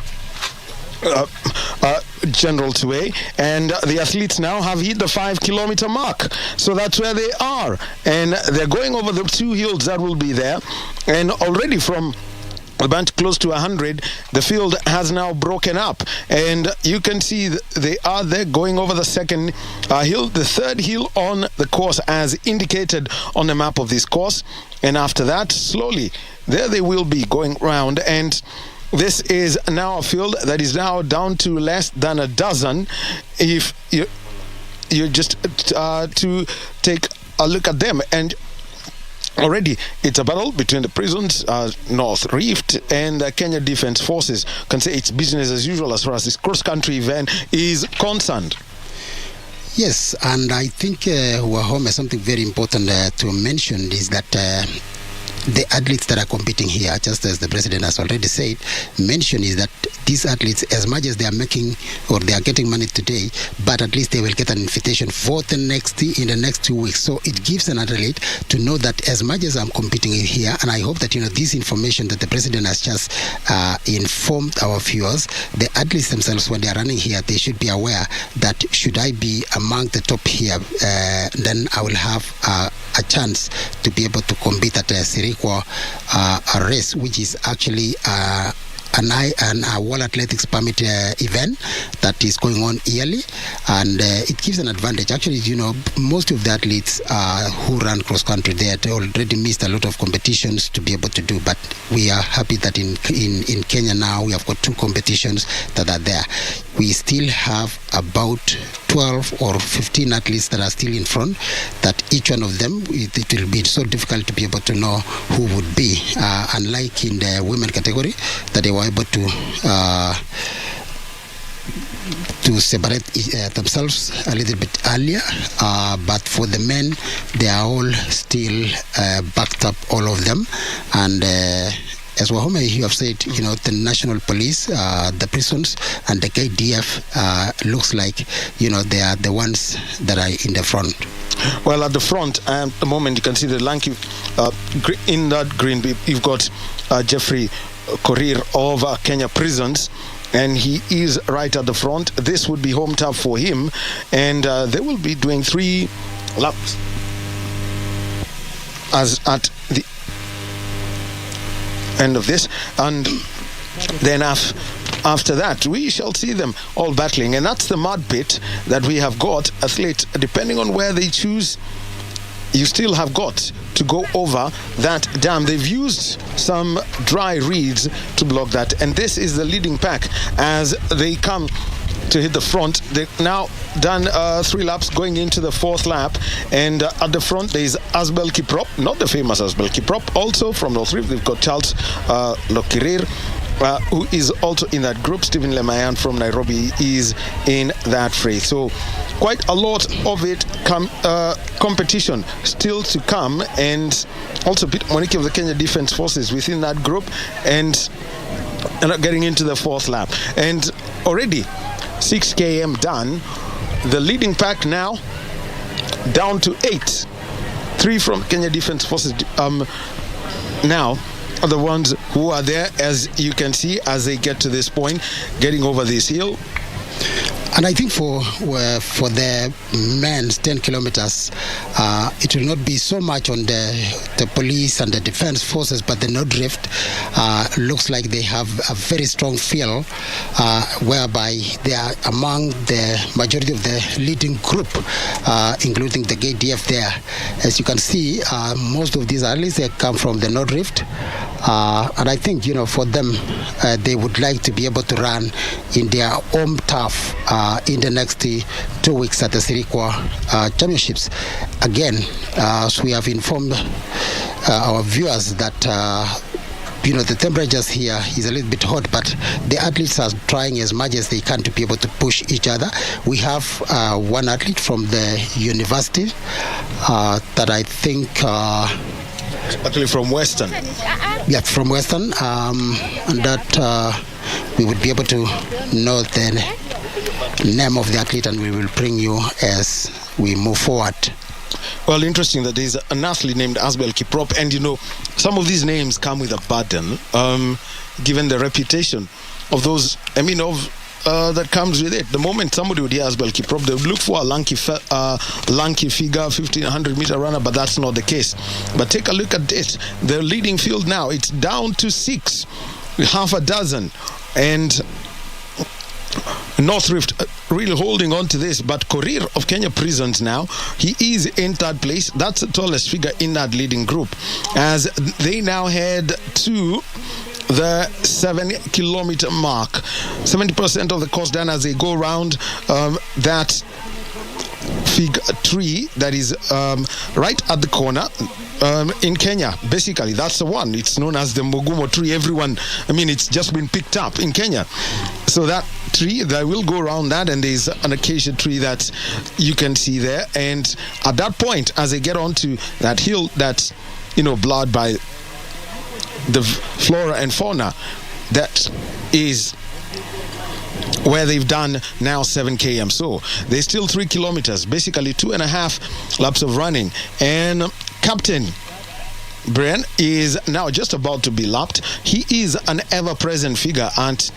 General Tuwei, and the athletes now have hit the 5-kilometer mark, so that's where they are, and they're going over the 2 hills that will be there, and already from about close to 100, the field has now broken up, and you can see they are there going over the second hill, the third hill on the course as indicated on the map of this course, and after that, slowly, there they will be going round. And this is now a field that is now down to less than a dozen. If you just to take a look at them, and already it's a battle between the Prisons, North Rift, and Kenya Defence Forces. Can say it's business as usual as far as this cross-country event is concerned. Yes, and I think Wahome, something very important to mention is that the athletes that are competing here, just as the president has already said, mention is that these athletes, as much as they are making or they are getting money today, but at least they will get an invitation for the next 2 weeks. So it gives an athlete to know that as much as I'm competing here, and I hope that this information that the president has just informed our viewers, the athletes themselves, when they are running here, they should be aware that should I be among the top here, then I will have a chance to be able to compete at Sirikwa a race, which is actually a World Athletics Permit event that is going on yearly, and it gives an advantage. Actually, most of the athletes who run cross country, they had already missed a lot of competitions to be able to do, but we are happy that in Kenya now we have got 2 competitions that are there. We still have about 12 or 15 athletes that are still in front, that each one of them, it will be so difficult to be able to know who would be, unlike in the women category, that they were able to separate themselves a little bit earlier, but for the men, they are all still backed up, all of them, and as Wahome, you have said, the national police, the prisons, and the KDF looks like, they are the ones that are in the front. Well, at the front, at the moment, you can see the lanky, in that green, you've got Jeffrey Korir of Kenya Prisons, and he is right at the front. This would be home turf for him, and they will be doing 3 laps as at the end of this, and then after that we shall see them all battling, and that's the mud pit that we have got. Athletes, depending on where they choose, you still have got to go over that dam. They've used some dry reeds to block that, and this is the leading pack as they come to hit the front. They've now done 3 laps going into the 4th lap, and at the front there is Asbel Kiprop, not the famous Asbel Kiprop, also from North Rift. They've got Charles Lokirir, who is also in that group. Stephen Lemayan from Nairobi is in that fray. So quite a lot of it competition still to come, and also Peter Moniki of the Kenya Defence Forces within that group, and getting into the 4th lap, and already 6 km done. The leading pack now down to 8. 3 from Kenya Defence Forces now are the ones who are there, as you can see, as they get to this point, getting over this hill. And I think for the men's 10 kilometers, it will not be so much on the police and the defense forces, but the North Rift looks like they have a very strong feel, whereby they are among the majority of the leading group, including the KDF there. As you can see, most of these athletes, they come from the North Rift. And I think, for them, they would like to be able to run in their home turf in the next 2 weeks at the Sirikwa Championships. Again, as we have informed our viewers that the temperatures here is a little bit hot, but the athletes are trying as much as they can to be able to push each other. We have one athlete from the university that I think... actually from Western. Yeah, from Western. And that we would be able to know the name of the athlete, and we will bring you as we move forward. Well, interesting that there's an athlete named Asbel Kiprop, and some of these names come with a burden, given the reputation of those, that comes with it. The moment somebody would hear Asbel Kiprop, they would look for a lanky figure, 1500 meter runner, but that's not the case. But take a look at this. The leading field now, it's down to 6, half a dozen, and North Rift really holding on to this, but Korir of Kenya Prisons now, he is in third place. That's the tallest figure in that leading group, as they now head to the 7-kilometer mark. 70% of the course done as they go around that fig tree that is right at the corner. In Kenya, basically, that's the one. It's known as the Mugumo tree. It's just been picked up in Kenya. So that tree, they will go around that, and there's an acacia tree that you can see there. And at that point, as they get onto that hill that's, blurred by the flora and fauna, that is where they've done now 7 km. So there's still 3 kilometers, basically 2.5 laps of running. And Captain Brian is now just about to be lapped. He is an ever-present figure at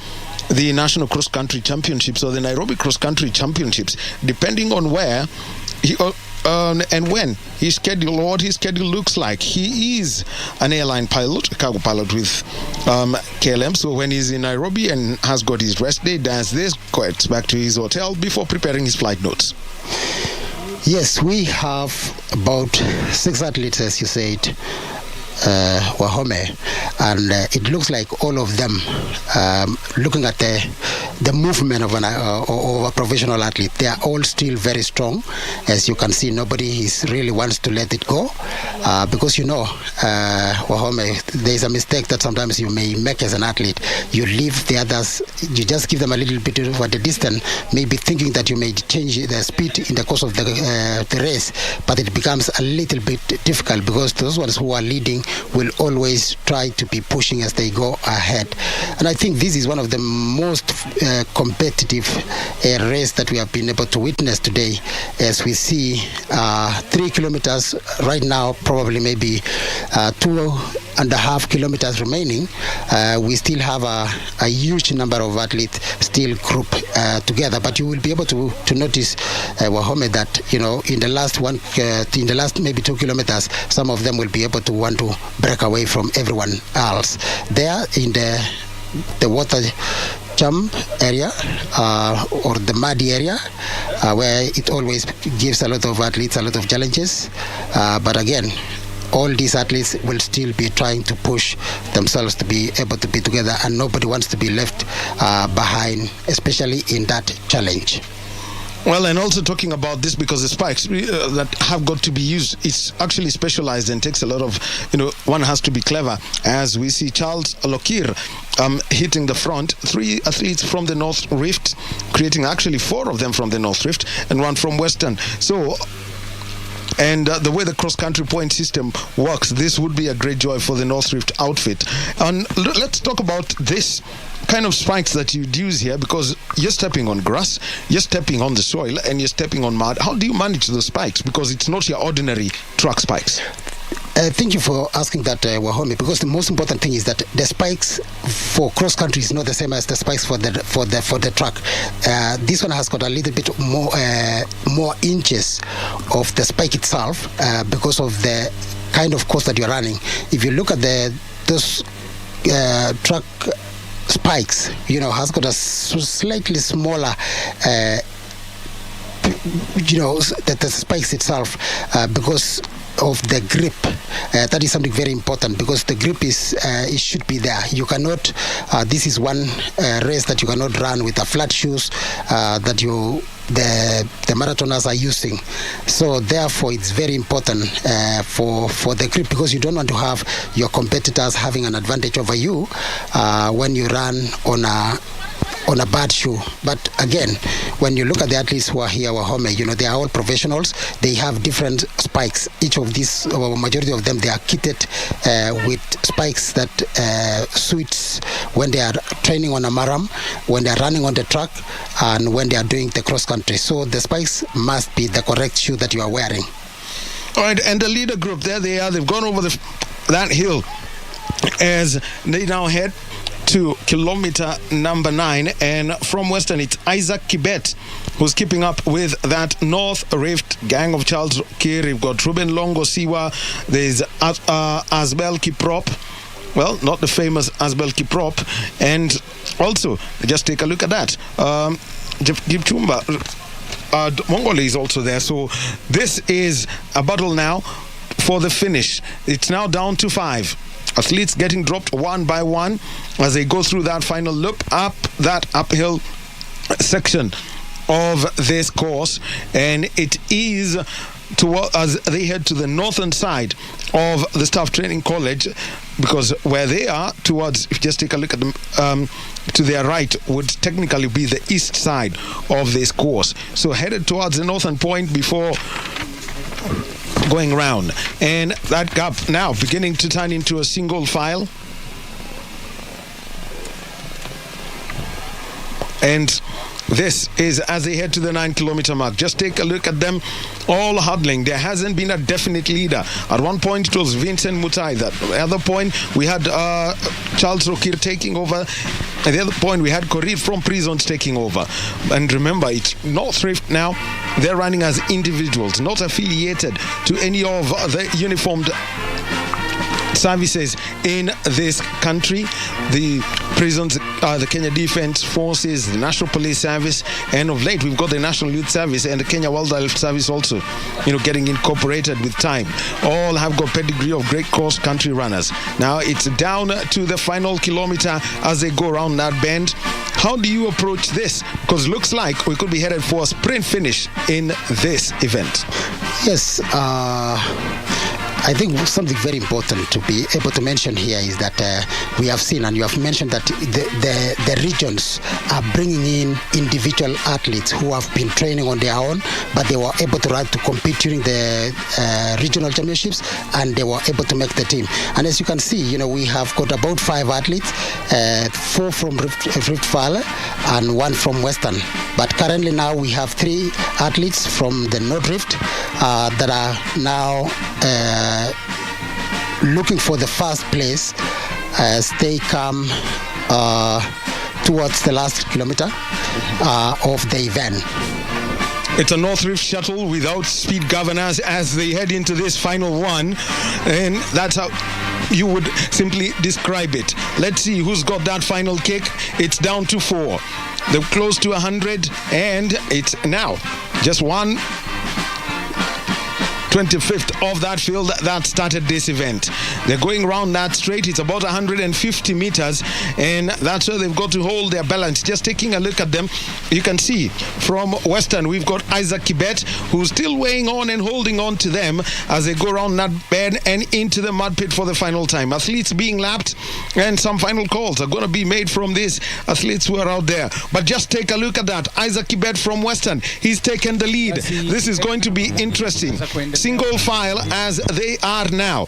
the National Cross Country Championships or the Nairobi Cross Country Championships, depending on where he and when his schedule or what his schedule looks like. He is an airline pilot, a cargo pilot with KLM. So when he's in Nairobi and has got his rest day, does this, goes back to his hotel before preparing his flight notes. Yes, we have about 6 athletes, as you said, Wahome, and it looks like all of them, looking at the movement of a professional athlete, they are all still very strong. As you can see, nobody really wants to let it go, because Wahome, there is a mistake that sometimes you may make as an athlete. You leave the others, you just give them a little bit of the distance, maybe thinking that you may change the speed in the course of the race, but it becomes a little bit difficult because those ones who are leading will always try to be pushing as they go ahead. And I think this is one of the most competitive race that we have been able to witness today, as we see 3 kilometers right now, probably maybe 2.5 kilometers remaining. We still have a huge number of athletes still grouped together, but you will be able to notice, Wahome, that in the last maybe 2 kilometers, some of them will be able to want to break away from everyone else. There in the water jump area or the muddy area, where it always gives a lot of athletes a lot of challenges, but again, all these athletes will still be trying to push themselves to be able to be together, and nobody wants to be left behind, especially in that challenge. Well, and also talking about this, because the spikes that have got to be used, it's actually specialized and takes a lot of, one has to be clever. As we see Charles Lokir hitting the front, 3 athletes from the North Rift, creating actually 4 of them from the North Rift and 1 from Western. So, and the way the cross-country point system works, this would be a great joy for the North Rift outfit. And let's talk about this kind of spikes that you use here, because you're stepping on grass, you're stepping on the soil, and you're stepping on mud. How do you manage the spikes? Because it's not your ordinary track spikes. Thank you for asking that, Wahome, because the most important thing is that the spikes for cross country is not the same as the spikes for the track. This one has got a little bit more inches of the spike itself, because of the kind of course that you're running. If you look at those track spikes, has got a slightly smaller the spikes itself, because of the grip. That is something very important, because the grip it should be there. You cannot, this is one race that you cannot run with a flat shoes, that you the marathoners are using. So therefore, it's very important for the grip, because you don't want to have your competitors having an advantage over you when you run on a bad shoe. But again, when you look at the athletes who are here, Wahome, they are all professionals. They have different spikes. Each of these, or majority of them, they are kitted with spikes that suits when they are training on a maram, when they are running on the track, and when they are doing the cross country. So the spikes must be the correct shoe that you are wearing. All right, and the leader group, there they are. They've gone over that hill as they now head to kilometer number 9, and from Western it's Isaac Kibet who's keeping up with that North Rift gang of Charles Kir. You've got Ruben Longo Siwa, there's Asbel Kiprop, well, not the famous Asbel Kiprop, and also just take a look at that, Gipchumba Mongole is also there. So this is a battle now for the finish. It's now down to 5 athletes getting dropped one by one as they go through that final loop up that uphill section of this course, and it is as they head to the northern side of the Staff Training College, because where they are towards, if you just take a look at them to their right, would technically be the east side of this course. So headed towards the northern point before going round, and that gap now beginning to turn into a single file, and this is as they head to the 9-kilometer mark. Just take a look at them all huddling. There hasn't been a definite leader. At one point it was Vincent Mutai. At the other point we had Charles Rokir taking over. At the other point we had Korir from Prisons taking over. And remember, it's North Rift now. They're running as individuals, not affiliated to any of the uniformed services in this country. The prisons, the Kenya Defence Forces, the National Police Service, and of late we've got the National Youth Service and the Kenya Wildlife Service also, getting incorporated with time. All have got pedigree of great cross-country runners. Now it's down to the final kilometer as they go around that bend. How do you approach this? Because it looks like we could be headed for a sprint finish in this event. Yes, I think something very important to be able to mention here is that we have seen, and you have mentioned, that the regions are bringing in individual athletes who have been training on their own, but they were able to compete during the regional championships, and they were able to make the team. And as you can see, we have got about 5 athletes, 4 from Rift Valley and 1 from Western. But currently now we have 3 athletes from the North Rift that are now looking for the first place as they come towards the last kilometer of the event. It's a North Rift shuttle without speed governors as they head into this final one, and that's how you would simply describe it. Let's see who's got that final kick. It's down to 4. They're close to 100, and it's now just 1/25 of that field that started this event. They're going around that straight. It's about 150 meters, and that's where they've got to hold their balance. Just taking a look at them, you can see from Western we've got Isaac Kibet, who's still weighing on and holding on to them as they go around that bend and into the mud pit for the final time. Athletes being lapped, and some final calls are going to be made from these athletes who are out there. But just take a look at that. Isaac Kibet from Western, he's taken the lead. This is going to be interesting. Single file as they are now.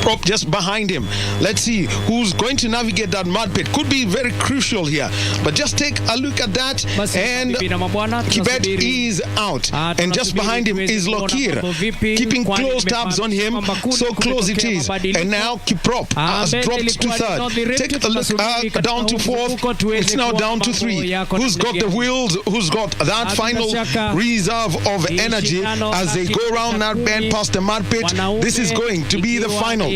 Prop just behind him. Let's see who's going to navigate that mud pit. Could be very crucial here. But just take a look at that. And Kibet is out. And just behind him is Lokir, keeping close tabs on him. So close it is. And now Kiprop has dropped to 3rd. Take a look down to 4th. It's now down to 3. Who's got the wheels? Who's got that final reserve of energy as they go around that bend past the mud pit? This is going to be the final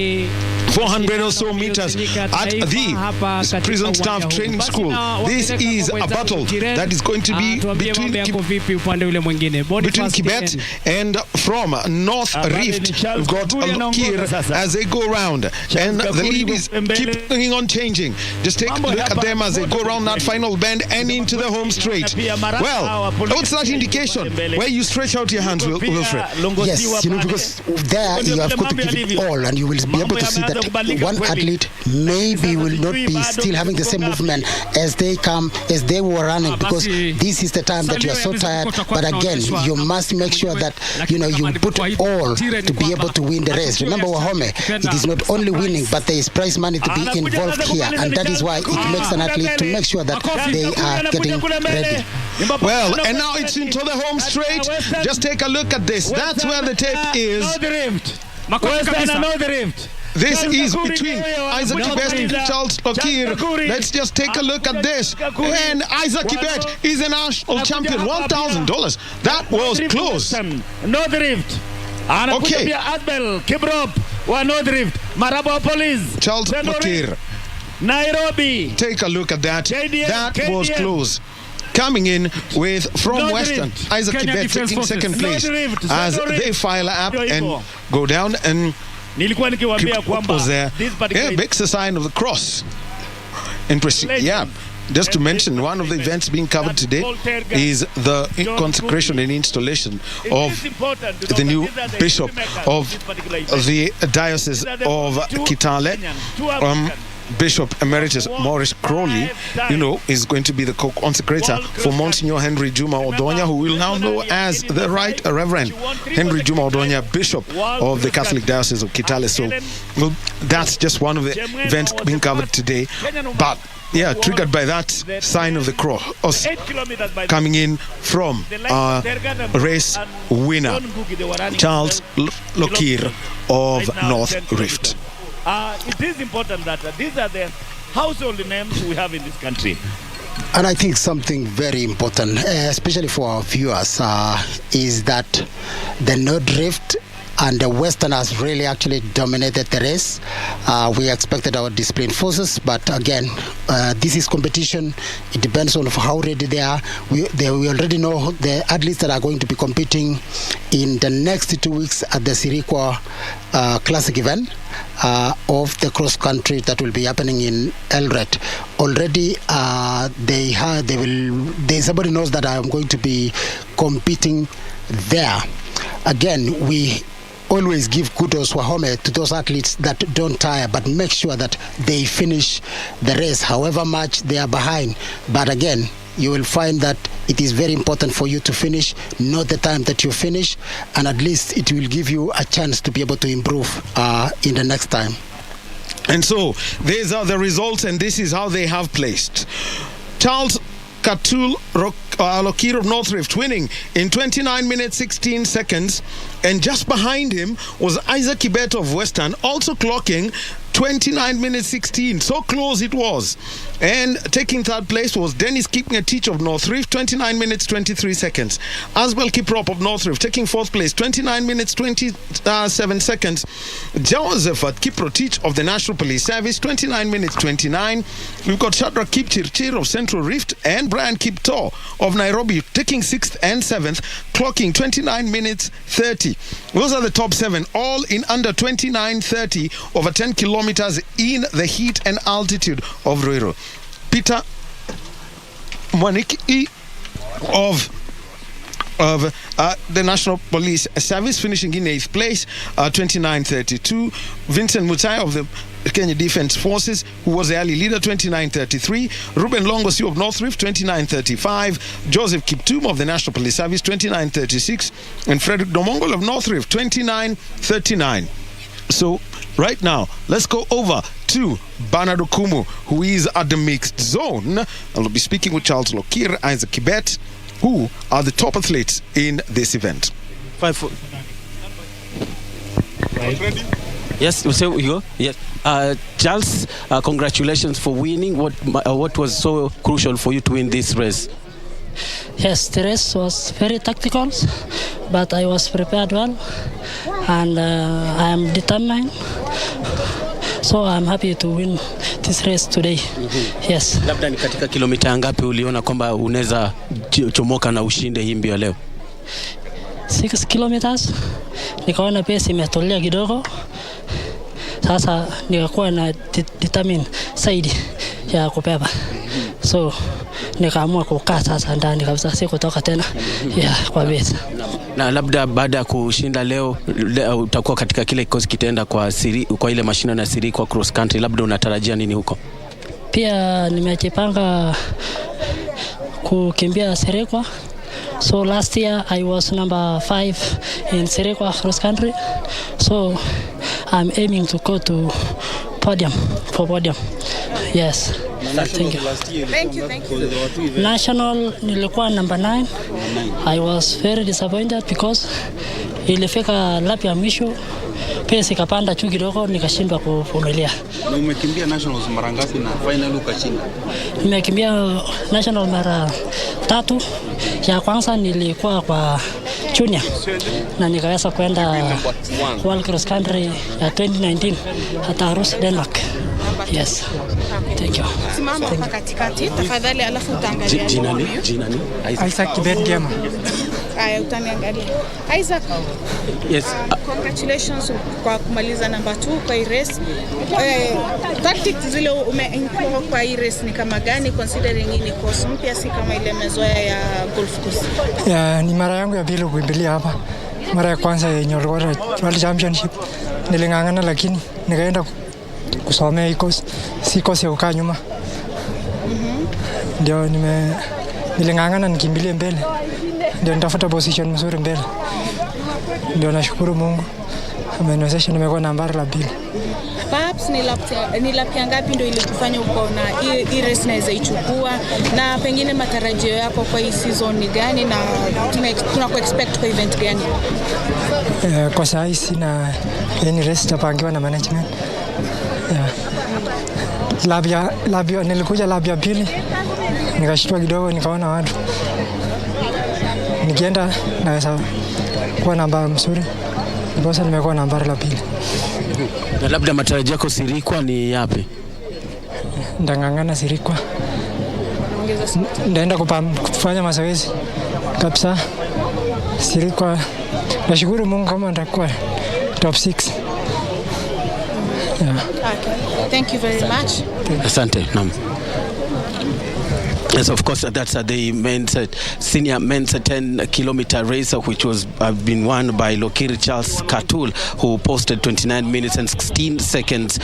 400 or so meters at the Prison Staff Training School. This is a battle that is going to be between Kibet and from North Rift. We've got Lokir as they go round, and the lead is keeping on changing. Just take a look at them as they go around that final bend and into the home straight. Well, what's that indication? Where you stretch out your hands, Wilfred? Yes, because there you have got to give it all, and you will be able to see that one athlete maybe will not be still having the same movement as they were running, because this is the time that you are so tired. But again, you must make sure that you put all to be able to win the race. Remember, Wahome, it is not only winning, but there is prize money to be involved here, and that is why it makes an athlete to make sure that they are getting ready. Well, and now it's into the home straight. Just take a look at this. That's where the tape is. This is between Isaac Kibet and Charles Lokir. Let's just take a look at this. And Isaac Kibet is a national champion. $1,000. That was close. North Rift. Okay. North Rift. Maraba Police. Charles Lokir. Nairobi. Take a look at that. That was close. Coming in with from Western, Isaac Kibet taking second place as they file up and go down, and was there. Yeah, makes a sign of the cross. Interesting. Yeah. Just to mention, one of the events being covered today is the consecration and installation of the new bishop of the Diocese of Kitale. Bishop Emeritus Maurice Crowley, is going to be the co-consecrator for Monsignor Henry Juma Odonya, who will now know as the Right Reverend Henry Juma Odonya, Bishop of the Catholic Diocese of Kitale. So, that's just one of the events being covered today. But, yeah, triggered by that sign of the cross coming in from race winner, Charles Lokir of North Rift. It is important that these are the household names we have in this country. And I think something very important, especially for our viewers, is that the North Rift and the Westerners really actually dominated the race. We expected our disciplined forces, but again, this is competition. It depends on how ready they are. We already know the athletes that are going to be competing in the next 2 weeks at the Sirikwa Classic event of the cross country that will be happening in Eldoret. Already, somebody knows that I am going to be competing there. Again, we always give kudos to those athletes that don't tire, but make sure that they finish the race, however much they are behind. But again, you will find that it is very important for you to finish, not the time that you finish, and at least it will give you a chance to be able to improve in the next time. And so, these are the results, and this is how they have placed. Charles Katul Lokir of North Rift winning in 29 minutes 16 seconds, and just behind him was Isaac Kibet of Western, also clocking 29 minutes 16. So close it was. And taking third place was Dennis Chepngetich of North Rift, 29 minutes 23 seconds. Asbel Kiprop of North Rift taking fourth place, 29 minutes 27 seconds. Joseph Kiprotich of the National Police Service, 29 minutes 29. We've got Shadrach Kipchirchir of Central Rift and Brian Kipto of Nairobi taking 6th and 7th, clocking 29 minutes 30. Those are the top 7, all in under 29:30 over 10 kilometers in the heat and altitude of Ruto. Peter Mwaniki of the National Police Service finishing in 8th place, 29:32. Vincent Mutai of the Kenya Defence Forces, who was the early leader, 29:33. Ruben Longosi of North Rift, 29:35. Joseph Kiptum of the National Police Service, 29:36. And Frederick Domongol of North Rift, 29:39. So right now, let's go over to Bernard Okumu, who is at the mixed zone. And we'll be speaking with Charles Lokir, Isaac Kibet, who are the top athletes in this event. Yes, we go. Yes, Charles, congratulations for winning. What was so crucial for you to win this race? Yes, the race was very tactical, but I was prepared well, and I am determined So I'm happy to win this race today. Yes. Labda ni katika kilomita ngapi uliona kwamba unaweza chomoka na ushinde hii mbio leo? 6 kilometers. Nikaona pace imetolea kidogo. Sasa nikakuwa na determine zaidi ya kubeba. So nikaamua kukaa sasa ndani kabisa, si kutoka tena kwa base. Na labda baada ya kushinda leo utakuwa katika kile kikosi kitaenda kwa ile mashindano ya siri kwa cross country, labda unatarajia nini huko? Pia nimejipanga kukimbia Serekwa. So last year I was number 5 in Serekwa cross country. So I'm aiming to go to podium. Yes. Thank you. Thank you. National nilikuwa number 9. I was very disappointed because ilifika lap ya mwisho pace ikapanda juu kidogo, nikashindwa kuvumilia. Na umekimbia nationals mara ngapi na final ukashinda? Nimekimbia national mara 3. Ya kwanza nilikuwa kwa junior na nikaweza kwenda World Cross Country ya 2019 hata Aarhus, Denmark. Yes. Thank you. Simama hapa katikati tafadhali, alafu utaangalia. Jina ni? Isaac Kibet-Gema. Aya, utaniangalia. Isaac. Yes. Congratulations kwa kumaliza number 2 kwa hii race. Tactics zile umeingia kwa hii race ni kama gani, considering ni course mpya, si kama ile mezoea ya golf course? Ni mara yangu ya pili kuimbilia hapa. Mara ya kwanza yenye World Championship niling'ang'ana, lakini nikaenda kusomea hii course, si course ya kukaa nyuma. Ndio niling'ang'ana nikimbilie mbele, ndio nitafuta position nzuri mbele. Ndio nashukuru Mungu ameniwezesha nimekuwa nambari la 2. Perhaps ni lap ngapi ndio ilikufanya ukaona hii race naweza ichukua, na pengine matarajio yako kwa hii season ni gani, na tunako expect kwa event gani? Kwa sasa hii sina any race tapangiwa na management. Nilikuja lap ya 2 nikashtua kidogo, nikaona watu nikienda naweza kuwa namba mzuri, ndipo nimekuwa nambari la 2. Na labda matarajio yako Sirikwa ni yapi? Ndang'ang'ana Sirikwa. Ndaenda kufanya mazoezi kabisa Sirikwa. Nashukuru Mungu kama nitakuwa top 6. Okay. Thank you very much. Asante. Naam. Yes, of course, that's the senior men's 10-kilometer race, which was been won by Lokiri Charles Katul, who posted 29 minutes and 16 seconds,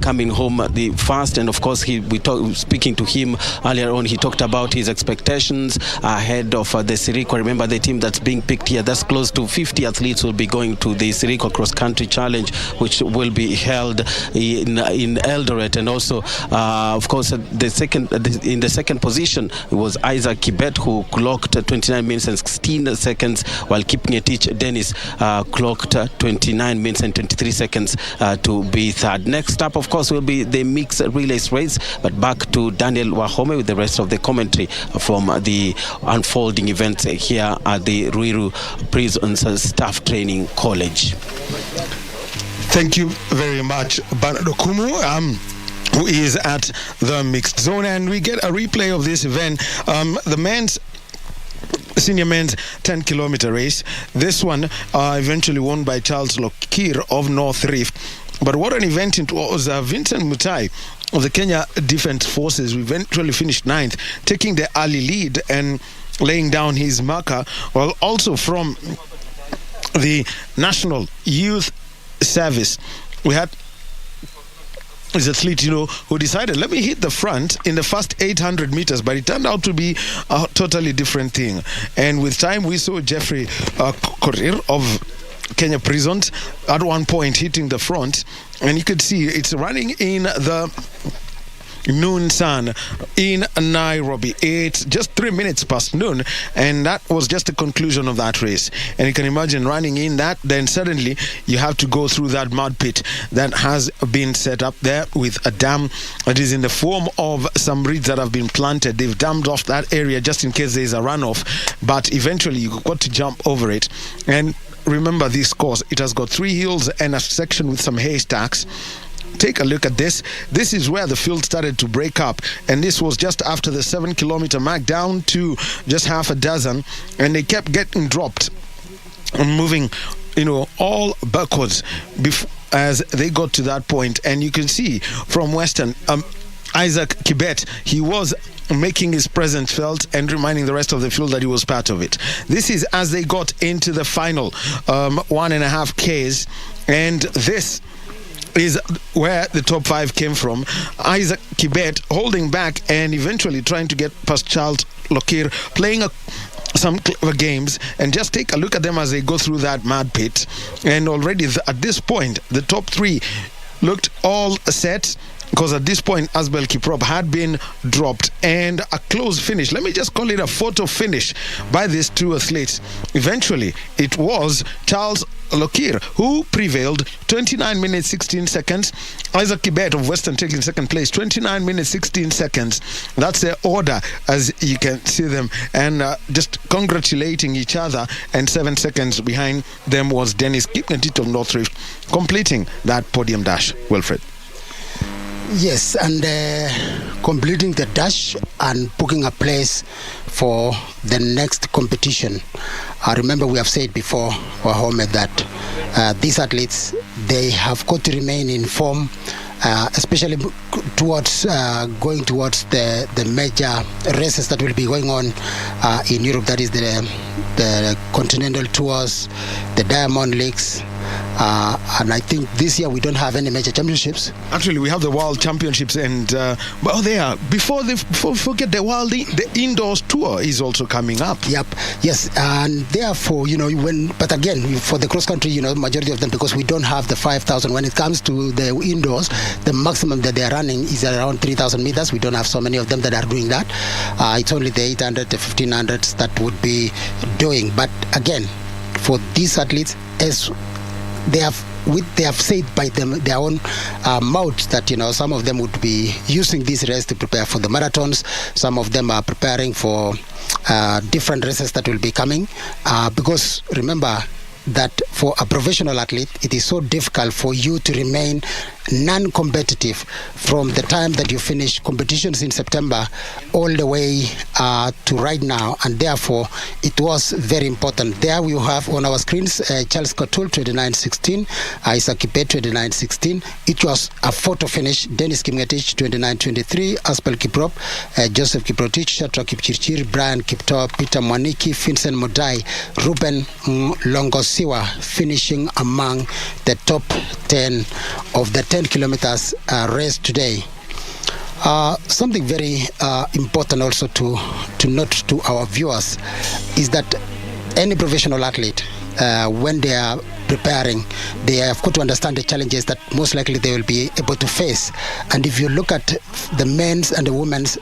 coming home the first. And of course, speaking to him earlier on, he talked about his expectations ahead of the Sirikwa. Remember, the team that's being picked here, that's close to 50 athletes will be going to the Sirikwa Cross Country Challenge, which will be held in Eldoret. And also, of course, in the second position, it was Isaac Kibet, who clocked 29 minutes and 16 seconds, while Chepngetich Dennis clocked 29 minutes and 23 seconds to be third. Next up, of course, will be the mixed relays race, but back to Daniel Wahome with the rest of the commentary from the unfolding events here at the Ruiru Prisons Staff Training College. Thank you very much, Bernardo Kumu. Who is at the mixed zone, and we get a replay of this event. The senior men's 10-kilometer race. This one eventually won by Charles Lokir of North Rift. But what an event it was. Vincent Mutai of the Kenya Defence Forces eventually finished 9th, taking the early lead and laying down his marker, while also from the National Youth Service, we had is an athlete, who decided, let me hit the front in the first 800 meters, but it turned out to be a totally different thing. And with time, we saw Jeffrey Korir of Kenya Prisons at one point hitting the front, and you could see it's running in the noon sun in Nairobi. It's just 3 minutes past noon, and that was just the conclusion of that race. And you can imagine running in that, then suddenly you have to go through that mud pit that has been set up there with a dam that is in the form of some reeds that have been planted. They've dammed off that area just in case there's a runoff, but eventually you've got to jump over it. And remember, this course, it has got 3 hills and a section with some haystacks. take a look at this. This is where the field started to break up, and this was just after the 7-kilometer mark, down to just half a dozen, and they kept getting dropped and moving, all backwards as they got to that point. And you can see from Western, Isaac Kibet, he was making his presence felt and reminding the rest of the field that he was part of it. This is as they got into the final 1.5 Ks, and this is where the top 5 came from. Isaac Kibet holding back and eventually trying to get past Charles Lokir, playing some clever games, and just take a look at them as they go through that mud pit. And already at this point, the top 3 looked all set, because at this point Asbel Kiprop had been dropped, and a close finish, let me just call it a photo finish, by these 2 athletes. Eventually it was Charles Lokir who prevailed, 29 minutes 16 seconds. Isaac Kibet of Western taking second place, 29 minutes 16 seconds. That's their order as you can see them, and just congratulating each other. And 7 seconds behind them was Dennis Chepngetich of North Rift, completing that podium dash. Wilfred. Yes, and completing the dash and booking a place for the next competition. Remember, we have said before, Wahome, that these athletes, they have got to remain in form, especially towards going towards the major races that will be going on in Europe. That is the continental tours, the Diamond Leagues. And I think this year we don't have any major championships. Actually, we have the World Championships, and before we forget the indoors tour is also coming up. Yep. Yes, and therefore, but again, for the cross country, majority of them, because we don't have the 5,000. When it comes to the indoors, the maximum that they are running is around 3,000 meters. We don't have so many of them that are doing that. It's only the 800, the 1500s that would be doing. But again, for these athletes, as they have said by their own mouths that some of them would be using this race to prepare for the marathons. Some of them are preparing for different races that will be coming, because remember that for a professional athlete, it is so difficult for you to remain non-competitive from the time that you finish competitions in September all the way to right now, and therefore it was very important. There we have on our screens Charles Kotul 29:16, Isaac Kibet 29:16. It was a photo finish. Dennis Chepngetich 29:23, Asbel Kiprop, Joseph Kiprotich, Shatra Kipchirchir, Brian Kipto, Peter Mwaniki, Vincent Modai, Ruben Longosiwa finishing among the top 10 of the 10 kilometers race today. Something very important also to note to our viewers is that any professional athlete, when they are preparing, they have got to understand the challenges that most likely they will be able to face. And if you look at the men's and the women's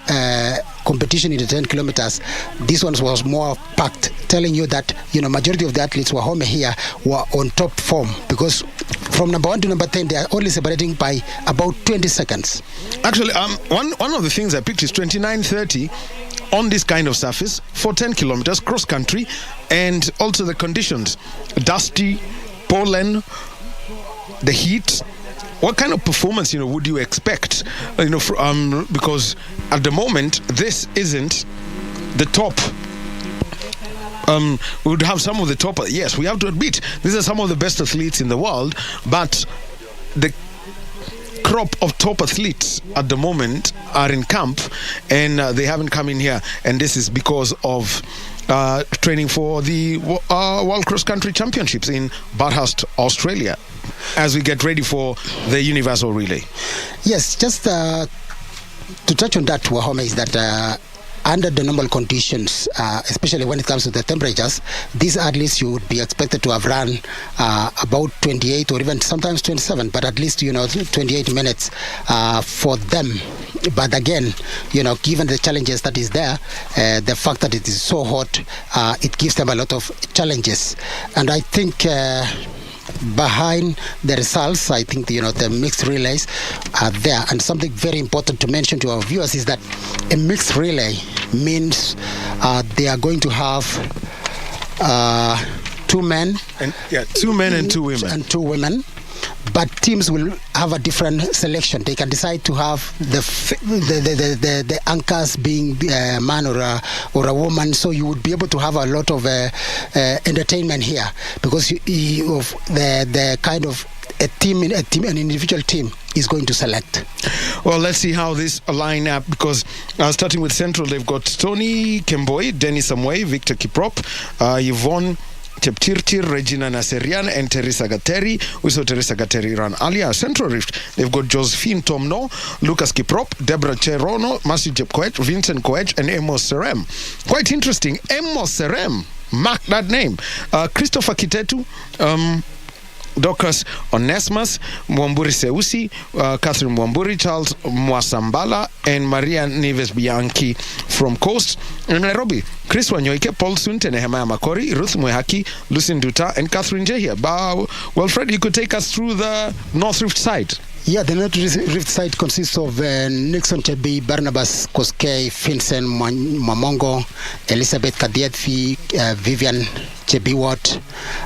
competition in the 10 kilometers, this one was more packed, telling you that majority of the athletes were home here were on top form, because from number 1 to number 10 they are only separating by about 20 seconds. Actually, one of the things I picked is 29:30 on this kind of surface for 10 kilometers cross country, and also the conditions, dusty, pollen, the heat. What kind of performance would you expect? Because at the moment this isn't the top. We would have some of the top. Yes, we have to admit these are some of the best athletes in the world, but the crop of top athletes at the moment are in camp, and they haven't come in here, and this is because of training for the World Cross Country Championships in Bathurst, Australia, as we get ready for the Universal Relay. Yes, just to touch on that, Wahome, is that under the normal conditions, especially when it comes to the temperatures, these athletes you would be expected to have run about 28 or even sometimes 27, but at least 28 minutes for them. But again, given the challenges that is there, the fact that it is so hot, it gives them a lot of challenges. And I think behind the results, I think the mixed relays are there. And something very important to mention to our viewers is that a mixed relay means they are going to have 2 men and 2 men and 2 women. And 2 women. but teams will have a different selection. They can decide to have the anchors being a man or a woman, so you would be able to have a lot of entertainment here, because of the kind of an individual team is going to select. Well, let's see how this line up, because starting with Central, they've got Tony Kemboi, Dennis Amway, Victor Kiprop, Yvonne Chepchirchir, Regina Naserian, and Teresa Gateri. We saw Teresa Gateri run earlier. Central Rift, they've got Josephine Tomno, Lucas Kiprop, Deborah Cherono, Matthew Jepkoech, Vincent Koech, and Amos Serem. Quite interesting. Amos Serem, mark that name. Christopher Kitetu, Dorcas Onesmus, Mwamburi Seusi, Catherine Mwamburi, Charles Mwasambala, and Maria Neves Bianchi from Coast. In Nairobi, Chris Wanyoike, Paul Sunte, Nehemiah Makori, Ruth Mwehaki, Lucien Duta, and Catherine Jehia. Well, Fred, you could take us through the North Rift side. Yeah, the North Rift side consists of Nixon Tebi, Barnabas Koskei, Vincent Mamongo, Elizabeth Kadietfi, Vivian Chebiwot,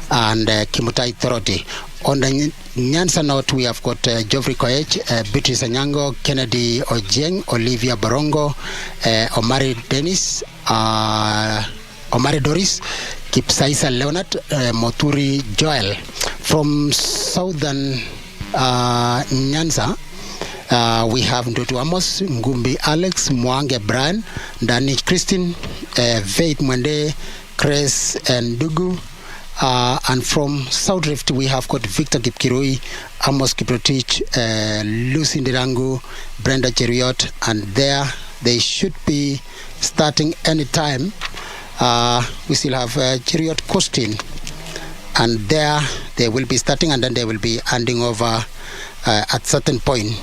and Kimutai Thoroti. On the Nyanza North, we have got Geoffrey Koech, Beatrice Anyango, Kennedy Ojeng, Olivia Barongo, Omari Dennis, Omari Doris, Kipsaisa Leonard, Moturi Joel. From southern Nyanza, we have Ndoto Amos, Ngumbi Alex, Mwange Brian, Dani Christine, Veit Mwende, Chris and Dugu. And from South Rift, we have got Victor Kipkirui, Amos Kiprotich, Lucy Ndirangu, Brenda Cheriot, and there they should be starting any time. We still have Cheriot Costin, and there they will be starting, and then they will be handing over at certain point.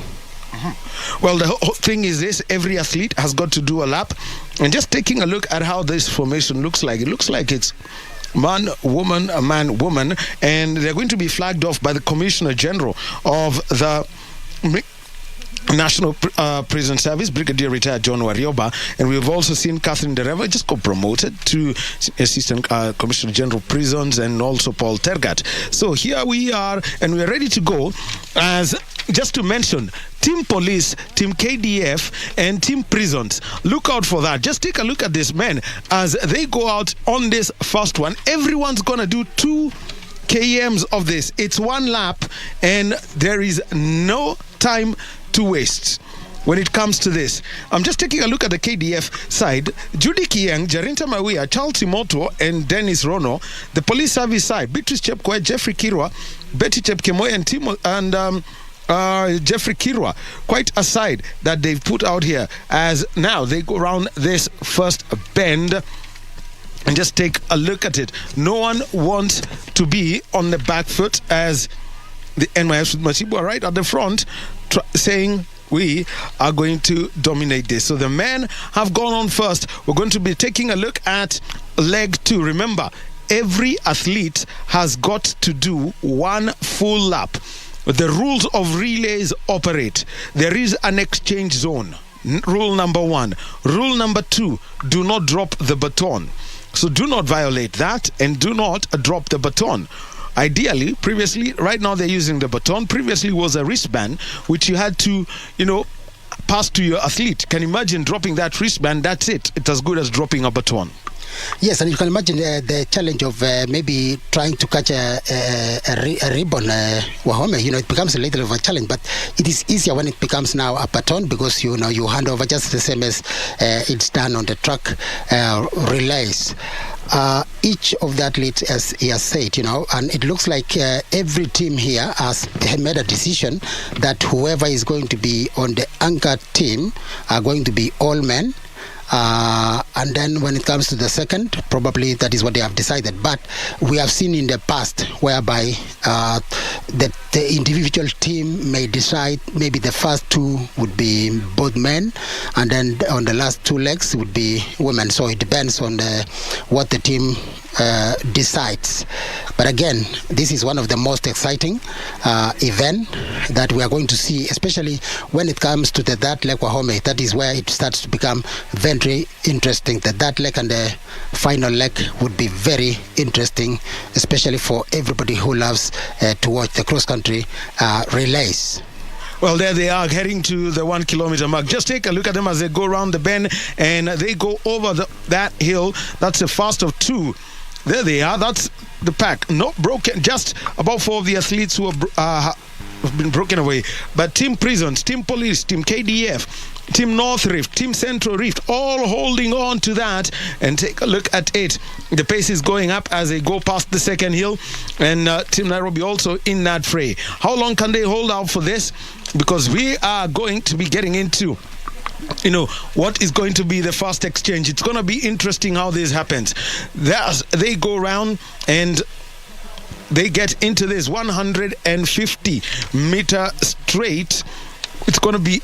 Well, the whole thing is this: every athlete has got to do a lap, and just taking a look at how this formation looks like, it looks like it's man, woman, a man, woman, and they're going to be flagged off by the Commissioner General of the National Prison Service, Brigadier Retired John Warioba, and we've also seen Catherine Dereva just got promoted to Assistant Commissioner General Prisons, and also Paul Tergat. So here we are, and we're ready to go. As just to mention, Team Police, Team KDF, and Team Prisons. Look out for that. Just take a look at these men as they go out on this first one. Everyone's gonna do 2 kms of this. It's 1 lap, and there is no time to waste when it comes to this. I'm just taking a look at the KDF side. Judy Kiang, Jarinta Mawia, Charles Timoto, and Dennis Rono. The police service side, Beatrice Chepkoech, Jeffrey Kirwa, Betty Chepkemoi, and Jeffrey Kirwa. Quite a side that they've put out here as now they go around this first bend. And just take a look at it. No one wants to be on the back foot, as the NYS Masibu are right at the front saying we are going to dominate this. So the men have gone on first. We're going to be taking a look at leg 2. Remember, every athlete has got to do 1 full lap. The rules of relays operate. There is an exchange zone. Rule number 1. Rule number 2, do not drop the baton. So do not violate that, and do not drop the baton. Ideally, previously, right now they're using the baton. Previously was a wristband, which you had to, pass to your athlete. Can you imagine dropping that wristband? That's it. It's as good as dropping a baton. Yes, and you can imagine the challenge of maybe trying to catch a ribbon, Wahome. It becomes a little of a challenge, but it is easier when it becomes now a baton, because you hand over just the same as it's done on the track relays. Each of the athletes, as he has said, and it looks like every team here has made a decision that whoever is going to be on the anchor team are going to be all men. And then when it comes to the second, probably that is what they have decided. But we have seen in the past whereby that the individual team may decide maybe the first 2 would be both men, and then on the last 2 legs would be women. So it depends on what the team decides. But again, this is one of the most exciting event that we are going to see, especially when it comes to the third leg Wahome. That is where it starts to become very interesting. The third leg and the final leg would be very interesting, especially for everybody who loves to watch the cross-country relays. Well, there they are heading to the 1 kilometer mark. Just take a look at them as they go around the bend and they go over that hill. That's the first of two. There they are. That's the pack. Not broken. Just about 4 of the athletes who have been broken away. But Team Prisons, Team Police, Team KDF, Team North Rift, Team Central Rift, all holding on to that. And take a look at it. The pace is going up as they go past the second hill. And Team Nairobi also in that fray. How long can they hold out for this? Because we are going to be getting into, what is going to be the first exchange. It's going to be interesting how this happens. They go around and they get into this 150 meter straight. It's going to be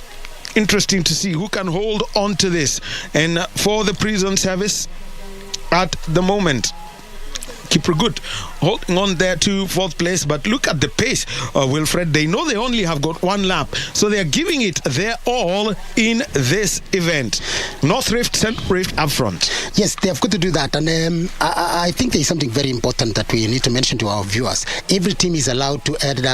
interesting to see who can hold on to this. And for the prison service at the moment, Kipru Good holding on there to 4th place, but look at the pace, Wilfred. They know they only have got 1 lap, so they are giving it their all in this event. North Rift, Central Rift up front. Yes, they have got to do that, and I think there is something very important that we need to mention to our viewers. Every team is allowed to add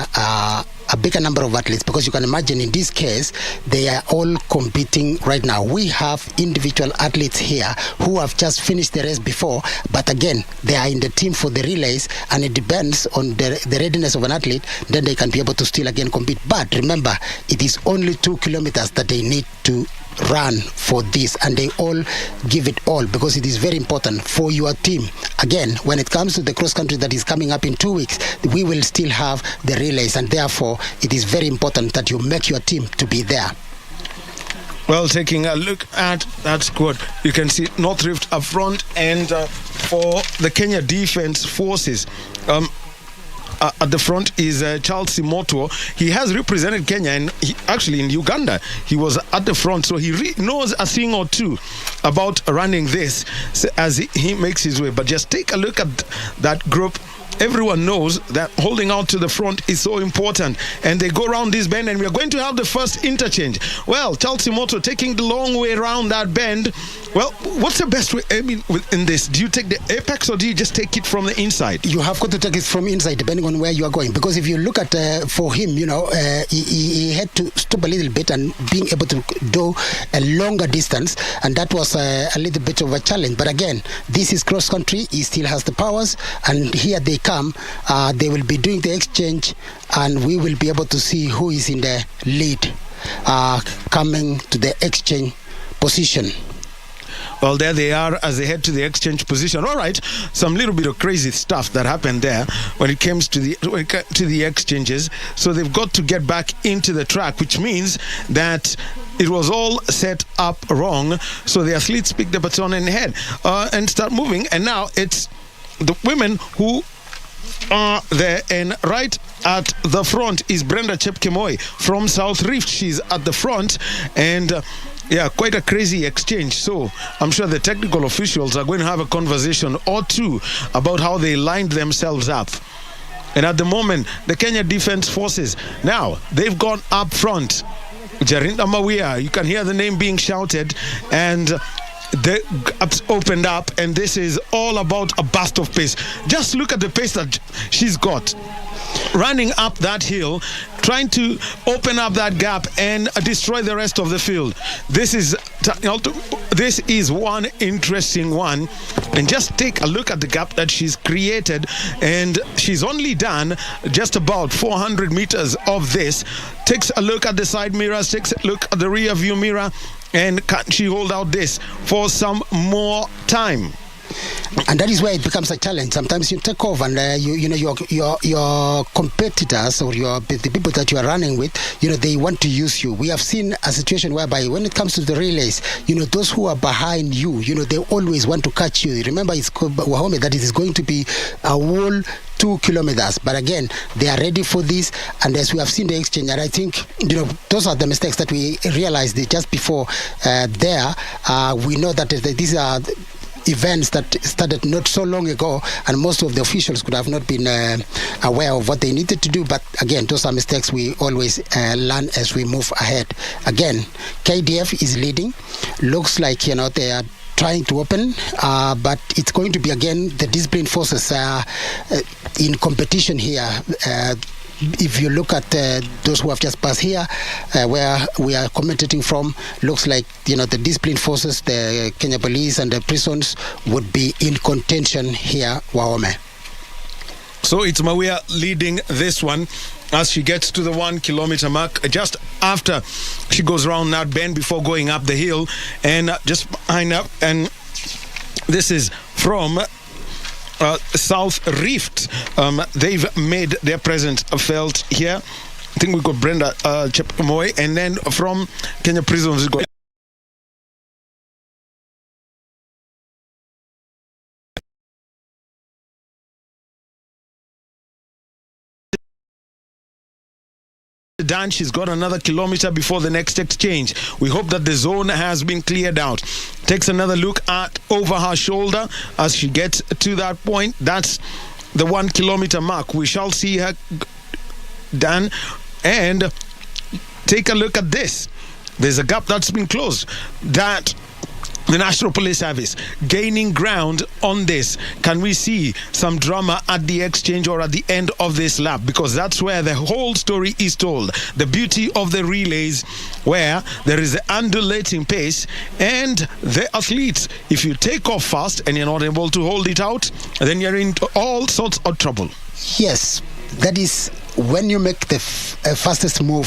a bigger number of athletes, because you can imagine in this case they are all competing right now. We have individual athletes here who have just finished the race before, but again they are in the team for the relays, and it depends on the readiness of an athlete. Then they can be able to still again compete. But remember, it is only 2 kilometers that they need to run for this, and they all give it all, because it is very important for your team. Again, when it comes to the cross country that is coming up in 2 weeks, we will still have the relays, and therefore it is very important that you make your team to be there. Well, taking a look at that squad, you can see North Rift up front, and for the Kenya Defence Forces, at the front is Charles Simoto. He has represented Kenya, and actually in Uganda he was at the front, so he knows a thing or two about running this as he makes his way. But just take a look at that group. Everyone knows that holding out to the front is so important, and they go around this bend, and we are going to have the first interchange. Well, Charles Simoto taking the long way around that bend. Well, what's the best way, in this? Do you take the apex, or do you just take it from the inside? You have got to take it from inside, depending on where you are going, because if you look at for him, he had to stop a little bit and being able to do a longer distance, and that was a little bit of a challenge. But again, this is cross country. He still has the powers, and here they come. They will be doing the exchange, and we will be able to see who is in the lead coming to the exchange position. Well, there they are as they head to the exchange position. All right, some little bit of crazy stuff that happened there when it comes to the exchanges. So they've got to get back into the track, which means that it was all set up wrong. So the athletes pick the baton and head and start moving. And now it's the women who are there, and right at the front is Brenda Chepngetich from South Rift. She's at the front, and quite a crazy exchange. So I'm sure the technical officials are going to have a conversation or two about how they lined themselves up. And at the moment, the Kenya Defence Forces, now they've gone up front. Jarinda Mawia, you can hear the name being shouted, and the gaps opened up, and this is all about a burst of pace. Just look at the pace that she's got, running up that hill, trying to open up that gap and destroy the rest of the field. This is one interesting one, and just take a look at the gap that she's created, and she's only done just about 400 meters of this. Takes a look at the side mirrors, takes a look at the rear view mirror, and can she hold out this for some more time? And that is where it becomes a challenge. Sometimes you take off, and your competitors or the people that you are running with, they want to use you. We have seen a situation whereby when it comes to the relays, those who are behind you, they always want to catch you. Remember, it's Wahome that it is going to be a whole 2 kilometers, but again, they are ready for this. And as we have seen the exchange, and I think those are the mistakes that we realized just before we know that these are events that started not so long ago, and most of the officials could have not been aware of what they needed to do. But again, those are mistakes we always learn as we move ahead. Again, KDF is leading. Looks like, they are trying to open, but it's going to be again the disciplined forces in competition here. If you look at those who have just passed here, where we are commentating from, looks like the disciplined forces, the Kenya Police and the prisons would be in contention here, Wahome. So it's Mawia leading this one as she gets to the 1 kilometer mark, just after she goes around that bend before going up the hill, and just behind up. And this is from South Rift. They've made their presence felt here. I think we got Brenda Chepngetich, and then from Kenya Prisons we got Dan. She's got another kilometer before the next exchange. We hope that the zone has been cleared out. Takes another look at over her shoulder as she gets to that point. That's the 1 kilometer mark. We shall see her done. And take a look at this. There's a gap that's been closed. That the National Police Service gaining ground on this. Can we see some drama at the exchange or at the end of this lap? Because that's where the whole story is told. The beauty of the relays, where there is the undulating pace, and the athletes, if you take off fast and you're not able to hold it out, then you're in all sorts of trouble. Yes, that is when you make the fastest move,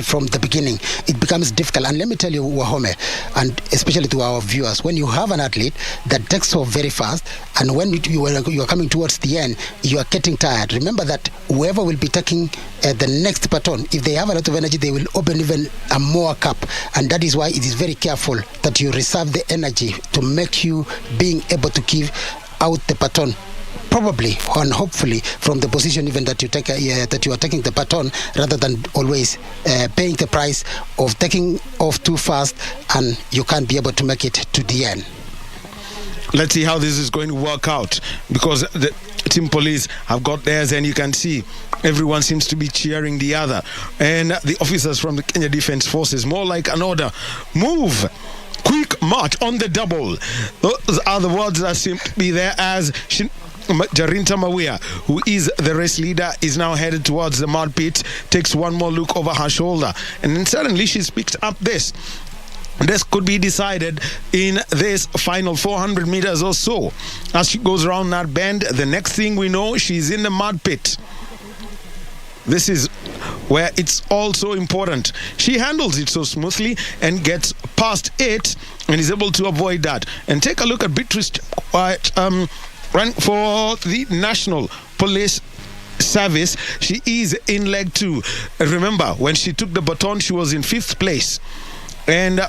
from the beginning, it becomes difficult. And let me tell you, Wahome, and especially to our viewers, when you have an athlete that takes off very fast, and when you are coming towards the end, you are getting tired. Remember that whoever will be taking the next baton, if they have a lot of energy, they will open even a more cup. And that is why it is very careful that you reserve the energy to make you being able to give out the baton, probably and hopefully from the position even that you take that you are taking the baton, rather than always paying the price of taking off too fast and you can't be able to make it to the end. Let's see how this is going to work out, because the team police have got theirs, and you can see everyone seems to be cheering the other, and the officers from the Kenya Defence Forces, more like an order: move, quick march on the double. Those are the words that seem to be there as Jarinta Mawia, who is the race leader, is now headed towards the mud pit, takes one more look over her shoulder, and then suddenly she's picked up this. This could be decided in this final 400 meters or so. As she goes around that bend, the next thing we know, she's in the mud pit. This is where it's also important. She handles it so smoothly and gets past it and is able to avoid that. And take a look at Beatrice running for the National Police Service. She is in leg 2. Remember, when she took the baton, she was in 5th place. And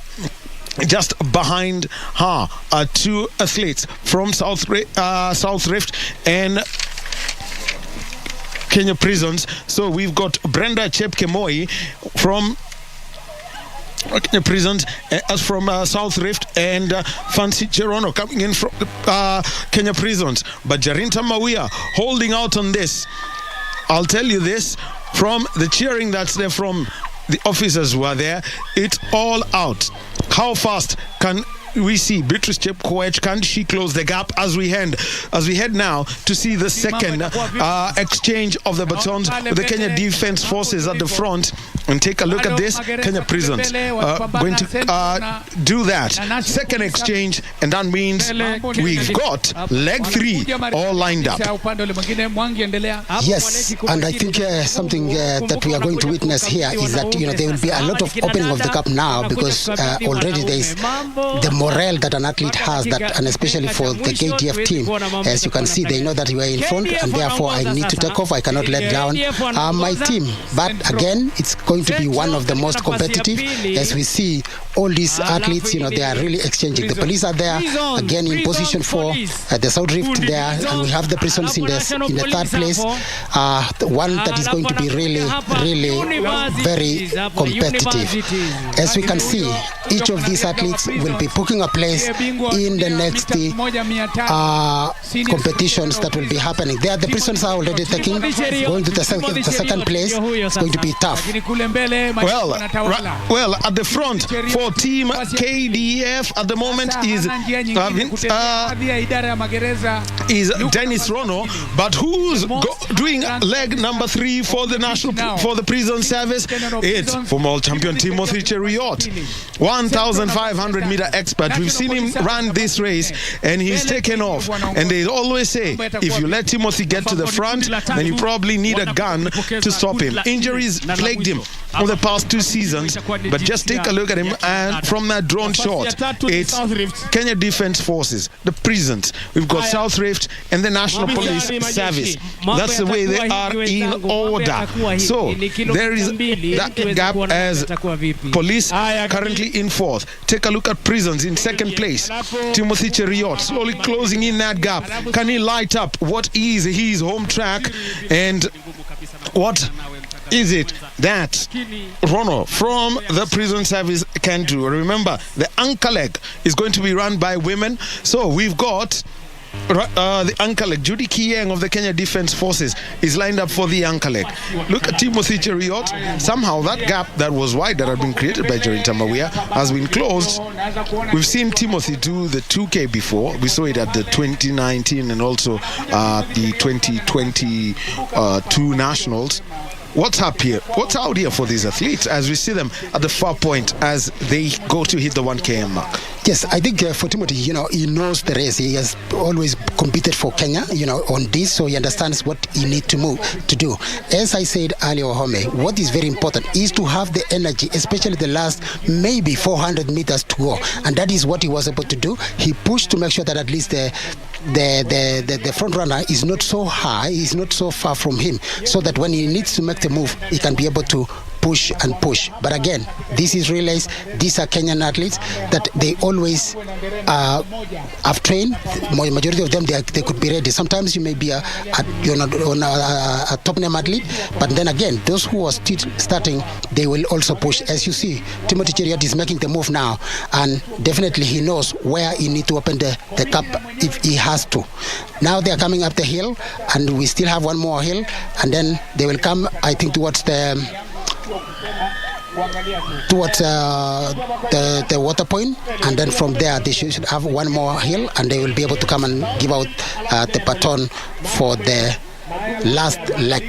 just behind her are 2 athletes from South Rift and Kenya Prisons. So we've got Brenda Chepngetich from Kenya Prisons, as from South Rift, and Fancy Cherono coming in from Kenya Prisons. But Jarinta Mawia holding out on this. I'll tell you this, from the cheering that's there from the officers who are there, it's all out. How fast can we see Beatrice Chepngetich? Can she close the gap as we head now to see the second exchange of the batons with the Kenya Defence Forces at the front? And take a look at this. Kenya Prisons going to do that second exchange, and that means we've got leg 3 all lined up. Yes, and I think something that we are going to witness here is that there will be a lot of opening of the gap now, because already there is the morale that an athlete has, that, and especially for the KDF team, as you can see, they know that we are in front, and therefore I need to take off. I cannot let down my team. But again, it's going going to be one of the most competitive, as we see all these athletes, they are really exchanging. The police are there, again in position 4, the South Rift there, and we have the prisons in the third place. One that is going to be really, really very competitive. As we can see, each of these athletes will be booking a place in the next competitions that will be happening. There, the prisons are already taking, going to the second place. It's going to be tough. Well, at the front for Team KDF at the moment is Dennis Rono, but who's doing leg number 3 for the for the prison service? It's former champion Timothy Cheriot, 1,500 meter expert. We've seen him run this race and he's taken off. And they always say, if you let Timothy get to the front, then you probably need a gun to stop him. Injuries plagued him for the past 2 seasons, but just take a look at him, and from that drone shot, it's Kenya Defence Forces, the prisons. We've got South Rift and the National Police Service. That's the way they are in order. So there is that gap as police currently in 4th. Take a look at prisons in 2nd place. Timothy Cheriot slowly closing in that gap. Can he light up what is his home track, and what is it that Rono from the prison service can do? Remember, the anchor leg is going to be run by women. So we've got the anchor leg. Judy Kieng of the Kenya Defence Forces is lined up for the anchor leg. Look at Timothy Cheriot. Somehow that gap that was wide that had been created by Jerry Tamawia has been closed. We've seen Timothy do the 2K before. We saw it at the 2019 and also the 2022 Nationals. What's up here? What's out here for these athletes as we see them at the far point as they go to hit the 1 km mark? Yes, I think for Timothy, he knows the race. He has always competed for Kenya, on this, so he understands what he needs to do. As I said earlier, Home, what is very important is to have the energy, especially the last maybe 400 meters to go, and that is what he was able to do. He pushed to make sure that at least the front runner is not so high, is not so far from him, so that when he needs to make the move, he can be able to push and push. But again, this is relays. These are Kenyan athletes that they always have trained. Majority of them, they could be ready. Sometimes you may be a top name athlete, but then again, those who are starting, they will also push. As you see, Timothy Cheriot is making the move now, and definitely he knows where he needs to open the cup if he has to. Now they are coming up the hill, and we still have one more hill, and then they will come, I think, towards the water point, and then from there they should have one more hill, and they will be able to come and give out the baton for the last leg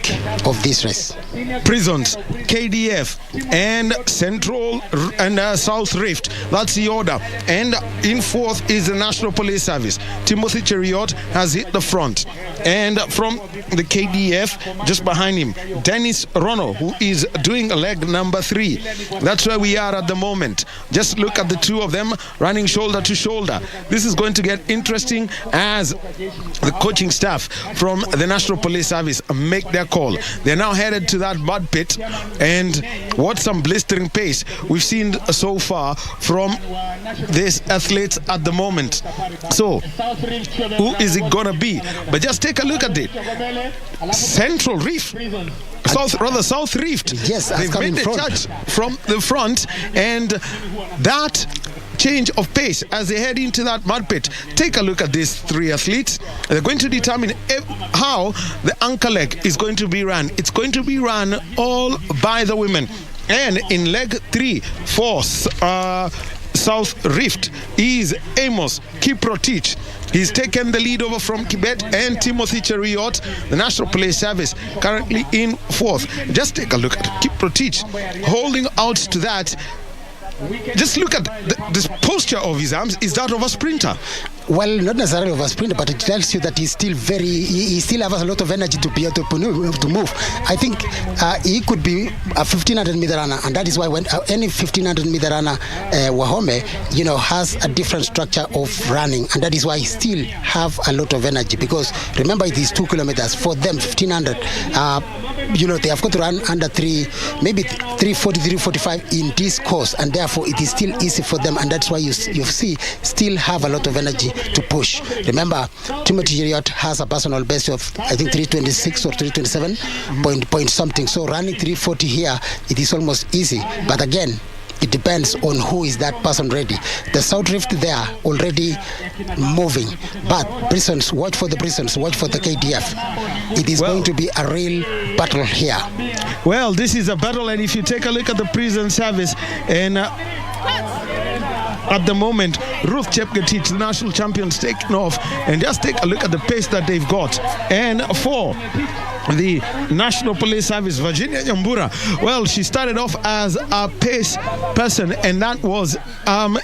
of this race. Prisons, KDF, and Central and South Rift. That's the order. And in 4th is the National Police Service. Timothy Cheriot has hit the front. And from the KDF, just behind him, Dennis Rono, who is doing leg number 3. That's where we are at the moment. Just look at the two of them running shoulder to shoulder. This is going to get interesting as the coaching staff from the National Police Service make their call. They're now headed to that mud pit, and what some blistering pace we've seen so far from these athletes at the moment. So who is it gonna be? But just take a look at it. Central Rift, South Rift. Yes, they've made the touch from the front, and that change of pace as they head into that mud pit. Take a look at these 3 athletes. They're going to determine how the anchor leg is going to be run. It's going to be run all by the women. And in leg 3 for South Rift is Amos Kiprotich. He's taken the lead over from Kibet, and Timothy Cheriot, the National Police Service, currently in 4th. Just take a look at Kiprotich holding out to that. Just look at this posture of his arms is that of a sprinter. Well, not necessarily of a sprinter, but it tells you that he still has a lot of energy to be able to move. I think he could be a 1500 meter runner, and that is why when any 1500 meter runner, Wahome, has a different structure of running, and that is why he still have a lot of energy, because remember it is 2 kilometers for them, 1500. They have got to run under 340, 345 in this course, and therefore it is still easy for them, and that's why you see still have a lot of energy to push. Remember, Timothy Cheriot has a personal best of I think 326 or 327 point something. So running 340 here, it is almost easy. But again, it depends on who is that person ready. The South Rift there already moving, but prisons, watch for the prisons, watch for the KDF. It is going to be a real battle here. Well, this is a battle, and if you take a look at the prison service, and at the moment, Ruth Chepngetich, the national champions, taking off, and just take a look at the pace that they've got. And for the National Police Service, Virginia Nyambura, well, she started off as a pace person, and that was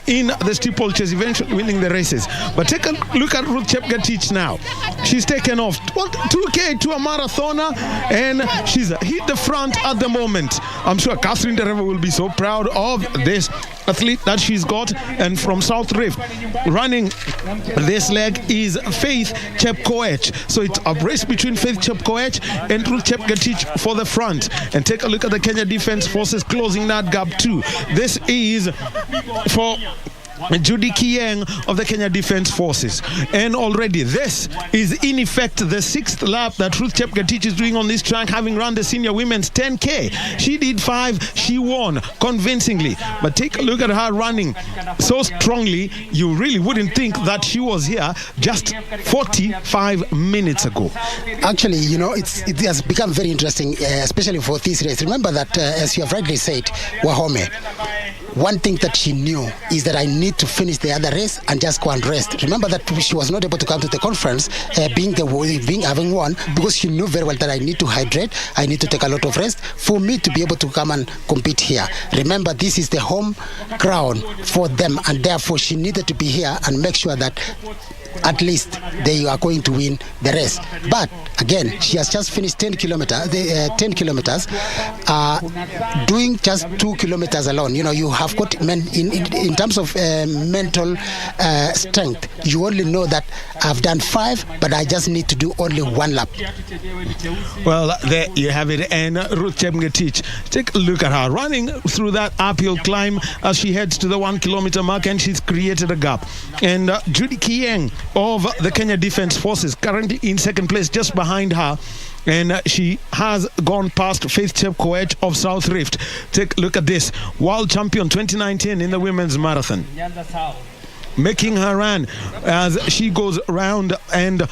in the steeplechase, eventually winning the races. But take a look at Ruth Chepngetich now. She's taken off 2K to a marathoner, and she's hit the front at the moment. I'm sure Catherine Dereva will be so proud of this athlete that she's got. And from South Rift, running this leg is Faith Chepkoech. So it's a race between Faith Chepkoech and Ruth Chepngetich for the front. And take a look at the Kenya Defence Forces closing that gap too. This is for Judy Kieng of the Kenya Defence Forces. And already this is in effect the 6th lap that Ruth Chepngetich is doing on this track, having run the senior women's 10K. She did 5, she won convincingly. But take a look at her running so strongly, you really wouldn't think that she was here just 45 minutes ago. Actually, it has become very interesting, especially for this race. Remember that, as you have rightly said, Wahome, one thing that she knew is that I need to finish the other race and just go and rest. Remember that she was not able to come to the conference having won, because she knew very well that I need to hydrate, I need to take a lot of rest for me to be able to come and compete here. Remember, this is the home ground for them, and therefore she needed to be here and make sure that at least they are going to win the race. But again, she has just finished 10 kilometers, doing just 2 kilometers alone. You have got in terms of mental strength, you only know that I've done 5, but I just need to do only 1 lap. Well, there you have it. And Ruth Chepngetich, take a look at her running through that uphill climb as she heads to the 1 kilometer mark, and she's created a gap. And Judy Kieng of the Kenya Defence Forces currently in 2nd place, just behind her, and she has gone past Faith Chepkoech of South Rift. Take a look at this, world champion 2019 in the women's marathon, making her run as she goes around and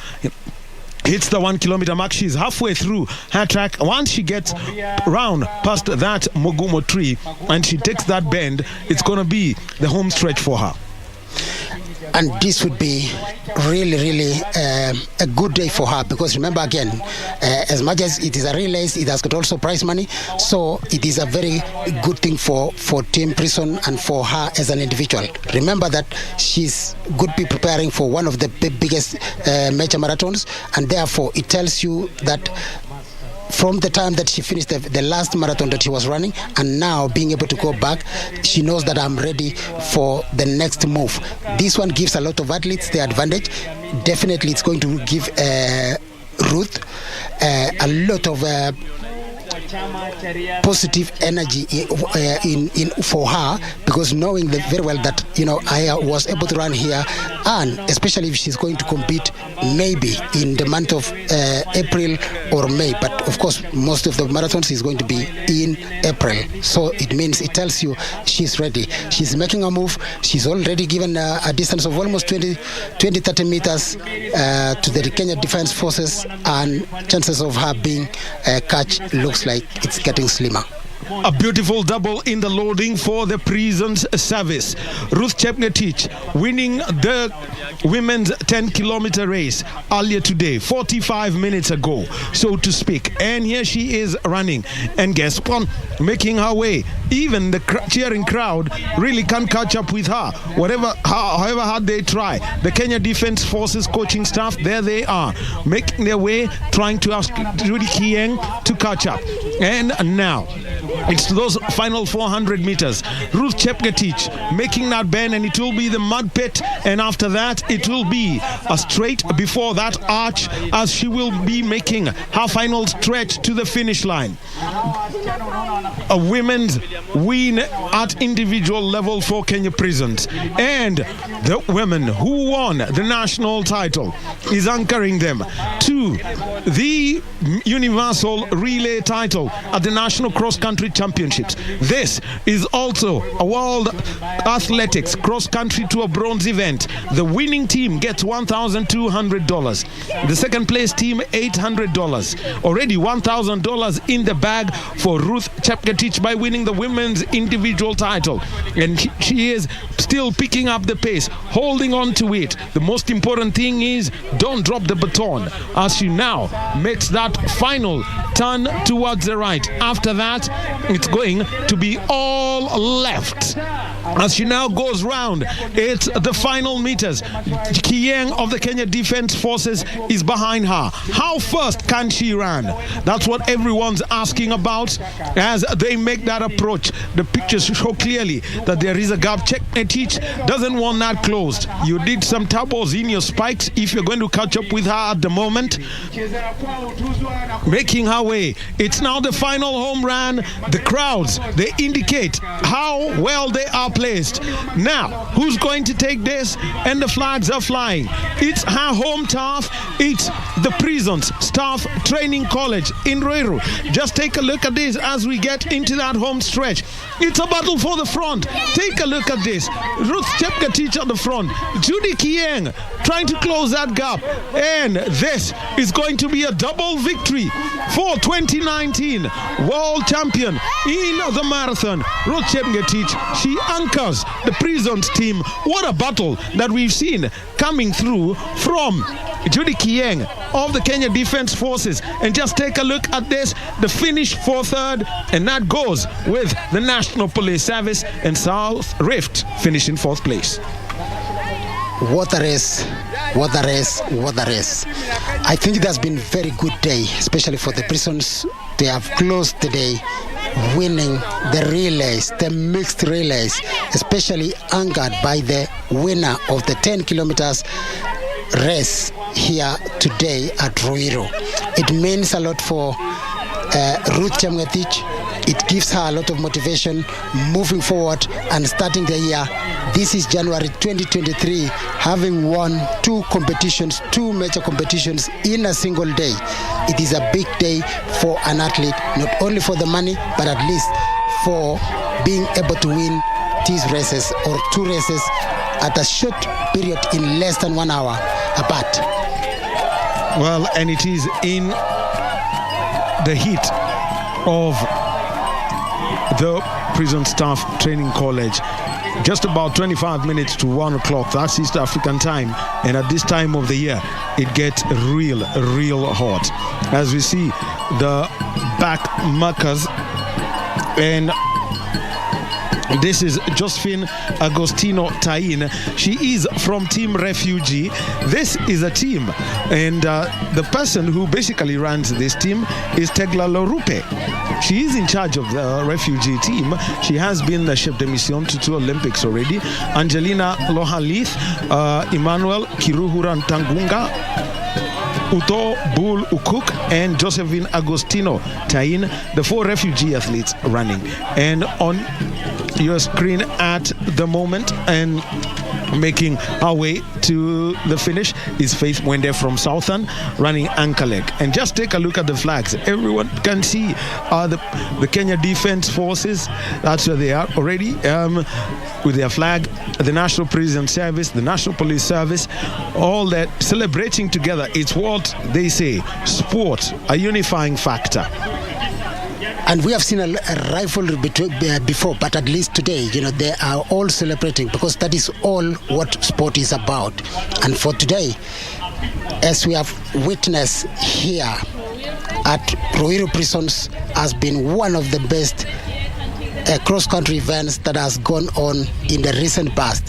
hits the 1 kilometer mark. She's halfway through her track. Once she gets round past that Mogumo tree and she takes that bend, it's going to be the home stretch for her. And this would be really, really a good day for her, because remember again, as much as it is a real race, it has got also prize money. So it is a very good thing for Team Prison and for her as an individual. Remember that she's going to be preparing for one of the biggest major marathons, and therefore it tells you that from the time that she finished the last marathon that she was running, and now being able to go back, she knows that I'm ready for the next move. This one gives a lot of athletes the advantage. Definitely it's going to give Ruth a lot of positive energy in for her, because knowing very well that I was able to run here, and especially if she's going to compete maybe in the month of April or May, but of course most of the marathons is going to be in April, so it tells you she's ready. She's making a move. She's already given a distance of almost 20-30 meters to the Kenya Defence Forces, and chances of her being catch looks like it's getting slimmer. a beautiful double in the loading for the prisons service. Ruth Chepngetich winning the women's 10-kilometer race earlier today, 45 minutes ago, so to speak. And here she is running. And guess what? Making her way. Even the cheering crowd really can't catch up with her. However hard they try. The Kenya Defence Forces coaching staff, there they are, making their way, trying to ask Judy Kieng to catch up. And now it's those final 400 meters. Ruth Chepngetich making that bend, and it will be the mud pit, and after that it will be a straight before that arch, as she will be making her final stretch to the finish line. A women's win at individual level for Kenya Prisons, and the women who won the national title is anchoring them to the universal relay title at the National Cross Country Championships. This is also a World Athletics Cross Country Tour bronze event. The winning team gets $1,200. The second place team $800. Already $1,000 in the bag for Ruth Chepngetich by winning the women's individual title, and she is still picking up the pace, holding on to it. The most important thing is don't drop the baton as she now makes that final turn towards the right. After that, it's going to be all left as she now goes round. It's the final meters. Kieng of the Kenya Defence Forces is behind her. How fast can she run? That's what everyone's asking about as they make that approach. The pictures show clearly that there is a gap. Chepngetich doesn't want that closed. You did some turbos in your spikes if you're going to catch up with her at the moment. Making her way. It's now the final home run. The crowds, they indicate how well they are placed. Now, who's going to take this? And the flags are flying. It's her home turf. It's the Prisons Staff Training College in Ruiru. Just take a look at this as we get into that home stretch. It's a battle for the front. Take a look at this. Ruth Chepngetich at the front. Judy Kieng trying to close that gap. And this is going to be a double victory for 2019 world champion in the marathon. Ruth Chepngetich, she anchors the Prisons team. What a battle that we've seen coming through from Judy Kieng of the Kenya Defence Forces. And just take a look at this, the finish for third, and that goes with the National Police Service, and South Rift finishing fourth place. What a race, what a race, what a race. I think it has been a very good day, especially for the Prisons. They have closed the day winning the relays, the mixed relays, especially anchored by the winner of the 10 kilometers race here today at Ruiru. It means a lot for Ruth Chepngetich. It gives her a lot of motivation moving forward and starting the year. This is January 2023, having won two major competitions in a single day. It is a big day for an athlete, not only for the money, but at least for being able to win these races or two races at a short period in less than 1 hour apart. Well, and it is in the heat of the Prison Staff Training College. Just about 25 minutes to 1 o'clock, that's East African time, and at this time of the year it gets real hot as we see the back markers. And this is Josephine Agostino Tain. She is from Team Refugee. This is a team, and the person who basically runs this team is Tegla Lorupe. She is in charge of the refugee team. She has been the chef de mission to 2 Olympics already. Angelina Lohalith, Emmanuel Kiruhura Ntangunga, Uto Bull Ukuk, and Josephine Agostino Tain, the 4 refugee athletes running. And on your screen at the moment and making our way to the finish is Faith Mwende from Southern running anchor leg. And just take a look at the flags. Everyone can see the Kenya Defence Forces. That's where they are already with their flag. The National Prison Service, the National Police Service, all that celebrating together. It's what they say, sport, a unifying factor. And we have seen a rivalry before, but at least today, they are all celebrating because that is all what sport is about. And for today, as we have witnessed here at Ruiru Prisons, has been one of the best cross-country events that has gone on in the recent past.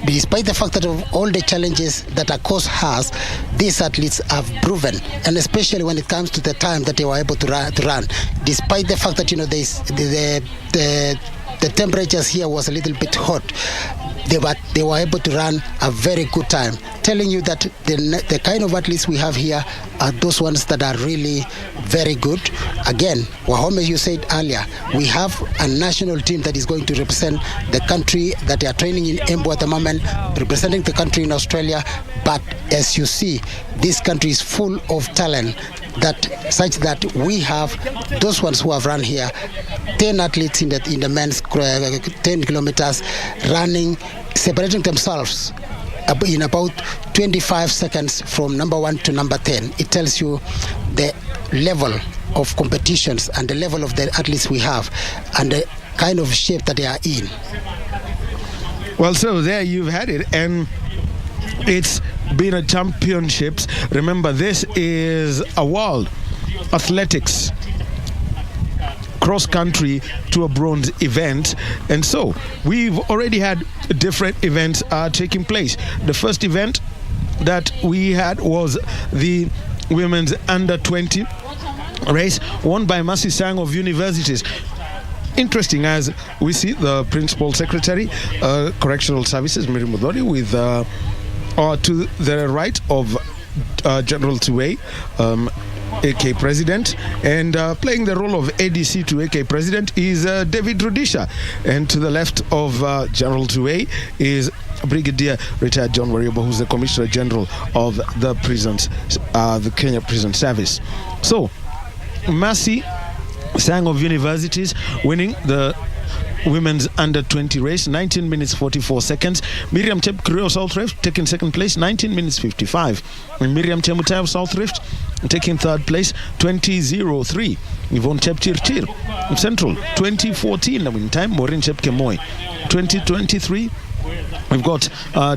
Despite the fact that of all the challenges that a course has, these athletes have proven, and especially when it comes to the time that they were able to run, despite the fact that the temperatures here was a little bit hot, they were able to run a very good time, telling you that the kind of athletes we have here are those ones that are really very good. Again, Wahome, you said earlier, we have a national team that is going to represent the country that they are training in Embu at the moment, representing the country in Australia. But as you see, this country is full of talent, such that we have those ones who have run here, 10 athletes in the men's 10 kilometers running, separating themselves in about 25 seconds from number 1 to number 10. It tells you the level of competitions and the level of the athletes we have and the kind of shape that they are in. Well, so there you've had it, and it's been a championships. Remember, this is a world athletics cross-country to a bronze event, and so we've already had different events taking place. The first event that we had was the women's under 20 race won by Mercy Sang of Universities. Interesting, as we see the Principal Secretary, Correctional Services, Miri Mudori, with to the right of General Tuwei, AK President, and playing the role of ADC to AK President is David Rudisha, and to the left of General Tuwei is Brigadier retired John Warioba, who's the Commissioner General of the prisons, the Kenya Prison Service. So, Mercy Sang of Universities winning the women's under 20 race, 19 minutes 44 seconds. Miriam Chepkirui of South Rift taking second place, 19 minutes 55. And Miriam Chemutai of South Rift taking third place, 20:03. Yvonne Chepchirchir of Central, 20:14. The win time. Maureen Chepkemoi, 20:23. We've got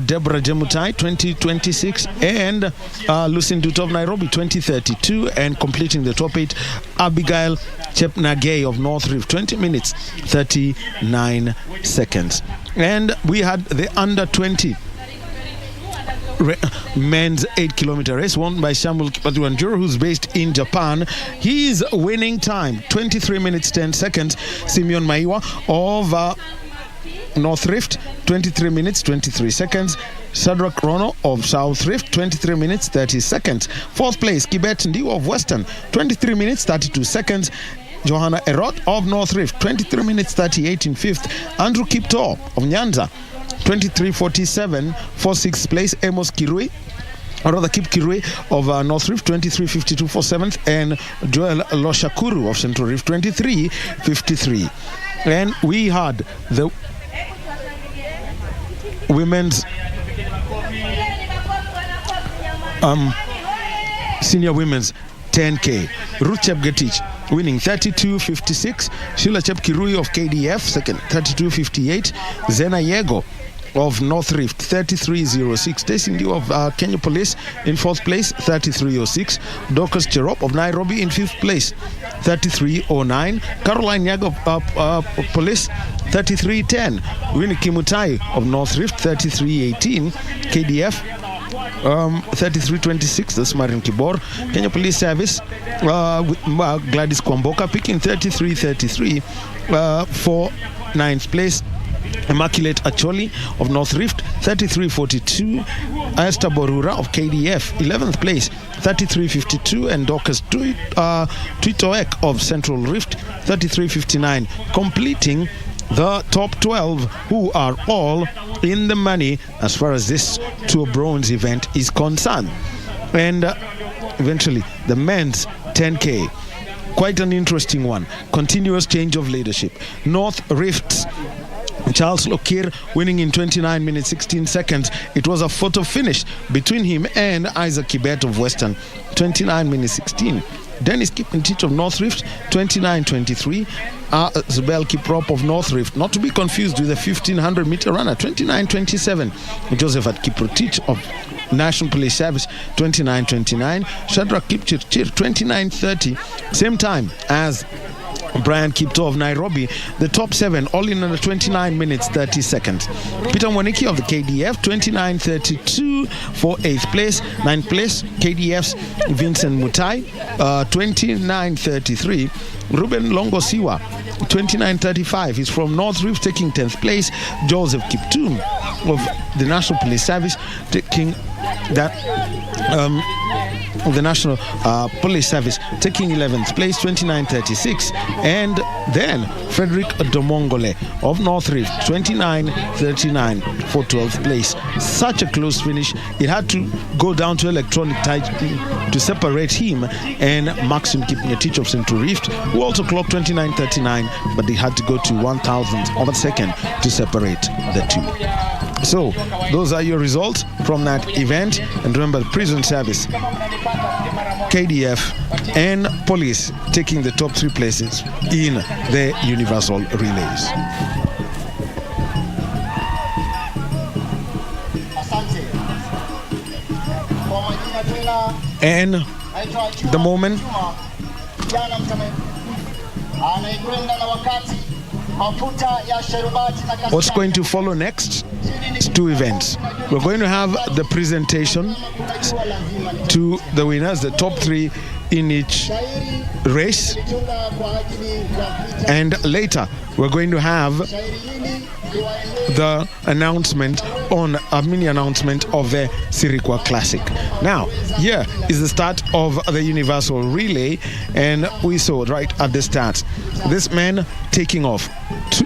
Deborah Jemutai, 20:26, and Lucien Duto of Nairobi, 20:32, and completing the top 8, Abigail Chepngetich of North Rift, 20 minutes 39 seconds. And we had the under 20 men's 8-kilometer race won by Samuel Kipatuanjuru, who's based in Japan. He's winning time, 23 minutes 10 seconds. Simeon Maiwa of North Rift, 23 minutes 23 seconds. Shadrach Rono of South Rift, 23 minutes 30 seconds. Fourth place, Kibet Ndiwa of Western, 23 minutes 32 seconds. Johanna Erot of North Rift, 23 minutes 38 in fifth. Andrew Kipto of Nyanza, 23:47 for sixth place. Amos Kirui, or rather Kip Kirui of North Rift, 23:52 for seventh. And Joel Loshakuru of Central Rift, 23:53. And we had the women's senior women's 10K. Ruth Chepngetich winning 32:56. Sheila Chepkirui of KDF second, 32:58. Zena Yego of North Rift, 33:06. Tesindi of Kenya Police in fourth place, 33:06. Dorcas Cherop of Nairobi in fifth place, 33:09. Caroline Yago of Police, 33:10. Winnie Kimutai of North Rift, 33:18. KDF 33:26. That's Mariam Kibor. Kenya Police Service with Gladys Kwamboka picking 33:33 for ninth place. Immaculate Acholi of North Rift, 33:42. Esther Borura of KDF, 11th place, 33:52. And Dorcas Tuitoek of Central Rift, 33:59. Completing the top 12, who are all in the money as far as this Tour Bronze event is concerned. And eventually, the men's 10K. Quite an interesting one. Continuous change of leadership. North Rift's Charles Lokir winning in 29 minutes 16 seconds. It was a photo finish between him and Isaac Kibet of Western, 29 minutes 16. Dennis Chepngetich of North Rift, 29.23. Zubel Kiprop of North Rift, not to be confused with the 1500 meter runner, 29.27. Joseph Kiprotich of National Police Service, 29.29. Shadrach Kipchirchir, 29.30. Same time as Brian Kipto of Nairobi. The top 7 all in under 29 minutes 30 seconds. Peter Mwaniki of the KDF, 29.32 for 8th place. 9th place KDF's Vincent Mutai, 29.33. Ruben Longosiwa, 29.35. He's from North Rift, taking 10th place. Joseph Kiptum of the National Police Service taking that the National Police Service taking 11th place, 29.36. And then Frederick Domongole of North Rift, 29.39 for 12th place. Such a close finish. It had to go down to electronic typing to separate him and Maxim Chepngetich of Central Rift, who also clocked 29.39, but they had to go to 1,000th of a second to separate the two. So those are your results from that event. And remember, the prison service, KDF and police taking the top 3 places in the universal relays. And the moment what's going to follow next is 2 events. We're going to have the presentation to the winners, the top 3 in each race, and later we're going to have the announcement on a mini announcement of the Sirikwa Classic. Now, here is the start of the universal relay, and we saw right at the start this man taking off.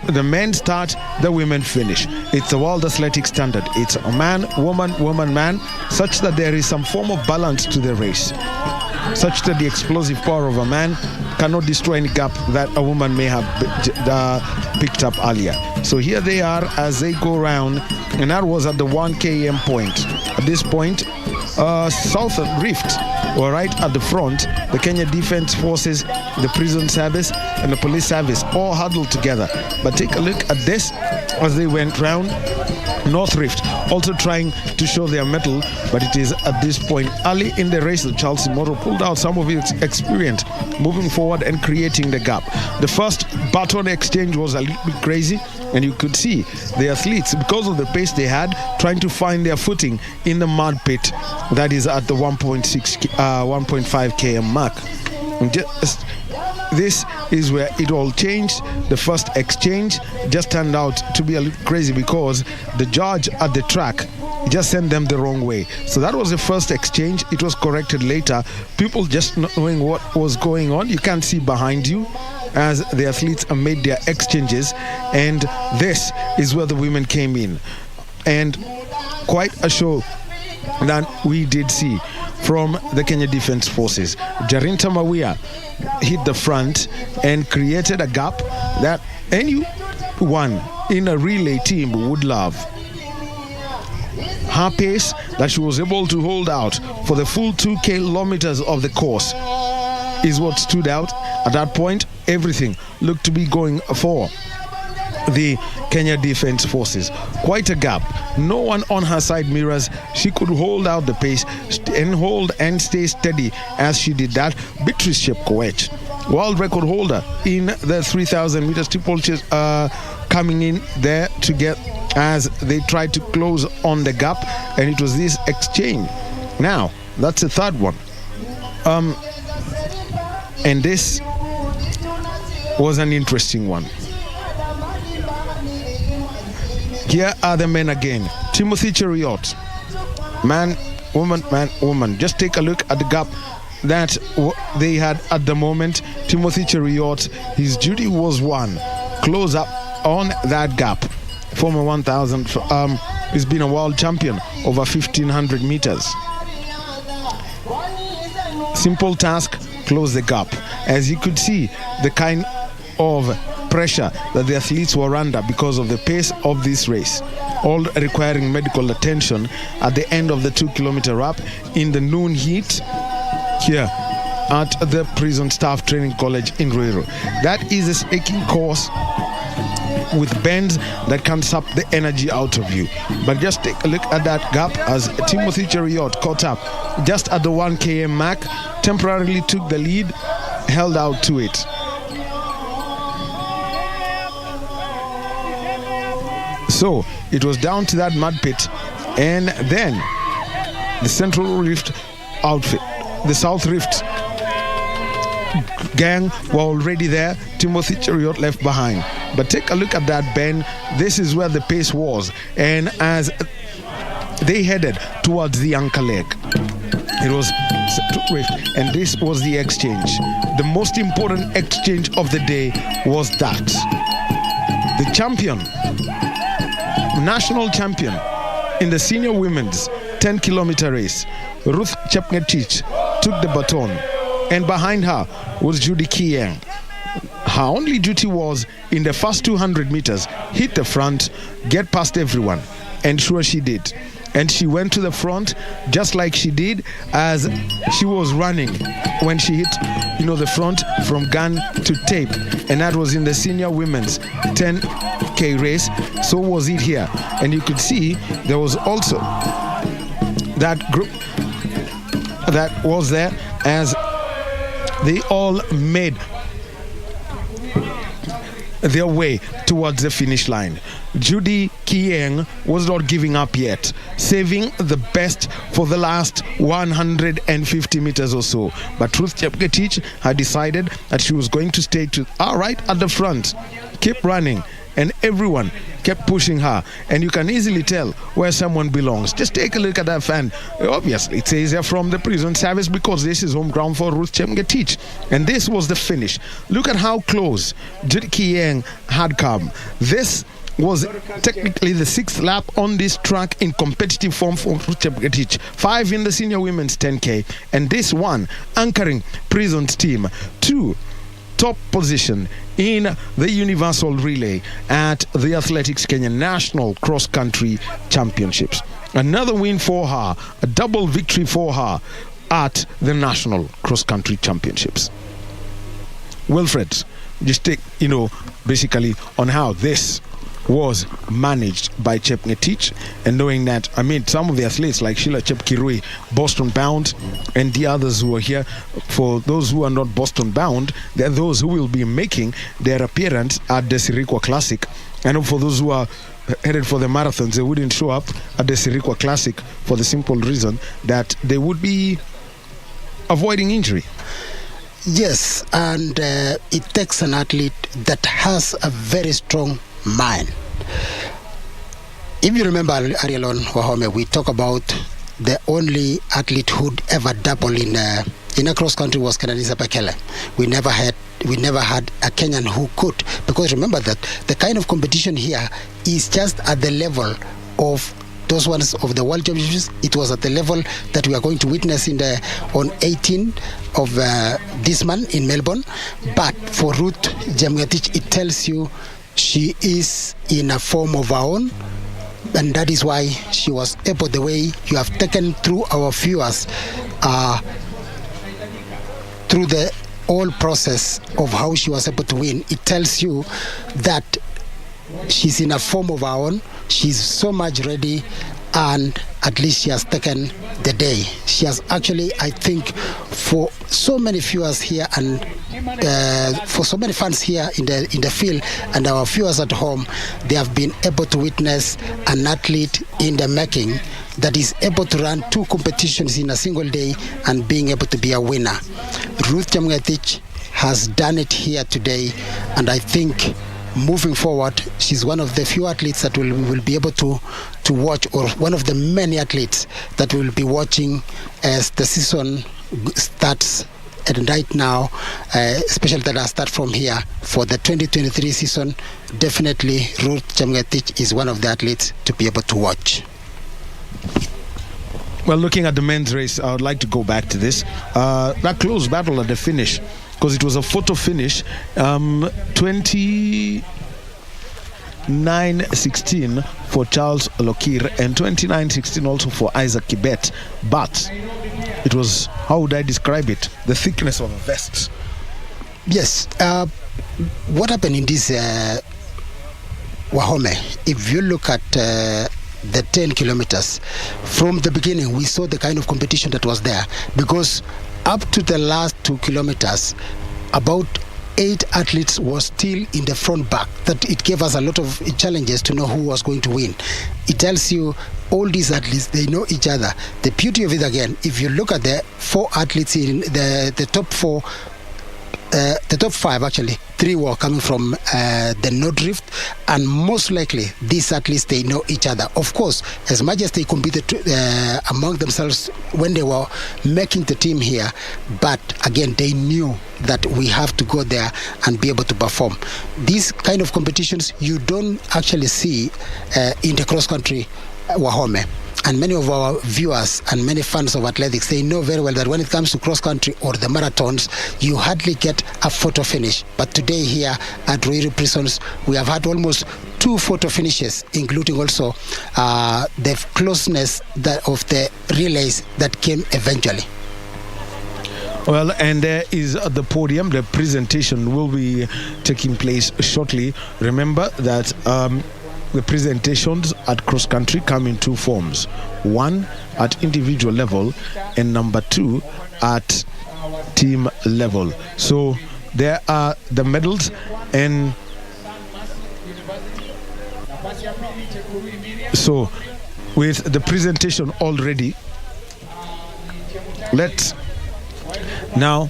The men start, the women finish. It's the world athletic standard. It's a man, woman, woman, man, such that there is some form of balance to the race, such that the explosive power of a man cannot destroy any gap that a woman may have picked up earlier. So here they are as they go around, and that was at the 1 km point. At this point, Southern Rift were right at the front. The Kenya Defence Forces, the prison service, and the police service all huddled together. But take a look at this as they went round. North Rift also trying to show their mettle, but it is at this point early in the race that Charles Imoro pulled out some of his experience moving forward and creating the gap. The first baton exchange was a little bit crazy, and you could see the athletes, because of the pace they had, trying to find their footing in the mud pit that is at the 1.5 km mark. And this is where it all changed. The first exchange just turned out to be a little crazy because the judge at the track just sent them the wrong way. So that was the first exchange. It was corrected later. People just not knowing what was going on. You can't see behind you as the athletes made their exchanges, and this is where the women came in. And quite a show that we did see from the Kenya Defence Forces. Jarinta Mawia hit the front and created a gap that anyone in a relay team would love. Her pace that she was able to hold out for the full 2 kilometers of the course is what stood out. At that point, everything looked to be going for the Kenya Defence Forces. Quite a gap. No one on her side mirrors. She could hold out the pace and hold and stay steady as she did that. Beatrice Chepngetich, world record holder in the 3,000 meter steeplechase, coming in there to get as they tried to close on the gap, and it was this exchange. Now, that's the third one. And this was an interesting one. Here are the men again. Timothy Cheruiyot, man, woman. Just take a look at the gap that they had at the moment. Timothy Cheruiyot, his duty was one. Close up on that gap. Former 1,000, he's been a world champion over 1,500 meters. Simple task, close the gap. As you could see, the kind of pressure that the athletes were under because of the pace of this race, all requiring medical attention at the end of the 2 kilometer wrap in the noon heat. Here at the Prison Staff Training College in Ruiru. That is a snaking course with bends that can sap the energy out of you. But just take a look at that gap as Timothy Cheriot caught up just at the 1 km mark, temporarily took the lead, held out to it. So it was down to that mud pit, and then the Central Rift outfit, the South Rift gang were already there. Timothy Cheriot left behind. But take a look at that bend. This is where the pace was, and as they headed towards the anchor leg, it was Central Rift, and this was the exchange. The most important exchange of the day was that the champion, national champion in the senior women's 10-kilometer race, Ruth Chepngetich, took the baton, and behind her was Judy Kiyeng. Her only duty was, in the first 200 meters, hit the front, get past everyone, and sure she did. And she went to the front just like she did as she was running when she hit, the front from gun to tape. And that was in the senior women's 10K race. So was it here. And you could see there was also that group that was there as they all made their way towards the finish line. Judy Kiyeng was not giving up yet, saving the best for the last 150 meters or so. But Ruth Chepngetich had decided that she was going to stay right at the front, keep running, and everyone kept pushing her. And you can easily tell where someone belongs. Just take a look at that fan. Obviously, it says they're from the prison service because this is home ground for Ruth Chepngetich. And this was the finish. Look at how close Judy Kiyeng had come. This was technically the 6th lap on this track in competitive form for Ruth Chepngetich. 5 in the senior women's 10K. And this one anchoring Prison's team to top position in the universal relay at the Athletics Kenya National Cross Country Championships. Another win for her, a double victory for her at the National Cross Country Championships. Wilfred, just take, basically on how this was managed by Chepngetich, and knowing that, some of the athletes like Sheila Chepkirui, Boston bound, and the others who are here, for those who are not Boston bound, they're those who will be making their appearance at the Sirikwa Classic. And for those who are headed for the marathons, they wouldn't show up at the Sirikwa Classic for the simple reason that they would be avoiding injury. Yes, and it takes an athlete that has a very strong mind. If you remember, Arielon Wahome, we talk about the only athlete who'd ever double in a cross country was Kenyan Bekele. We never had a Kenyan who could, because remember that the kind of competition here is just at the level of those ones of the World Championships. It was at the level that we are going to witness on 18 of this month in Melbourne. But for Ruth Chepngetich, it tells you she is in a form of her own, and that is why she was able, the way you have taken through our viewers, through the whole process of how she was able to win. It tells you that she's in a form of her own. She's so much ready, and at least she has taken the day. She has actually, I think, for so many viewers here and for so many fans here in the field and our viewers at home, they have been able to witness an athlete in the making that is able to run 2 competitions in a single day and being able to be a winner. Ruth Chepngetich has done it here today, and I think moving forward, she's one of the few athletes that will be able to watch, or one of the many athletes that will be watching as the season starts. And right now, especially that I start from here for the 2023 season, definitely Ruth Chepngetich is one of the athletes to be able to watch. Well, looking at the men's race, I would like to go back to this. That close battle at the finish, because it was a photo finish, 29-16 for Charles Lokir and 29-16 also for Isaac Kibet. But it was, how would I describe it? The thickness of a vest. Yes. What happened in this Wahome, if you look at the 10 kilometers, from the beginning we saw the kind of competition that was there, because up to the last 2 kilometers, about 8 athletes were still in the front back. That it gave us a lot of challenges to know who was going to win. It tells you all these athletes, they know each other. The beauty of it, again, if you look at the 4 athletes in the top 4, the top 5 actually, 3 were coming from the North Rift, and most likely these athletes, they know each other. Of course, as much as they competed among themselves when they were making the team here, but again, they knew that we have to go there and be able to perform. These kind of competitions you don't actually see in the cross-country Wahome. And many of our viewers and many fans of athletics, they know very well that when it comes to cross-country or the marathons, you hardly get a photo finish. But today here at Ruiru Prisons, we have had almost 2 photo finishes, including also the closeness of the relays that came eventually. Well, and there is the podium. The presentation will be taking place shortly. Remember that the presentations at cross country come in 2 forms. 1 at individual level, and number 2 at team level. So there are the medals, and so with the presentation already, let's now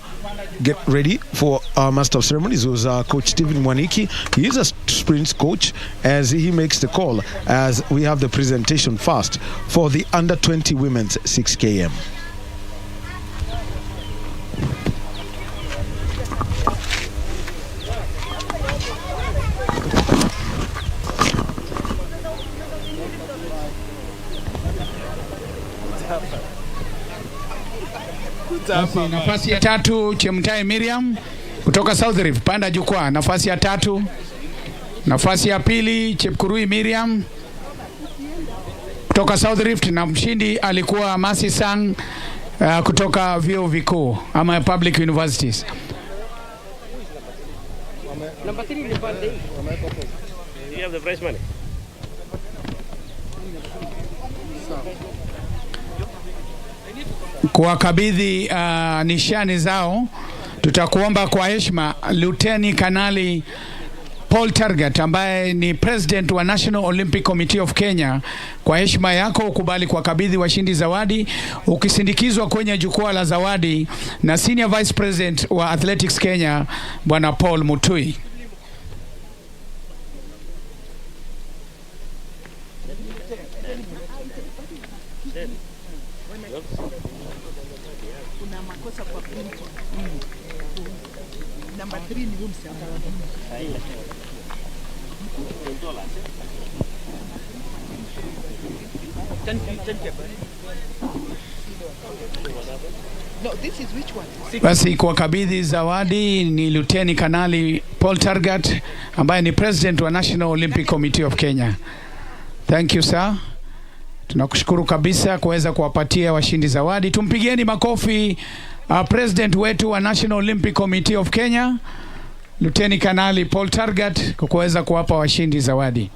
get ready for our Master of Ceremonies, who's Coach Stephen Mwaniki. He is a sprints coach, as he makes the call as we have the presentation first for the under 20 women's 6 km. Nafasi ya 3 Chemtai Miriam kutoka South Rift, panda jukwaa. Nafasi ya 3. Nafasi ya 2 Chepkurui Miriam kutoka South Rift, na mshindi alikuwa Masi Sang kutoka vyuo vikuu ama public universities. Number 3 you have the prize money. Kuwakabidhi nishani zao, tutakuomba kwa heshima Luteni Kanali Paul Tergat, ambaye ni President wa National Olympic Committee of Kenya, kwa heshima yako ukubali kuwakabidhi washindi zawadi, ukisindikizwa kwenye jukwaa la zawadi na Senior Vice President wa Athletics Kenya, Bwana Paul Mutui. Number 3 ni huyu msichana. No, this is which one? Basi kuwakabidhi zawadi ni Luteni Kanali Paul Tergat, ambaye ni President wa National Olympic Committee of Kenya. Thank you sir. Tunakushukuru kabisa kuweza kuwapatia washindi zawadi. Tumpigieni makofi President wetu wa National Olympic Committee of Kenya, Luteni Kanali Paul Tergat, kwa kuweza kuwapa washindi zawadi.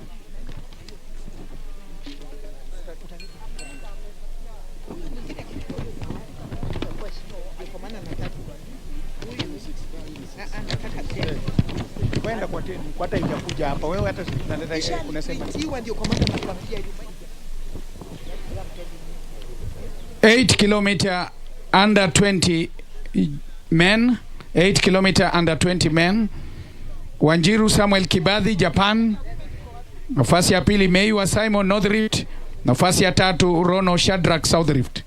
Kwenda kwa tena, kwa hata itakuja hapa. Wewe hata unaleta unasema hiyo ndio komanda anakuambia 8 kilometer under 20 men, 8 kilometer under 20 men. Wanjiru Samuel Kibadhi, Japan. Nafasi ya 2 Mei wa Simon, North Rift. Nafasi ya 3 Rono Shadrack, South Rift.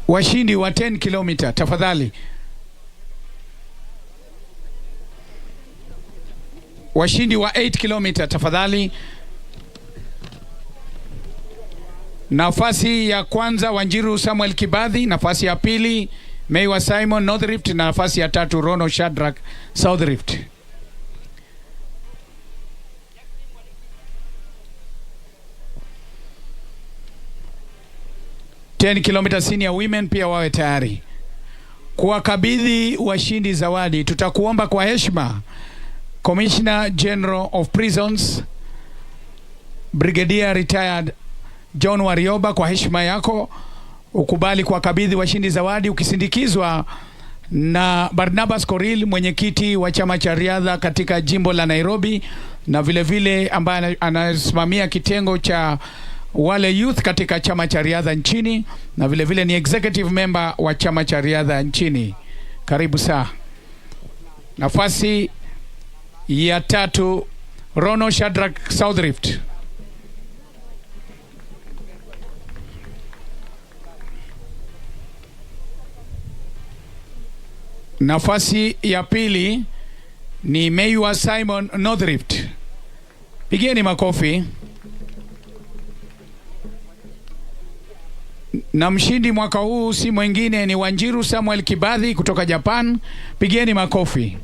Washindi wa 10 kilomita tafadhali. Washindi wa 8 kilomita tafadhali. Nafasi ya kwanza Wanjiru Samuel Kibadhi, nafasi ya pili Meiwa Simon North Rift, na nafasi ya tatu Rono Shadrack South Rift. km senior women pia wawe tayari kuwakabidhi washindi zawadi. Tutakuomba kwa heshima Commissioner General of Prisons Brigadier Retired John Warioba, kwa heshima yako ukubali kuwakabidhi washindi zawadi ukisindikizwa na Barnabas Koril, mwenyekiti wa chama cha riadha katika jimbo la Nairobi, na vile vile ambaye anasimamia kitengo cha wale youth katika chama cha riadha nchini, na vile vile ni executive member wa chama cha riadha nchini. Karibu sana. Nafasi ya tatu Rono Shadrack South Rift. Nafasi ya pili ni Meiwa Simon North Rift. Pigeni makofi. Na mshindi mwaka huu si mwingine ni Wanjiru Samuel Kibadhi kutoka Japan. Pigeni makofi.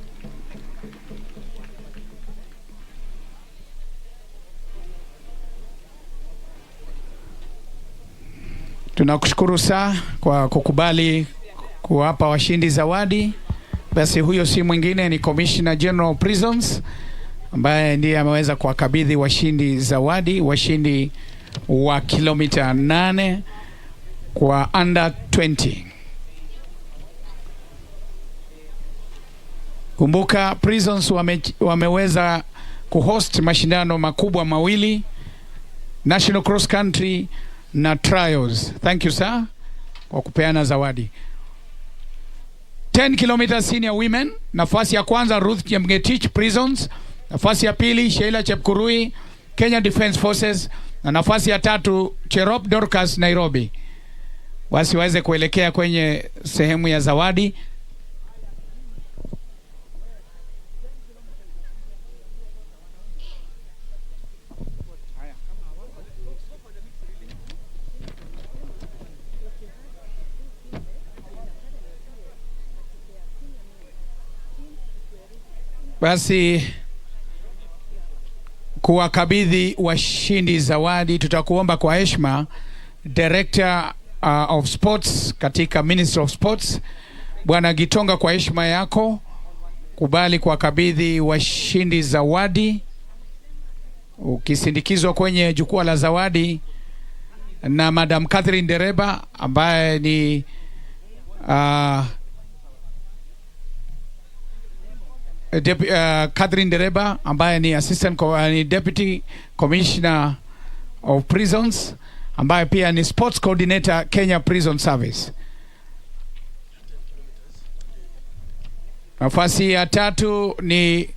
Tunakushukuru sana kwa kukubali kuwapa washindi zawadi. Basi huyo si mwingine ni Commissioner General of Prisons ambaye ndiye ameweza kuwakabidhi washindi zawadi, washindi wa kilomita 8 kwa under 20. Kumbuka Prisons wameweza kuhost mashindano makubwa mawili, National Cross Country na Trials. Thank you sir kwa kupeana zawadi. 10 km senior women, nafasi ya kwanza Ruth Chepngetich Prisons, nafasi ya pili Sheila Chepkurui Kenya Defence Forces, na nafasi ya tatu Cherop Dorcas Nairobi. Basi waweze kuelekea kwenye sehemu ya zawadi. Basi kuwakabidhi washindi zawadi, tutakuomba kwa heshima Director of Sports katika Ministry of Sports Bwana Gitonga, kwa heshima yako kubali kuwakabidhi washindi zawadi ukisindikizwa kwenye jukwaa la zawadi na Madam Catherine Dereba ambaye ni Catherine Dereba ambaye ni ni Deputy Commissioner of Prisons ambaye pia ni Sports Coordinator Kenya Prison Service. Nafasi ya tatu ni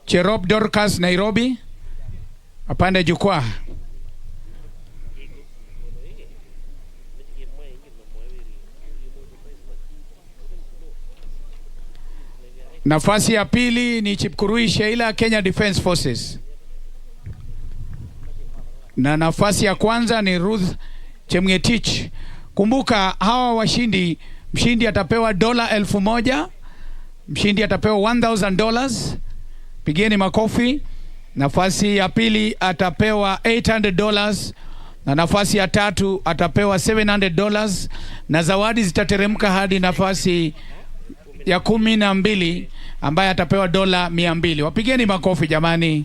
Cherop Dorcas Nairobi, apande jukwaa. Nafasi ya pili ni Chepkurui Sheila Kenya Defence Forces. Na nafasi ya kwanza ni Ruth Chepngetich. Kumbuka hawa washindi, mshindi atapewa $1,000, mshindi atapewa $1,000. Pigeni makofi. Nafasi ya pili atapewa $800 na nafasi ya tatu atapewa $700, na zawadi zitateremka hadi nafasi ya 12 ambaye atapewa $200. Wapigeni makofi jamani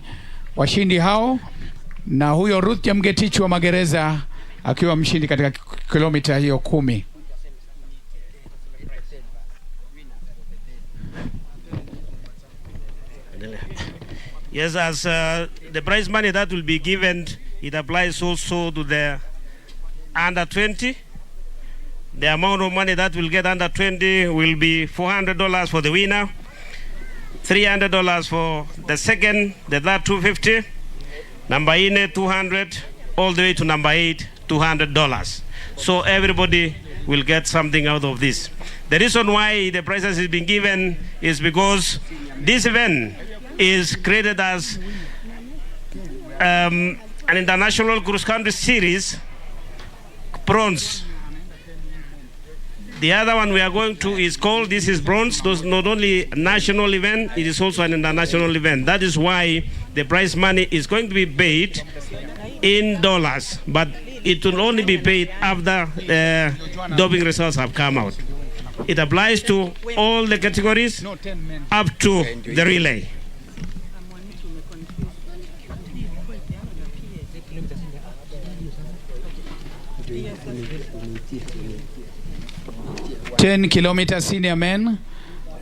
washindi hao. Na huyo Ruth Chepngetich wa Magereza akiwa mshindi katika kilomita hiyo 10. Yes, as the prize money that will be given, it applies also to the under 20. The amount of money that will get under 20 will be $400 for the winner, $300 for the second, the third $250, number 8 $200, all the way to number 8 $200. So everybody will get something out of this. The reason why the prizes is being given is because this event is created as an international cross-country series bronze. The other one we are going to is called, this is bronze. Those not only a national event, it is also an international event. That is why the prize money is going to be paid in dollars, but it will only be paid after doping results have come out. It applies to all the categories up to the relay. Ten kilometer senior men,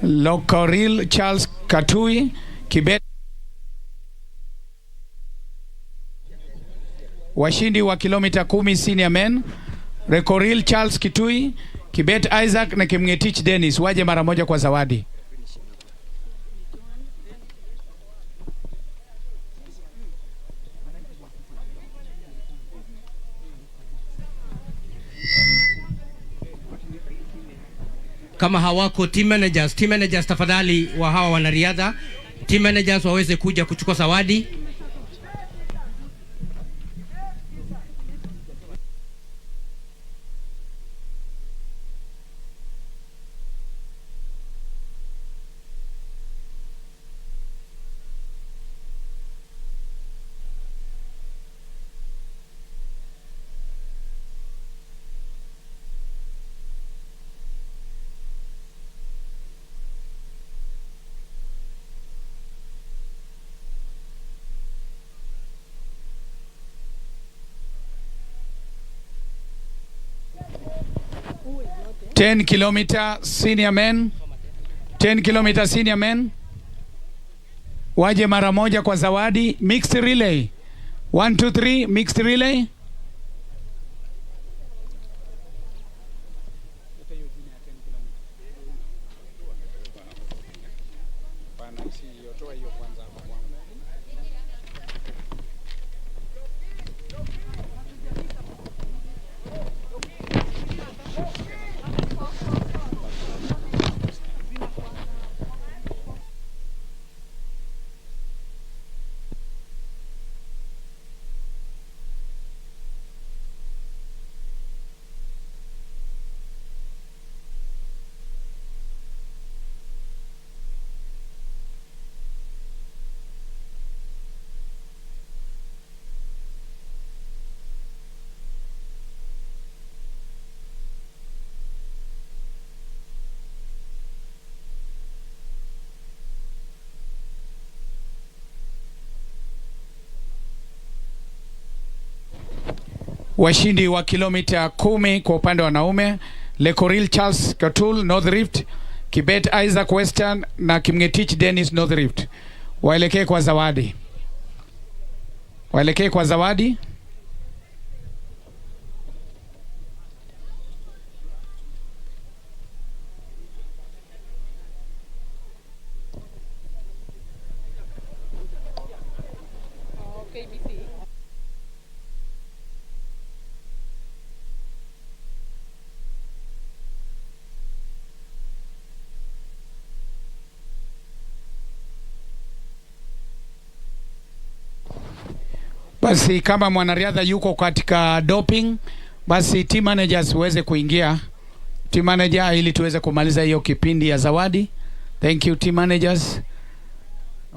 Lokoril Charles Katui, Kibet. Washindi wa kilomita 10 senior men, Rekoril Charles Kitui, Kibet Isaac na Chepngetich Dennis waje mara moja kwa zawadi. Kama hawako team managers tafadhali wa hawa wanariadha, team managers waweze kuja kuchukua zawadi. Ten kilometer senior men, 10 kilometer senior men waje mara moja kwa zawadi. Mixed relay 1 2 3 mixed relay. Washindi wa kilomita 10 kwa upande wa wanaume, Lekoril Charles Katul North Rift, Kibet Isaac Western na Chepngetich Dennis North Rift. Waelekee kwa zawadi. Waelekee kwa zawadi. Basi kama mwanariadha yuko katika doping, basi team managers uweze kuingia. Team manager ili tuweze kumaliza hiyo kipindi ya zawadi. Thank you team managers.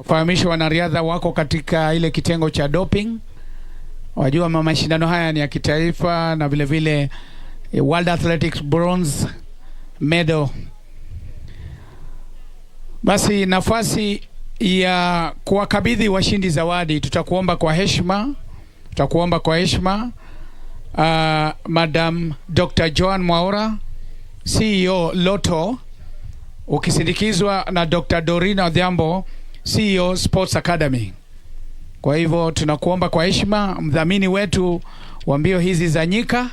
Fahamisha wanariadha wako katika ile kitengo cha doping. Wajua mashindano haya ni ya kitaifa na vile vile World Athletics bronze medal. Basi nafasi ya kuwakabidhi washindi zawadi tutakuomba kwa heshima Madam Dr. Joan Mwaura, CEO Loto, ukisindikizwa na Dr. Dorina Odhiambo, CEO Sports Academy. Kwa hivyo tunakuomba kwa heshima, mdhamini wetu wa mbio hizi za nyika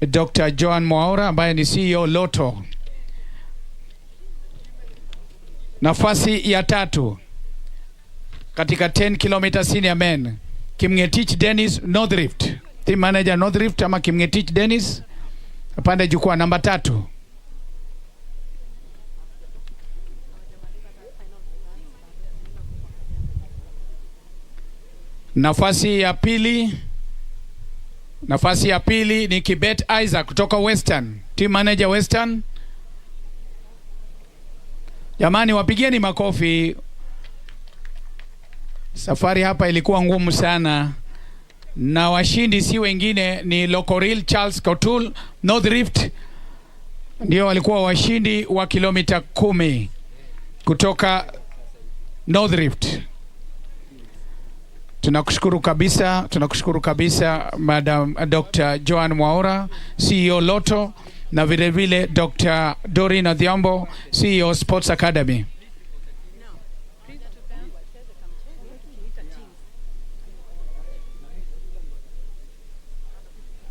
Dr. Joan Mwaura ambaye ni CEO Loto. Nafasi ya 3 katika 10 km senior men, Chepngetich Dennis North Rift. Team manager North Rift ama Chepngetich Dennis apande jukwaa namba 3. Nafasi ya 2 Nafasi ya pili ni Kibet Isaac kutoka Western. Team manager Western. Jamani, wapigieni makofi. Safari hapa ilikuwa ngumu sana. Na washindi si wengine ni Lokoril Charles Kotul, North Rift. Ndio walikuwa washindi wa kilomita 10 kutoka North Rift. Tunakushukuru kabisa Madam Dr. Joan Mwaura, CEO Lotto, na vile vile Dr. Doreen Odhiambo, CEO Sports Academy.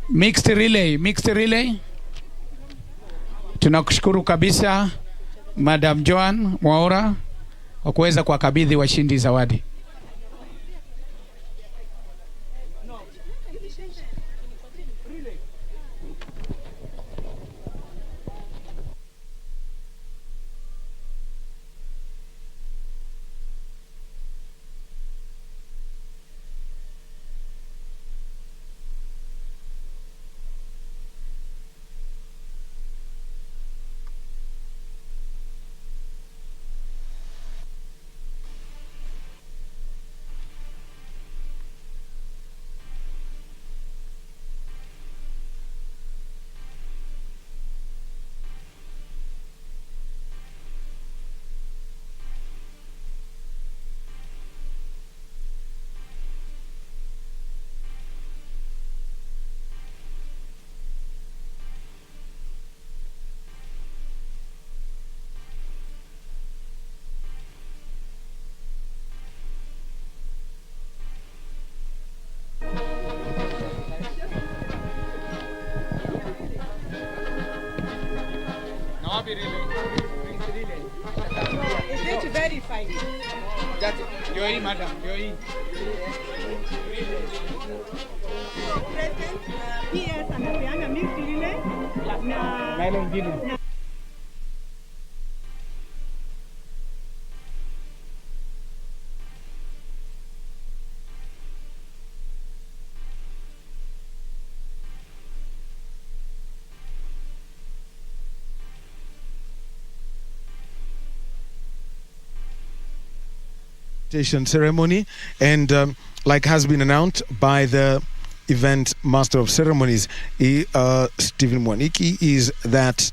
Mixed relay. Tunakushukuru kabisa Madam Joan Mwaura kwa kuweza kuwakabidhi washindi zawadi. Ceremony, and like has been announced by the event master of ceremonies, Stephen Mwaniki, is that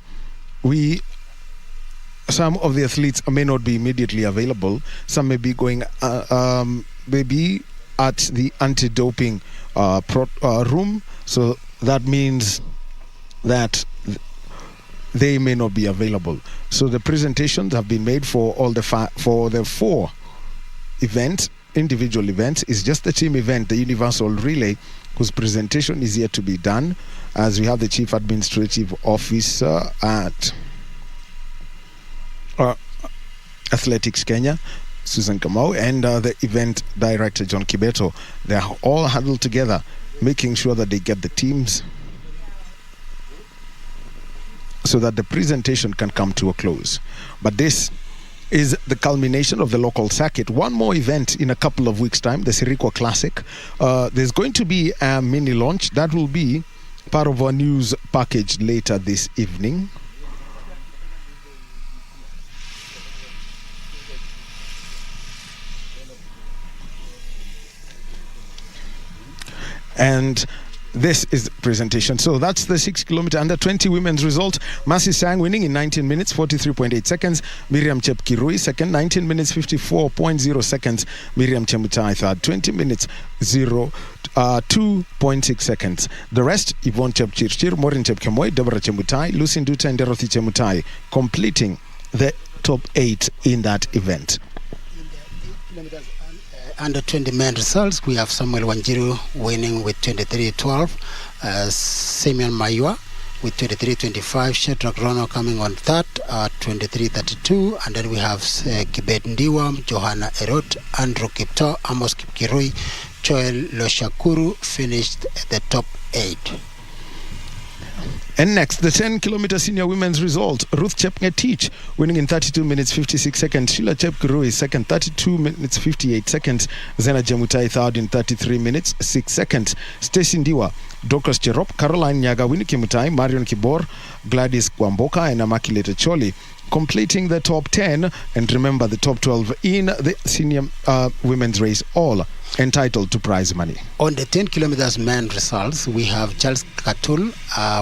some of the athletes may not be immediately available. Some may be going maybe at the anti-doping room, so that means that they may not be available. So the presentations have been made for all the four events, individual events. Is just the team event, the universal relay, whose presentation is yet to be done, as we have the chief administrative officer at Athletics Kenya, Susan Kamau, and the event director John Kibeto. They are all huddled together, making sure that they get the teams so that the presentation can come to a close. But this is the culmination of the local circuit. One more event in a couple of weeks' time, the Sirikwa Classic. There's going to be a mini launch that will be part of our news package later this evening. And this is the presentation. So that's the 6 kilometer under 20 women's result. Mercy Sang winning in 19 minutes 43.8 seconds. Miriam Chepkirui second, 19 minutes 54.0 seconds. Miriam Chemutai third, 20 minutes 2.6 seconds. The rest, Yvonne Chepchirchir, Maureen Chepkemoi, Deborah Chemutai, Lucy Nduta and Dorothy Chemutai, completing the top 8 in that event. Under 20 men results, we have Samuel Wanjiru winning with 23.12, Simeon Mayua with 23.25, Shedrack Rono coming on third at 23.32, and then we have Kibet Ndiwa, Johanna Erot, Andrew Kipto, Amos Kipkirui, Joel Loshakuru finished the top 8. And next, the 10 kilometer senior women's result. Ruth Chepngetich winning in 32 minutes 56 seconds. Sheila Chepkirui second, 32 minutes 58 seconds. Zena Jemutai third in 33 minutes 6 seconds. Stacy Ndiwa Dorcas Cherop, Caroline Nyaga, Winnie Kimutai, Marion Kibor, Gladys Kwamboka, and Immaculate Choli, completing the top 10, and remember the top 12 in the senior women's race, all entitled to prize money. On the 10 kilometers men results, we have Charles Katul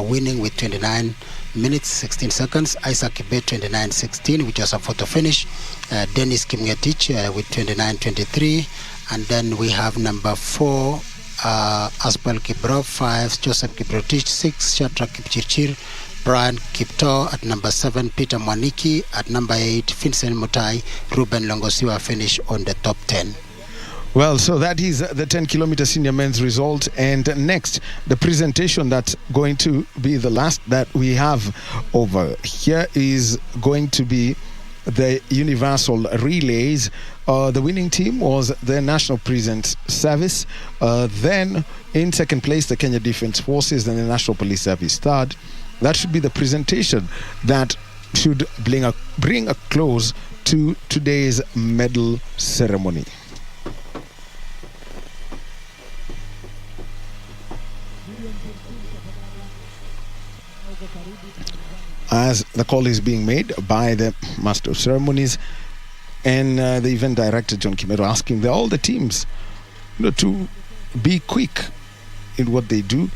winning with 29 minutes 16 seconds, Isaac Kibet 29:16, which was a photo finish, Dennis Chepngetich with 29:23, and then we have number 4 Aspel Kibrov, 5 Joseph Kiprotich, 6 Shadrach Kipchirchir, Brian Kipto at number 7, Peter Mwaniki at number 8, Vincent Mutai, Ruben Longosiwa finish on the top 10. Well, so that is the 10-kilometer senior men's result. And next, the presentation that's going to be the last that we have over here is going to be the universal relays. The winning team was the National Prison Service. Then, in second place, the Kenya Defence Forces and the National Police Service third. That should be the presentation that should bring a close to today's medal ceremony. As the call is being made by the Master of Ceremonies and the event director John Kimero, asking all the teams, to be quick in what they do.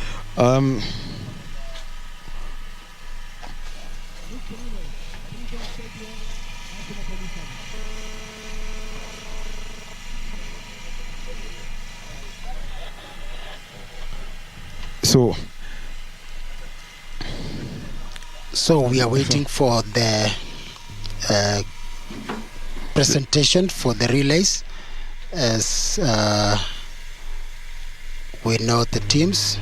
So we are waiting for the presentation for the relays. As we know the teams,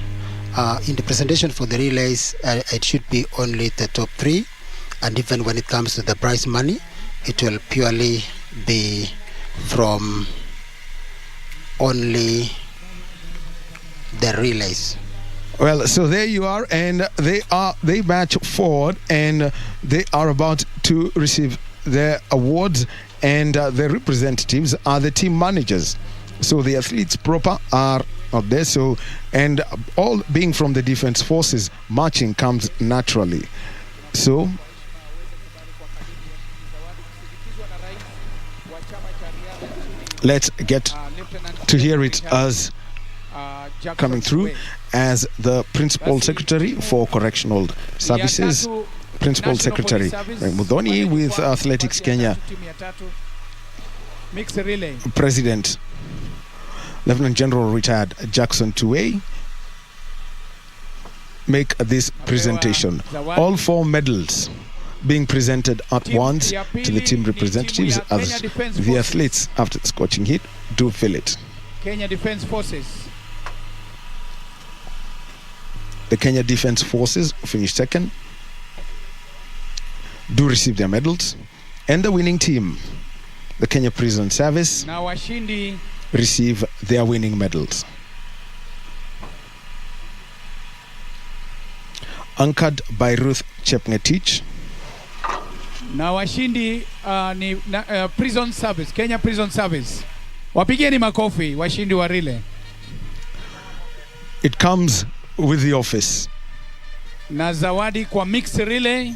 in the presentation for the relays, it should be only the top 3, and even when it comes to the prize money, it will purely be from only the relays. Well, so there you are, and they march forward, and they are about to receive their awards, and the representatives are the team managers. So the athletes proper are out there. So, and all being from the defense forces, marching comes naturally. So let's get to hear it as coming through as the Principal Secretary for Correctional Services, Principal Secretary Mudhoni, with Athletics Kenya President Lieutenant General Retired Jackson Tuwei make this presentation. All 4 medals being presented at once to the team representatives as the athletes, after the scorching heat, do feel it. Kenya Defence Forces. The Kenya Defence Forces finished second, do receive their medals, and the winning team, the Kenya Prison Service, receive their winning medals. Anchored by Ruth Chepngetich. Na washindi ni Prison Service, Kenya Prison Service. Wapigeni makofi washindi wa relay. It comes with the office. Na zawadi kwa mixed relay.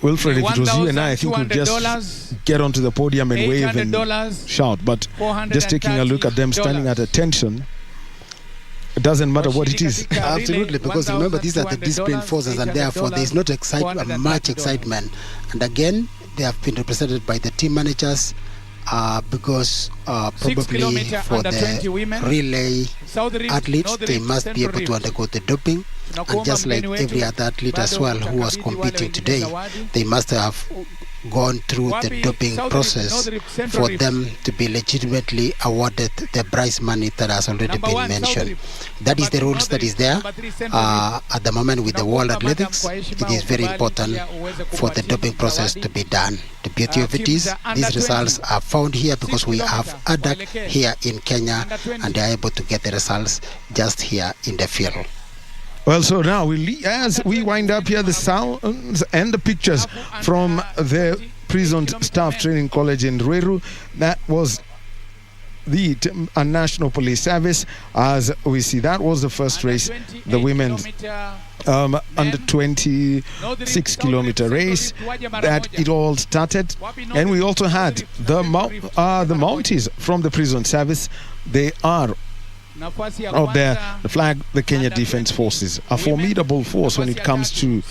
Wilfred, if it was you and I think we'd just get onto the podium and wave and shout. But just taking a look at them standing at attention, it doesn't matter what it is. Absolutely, because remember, these are the disciplined forces, and therefore there is not much excitement. And again, they have been represented by the team managers, because probably for the relay athletes, they must be able to undergo the doping, and just like every other athlete as well who was competing today, they must have gone through the doping process for them to be legitimately awarded the prize money that has already been mentioned. That is the rules that is there at the moment with the World Athletics. It is very important for the doping process to be done. The beauty of it is these results are found here because we have ADAC here in Kenya, and they are able to get the results just here in the field. Well, so now as we wind up here, the sounds and the pictures from the Prison Staff Training College in Ruiru, that was the National Police Service. As we see, that was the first race, the women's under 26 kilometer race that it all started. And we also had the Mounties from the prison service. They are out there, the flag, the Kenya Defence Forces, a formidable force when it comes to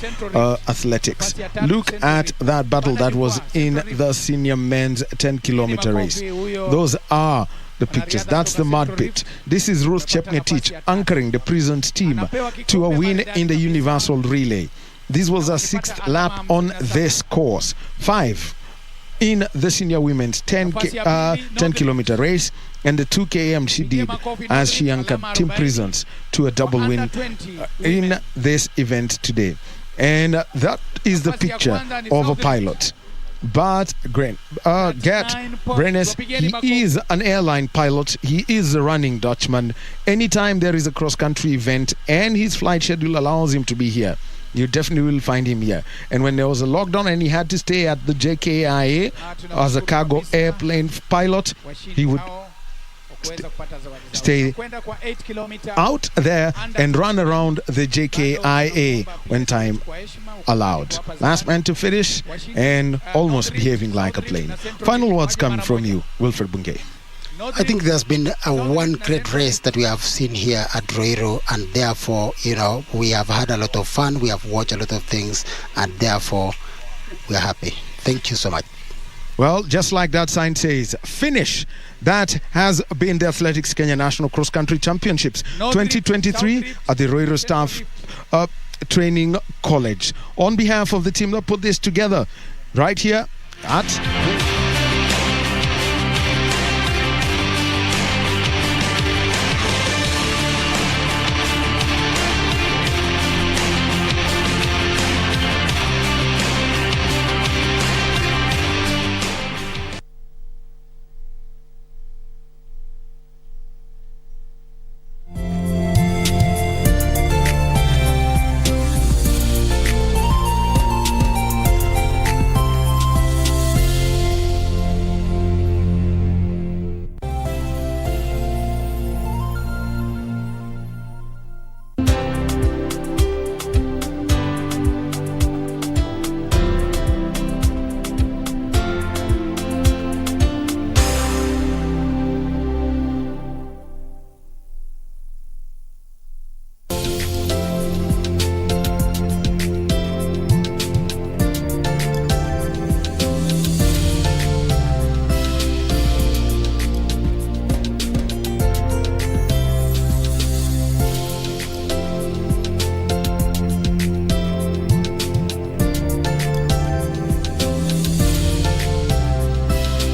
athletics. Look at that battle that was in the senior men's 10 kilometer race. Those are the pictures. That's the mud pit. This is Ruth Chepngetich anchoring the prison's team to a win in the universal relay. This was a 6th lap on this course. 5 in the senior women's 10 kilometer race, and the 2 km she did as she anchored Team Prisons to a double win in this event today. And that is the picture of a pilot. But Gert Brenes, he is an airline pilot. He is a running Dutchman. Anytime there is a cross-country event and his flight schedule allows him to be here, you definitely will find him here. And when there was a lockdown and he had to stay at the JKIA as a cargo airplane pilot, he would stay out there and run around the JKIA when time allowed. Last man to finish and almost behaving like a plane. Final words coming from you, Wilfred Bungei. I think there's been one great race that we have seen here at Ruiru, and therefore, we have had a lot of fun, we have watched a lot of things, and therefore, we are happy. Thank you so much. Well, just like that sign says, finish. That has been the Athletics Kenya National Cross Country Championships 2023 at the Ruiru Staff Training College. On behalf of the team that put this together, right here at